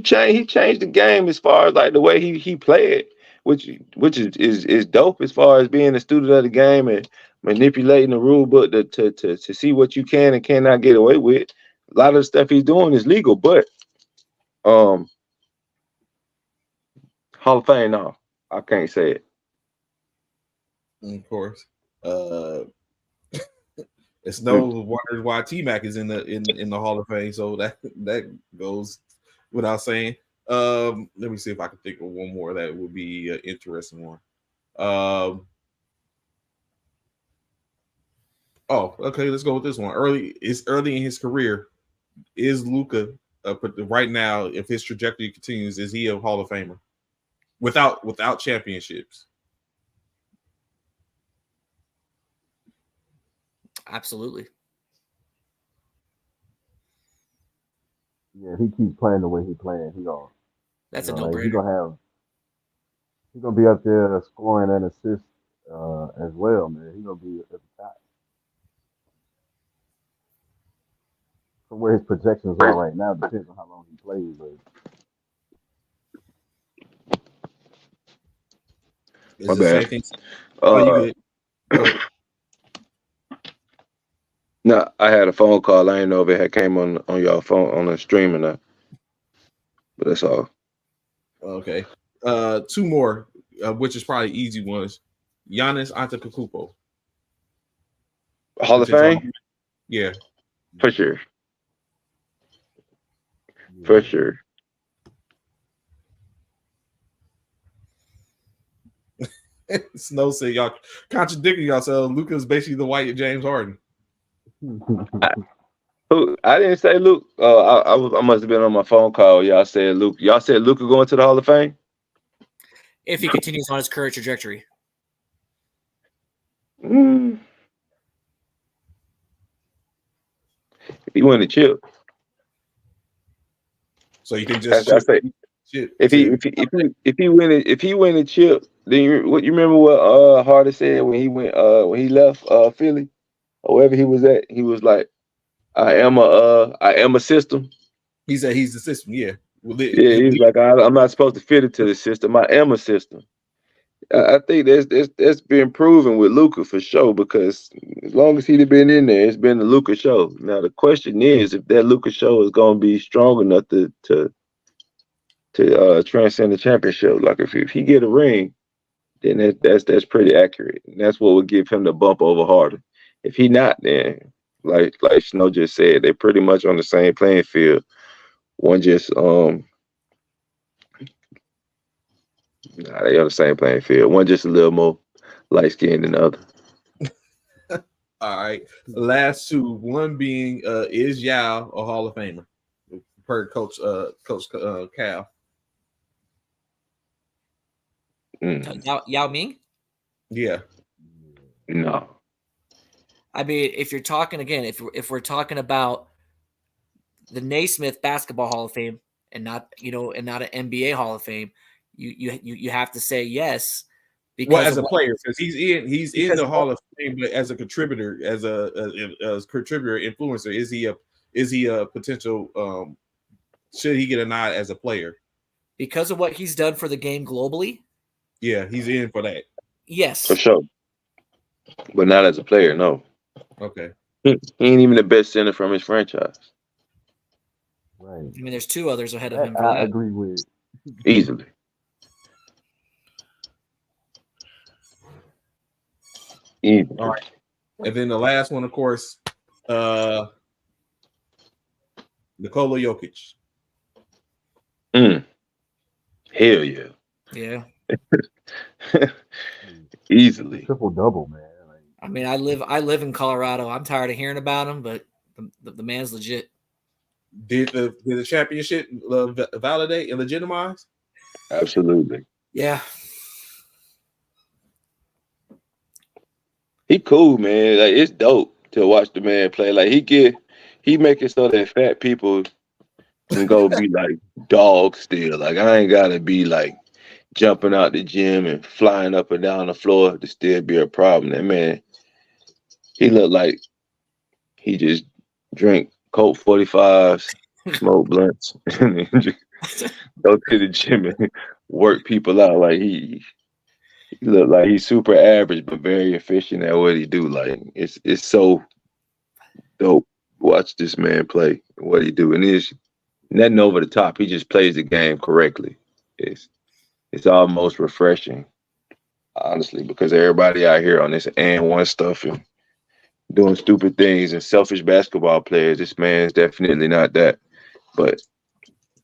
Speaker 3: changed the game as far as like the way he played, which is dope as far as being a student of the game and manipulating the rule book to see what you can and cannot get away with. A lot of the stuff he's doing is legal, but Hall of Fame, no, I can't say it.
Speaker 2: Of course. It's no wonder why T-Mac is in the Hall of Fame, so that goes without saying. Let me see if I can think of one more that would be an interesting one. Okay, let's go with this one. Early in his career. Is Luka right now, if his trajectory continues, is he a Hall of Famer without championships?
Speaker 4: Absolutely.
Speaker 5: Yeah, if he keeps playing the way he playing,
Speaker 4: That's a
Speaker 5: like,
Speaker 4: no-brainer.
Speaker 5: he's gonna be up there scoring and assists as well, man. He's gonna be at the top from where his projections are right now. Depends on how long he plays, but
Speaker 2: Is
Speaker 3: My
Speaker 2: the
Speaker 3: bad.
Speaker 2: same thing? Oh, you
Speaker 3: Uh,
Speaker 2: good? Go ahead.
Speaker 3: no, I had a phone call. I didn't know if it had came on y'all phone on the stream or not. But that's all.
Speaker 2: Okay. Two more, which is probably easy ones. Giannis Antetokounmpo.
Speaker 3: Hall of
Speaker 2: Potential.
Speaker 3: Fame?
Speaker 2: Yeah.
Speaker 3: For sure.
Speaker 5: yeah.
Speaker 3: For sure.
Speaker 2: Snow said y'all contradicting yourselves. Luka's basically the white James Harden.
Speaker 3: I didn't say Luke. I must have been on my phone call. Y'all said Luke. Y'all said Luka going to the Hall of Fame?
Speaker 4: If he continues on his current trajectory.
Speaker 3: If he win the chip.
Speaker 2: So you think
Speaker 3: I
Speaker 2: just
Speaker 3: say if he win the chip, then you remember what Harden said when he left Philly or wherever he was at? He was like, I am a system.
Speaker 2: He said he's the system. Yeah. Well,
Speaker 3: Yeah, he's like, I'm not supposed to fit into the system. I am a system. I think that's been proven with Luka for sure, because as long as he'd been in there, it's been the Luka show. Now the question is if that Luka show is going to be strong enough to transcend the championship. Like if he get a ring, then that's pretty accurate, and that's what would give him the bump over Harden. If he not, then like Snow just said, they're pretty much on the same playing field. One just they on the same playing field. One just a little more light skinned than the other.
Speaker 2: All right. Last two. One being is Yao a Hall of Famer? Per Coach Cal.
Speaker 4: Yao Ming?
Speaker 2: Yeah.
Speaker 3: No.
Speaker 4: I mean, if you're talking again, if we're talking about the Naismith Basketball Hall of Fame and not an NBA Hall of Fame, you have to say yes.
Speaker 2: Because as a player, because he's in the Hall of Fame, but as a contributor, as a contributor influencer, is he a potential? Should he get a nod as a player?
Speaker 4: Because of what he's done for the game globally?
Speaker 2: Yeah, he's in for that.
Speaker 4: Yes.
Speaker 3: For sure. But not as a player, no.
Speaker 2: Okay.
Speaker 3: He ain't even the best center from his franchise.
Speaker 5: Right.
Speaker 4: I mean, there's two others ahead of him.
Speaker 5: I agree with.
Speaker 3: Easily.
Speaker 2: All right. And then the last one, of course, Nikola Jokic.
Speaker 3: Hell yeah.
Speaker 4: Yeah.
Speaker 3: Easily.
Speaker 5: Triple double, man.
Speaker 4: I mean, I live in Colorado. I'm tired of hearing about him, but the man's legit.
Speaker 2: Did the championship validate and legitimize?
Speaker 3: Absolutely.
Speaker 4: Yeah.
Speaker 3: He cool, man. Like, it's dope to watch the man play. Like he make it so that fat people can go be like dogs still. Like I ain't gotta be like jumping out the gym and flying up and down the floor to still be a problem. That man, he look like he just drink Colt 45s, smoke blunts, and go to the gym and work people out. Like he look like he's super average but very efficient at what he do. Like it's so dope. Watch this man play what he do, and it's nothing over the top. He just plays the game correctly. It's almost refreshing, honestly, because everybody out here on this and one stuff and doing stupid things and selfish basketball players. This man's definitely not that. But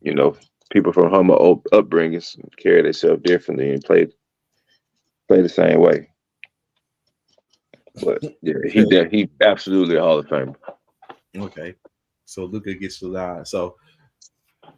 Speaker 3: you know, people from humble upbringings carry themselves differently and play the same way. But yeah, he absolutely a Hall of Famer.
Speaker 2: Okay, so Luka gets the nod. So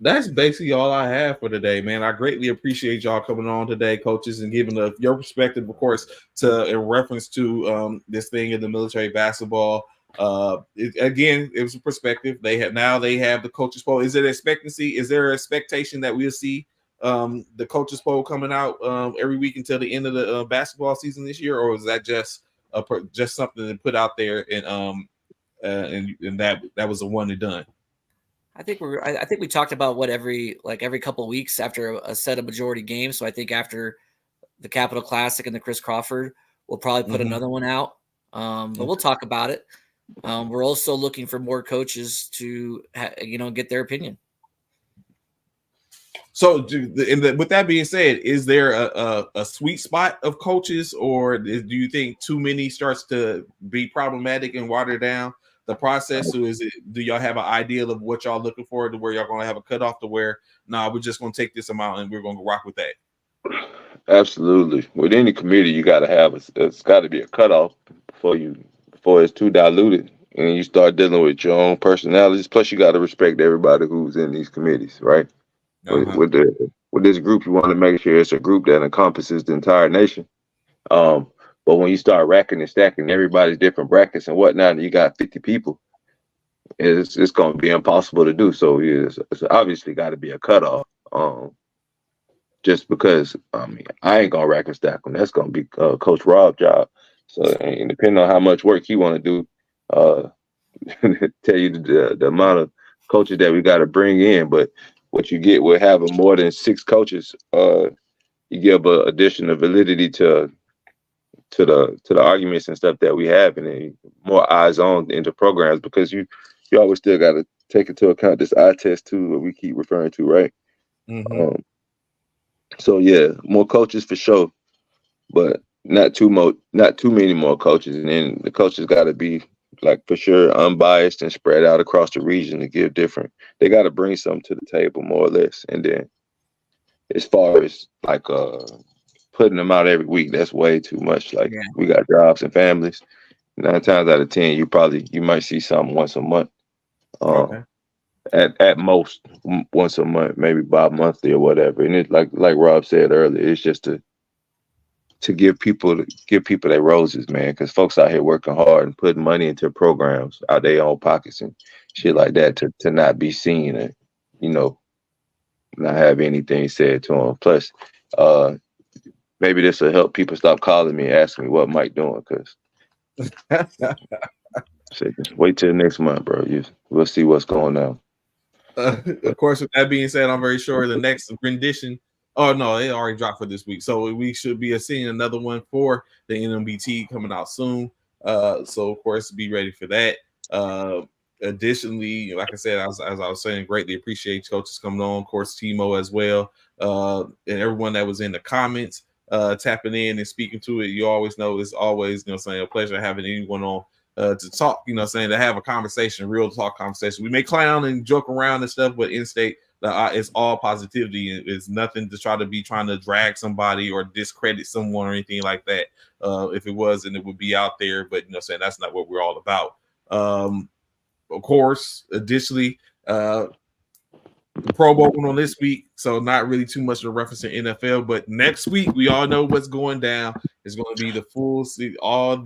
Speaker 2: That's basically all I have for today, man. I greatly appreciate y'all coming on today, coaches, and giving your perspective, of course, to in reference to this thing in the military basketball. It was a perspective. They have the coaches poll. Is it expectancy? Is there an expectation that we'll see the coaches poll coming out every week until the end of the basketball season this year, or is that just something to put out there and that was a one and done?
Speaker 4: I think we talked about every couple of weeks after a set of majority games. So I think after the Capital Classic and the Chris Crawford, we'll probably put another one out. But we'll talk about it. We're also looking for more coaches to get their opinion.
Speaker 2: So, with that being said, is there a sweet spot of coaches, or do you think too many starts to be problematic and water down the process? Or do y'all have an ideal of what y'all looking for to where y'all going to have a cutoff to where, we're just going to take this amount and we're going to rock with that?
Speaker 3: Absolutely. With any committee, you got to have it's got to be a cutoff before it's too diluted, and you start dealing with your own personalities. Plus, you got to respect everybody who's in these committees, right? With this group, you want to make sure it's a group that encompasses the entire nation. But when you start racking and stacking everybody's different brackets and whatnot, and you got 50 people, it's going to be impossible to do. So it's obviously got to be a cutoff. Just because I ain't gonna rack and stack them. That's gonna be Coach Rob's job. So, and depending on how much work he want to do, tell you the amount of coaches that we got to bring in. But what you get with having more than 6 coaches, you give an additional validity to the arguments and stuff that we have, and then more eyes on into programs, because you always still got to take into account this eye test too, that we keep referring to, right?
Speaker 2: Mm-hmm.
Speaker 3: So yeah, more coaches for sure, but not too many more coaches. And then the coaches got to be for sure unbiased and spread out across the region to give different. They got to bring something to the table, more or less. And then as far as putting them out every week, that's way too much. We got jobs and families. 9 times out of 10, you might see something once a month.
Speaker 2: Okay.
Speaker 3: At most once a month, maybe bi-monthly or whatever. And it's like Rob said earlier, it's just to give people their roses, man, because folks out here working hard and putting money into programs out their own pockets and shit like that to not be seen and not have anything said to them. Plus, maybe this will help people stop calling me and asking me what Mike doing, because wait till next month, bro. We'll see what's going on.
Speaker 2: Of course, with that being said, I'm very sure the next rendition. Oh no, it already dropped for this week, so we should be seeing another one for the NMBT coming out soon. So of course, be ready for that. Additionally, like I said, as I was saying, greatly appreciate coaches coming on. Of course, Timo as well, and everyone that was in the comments, tapping in and speaking to it. You always know it's always a pleasure having anyone on. To talk, to have a conversation, real talk conversation. We may clown and joke around and stuff, but in state, it's all positivity. It's nothing to trying to drag somebody or discredit someone or anything like that. If it was, then it would be out there, but that's not what we're all about. Of course, additionally, the Pro Bowl went on this week, so not really too much of a reference to NFL, but next week, we all know what's going down. It's going to be the full, all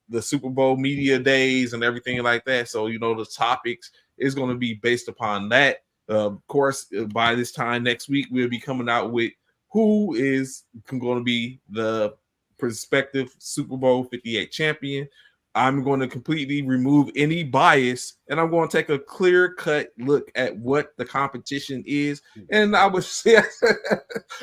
Speaker 2: the Super Bowl media days and everything like that. So, the topics is going to be based upon that. Of course, by this time next week, we'll be coming out with who is going to be the prospective Super Bowl 58 champion. I'm going to completely remove any bias, and I'm going to take a clear-cut look at what the competition is. And I would say,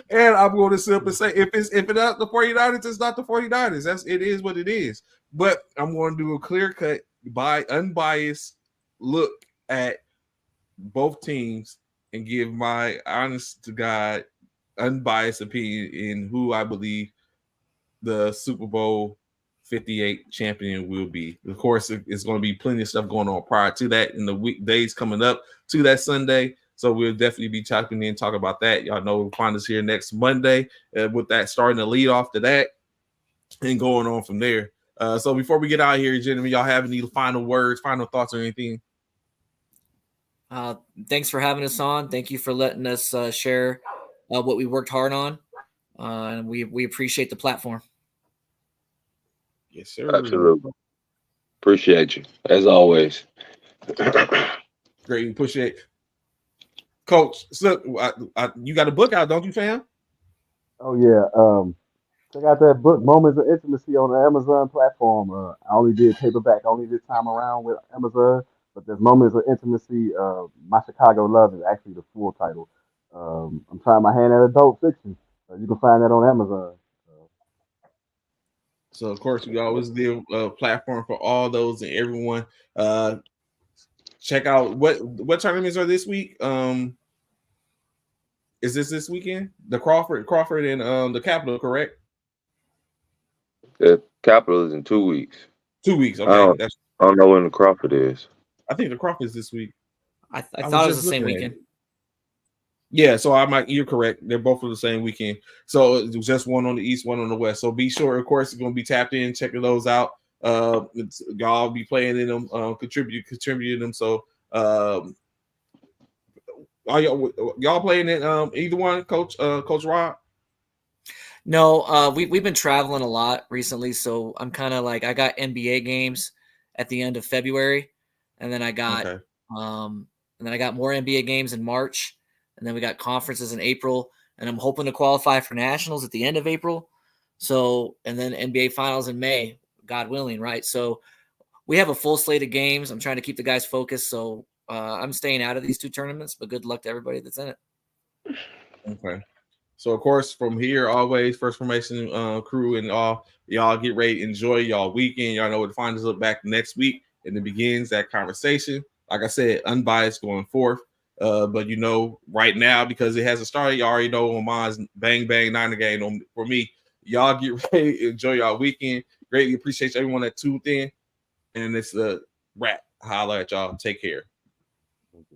Speaker 2: and I'm going to simply say, if it's not the 49ers, it's not the 49ers. It is what it is. But I'm going to do a clear-cut, unbiased look at both teams and give my honest to God, unbiased opinion in who I believe the Super Bowl 58 champion will be. Of course, it's going to be plenty of stuff going on prior to that in the weekdays coming up to that Sunday. So we'll definitely be chopping in, talk about that. Y'all know we'll find us here next Monday with that starting to lead off to that and going on from there. So before we get out of here, gentlemen, y'all have any final words, final thoughts or anything?
Speaker 4: Thanks for having us on. Thank you for letting us share what we worked hard on, and we appreciate the platform.
Speaker 2: Yes, sir.
Speaker 3: Absolutely. Appreciate you as always.
Speaker 2: Great, appreciate. Coach, so you got a book out, don't you, fam?
Speaker 5: Oh yeah. Check out that book, Moments of Intimacy, on the Amazon platform. I only did paperback only this time around with Amazon, but there's Moments of Intimacy. My Chicago Love is actually the full title. I'm trying my hand at adult fiction. You can find that on Amazon.
Speaker 2: So of course we always give a platform for all those and everyone. Check out what tournaments are this week. Is this weekend? The Crawford and the Capitol, correct?
Speaker 3: The Capitol is in 2 weeks.
Speaker 2: 2 weeks.
Speaker 3: I
Speaker 2: Okay,
Speaker 3: don't know when the Crawford is.
Speaker 2: I think the Crawford is this week.
Speaker 4: I thought it was the same
Speaker 2: looking at
Speaker 4: weekend.
Speaker 2: Yeah, so you're correct. They're both for the same weekend. So it was just one on the east, one on the west. So be sure, of course, it's going to be tapped in, checking those out. Y'all be playing in them, contributing them. So are y'all playing in either one, Coach Rob?
Speaker 4: No, we've been traveling a lot recently, so I'm kind of like I got NBA games at the end of February, and then I got more NBA games in March. And then we got conferences in April, and I'm hoping to qualify for nationals at the end of April. So, and then NBA finals in May, God willing, right? So we have a full slate of games. I'm trying to keep the guys focused. So I'm staying out of these 2 tournaments, but good luck to everybody that's in it.
Speaker 2: Okay. So of course, from here, always First Formation crew and all, y'all get ready, enjoy y'all weekend. Y'all know where to find us. Look back next week, and it begins that conversation. Like I said, unbiased going forth. But right now, because it hasn't started, you already know on mine's bang bang Niner game. For me, y'all get ready, enjoy y'all weekend. Greatly appreciate everyone that tuned in, and it's a wrap. Holla at y'all. Take care.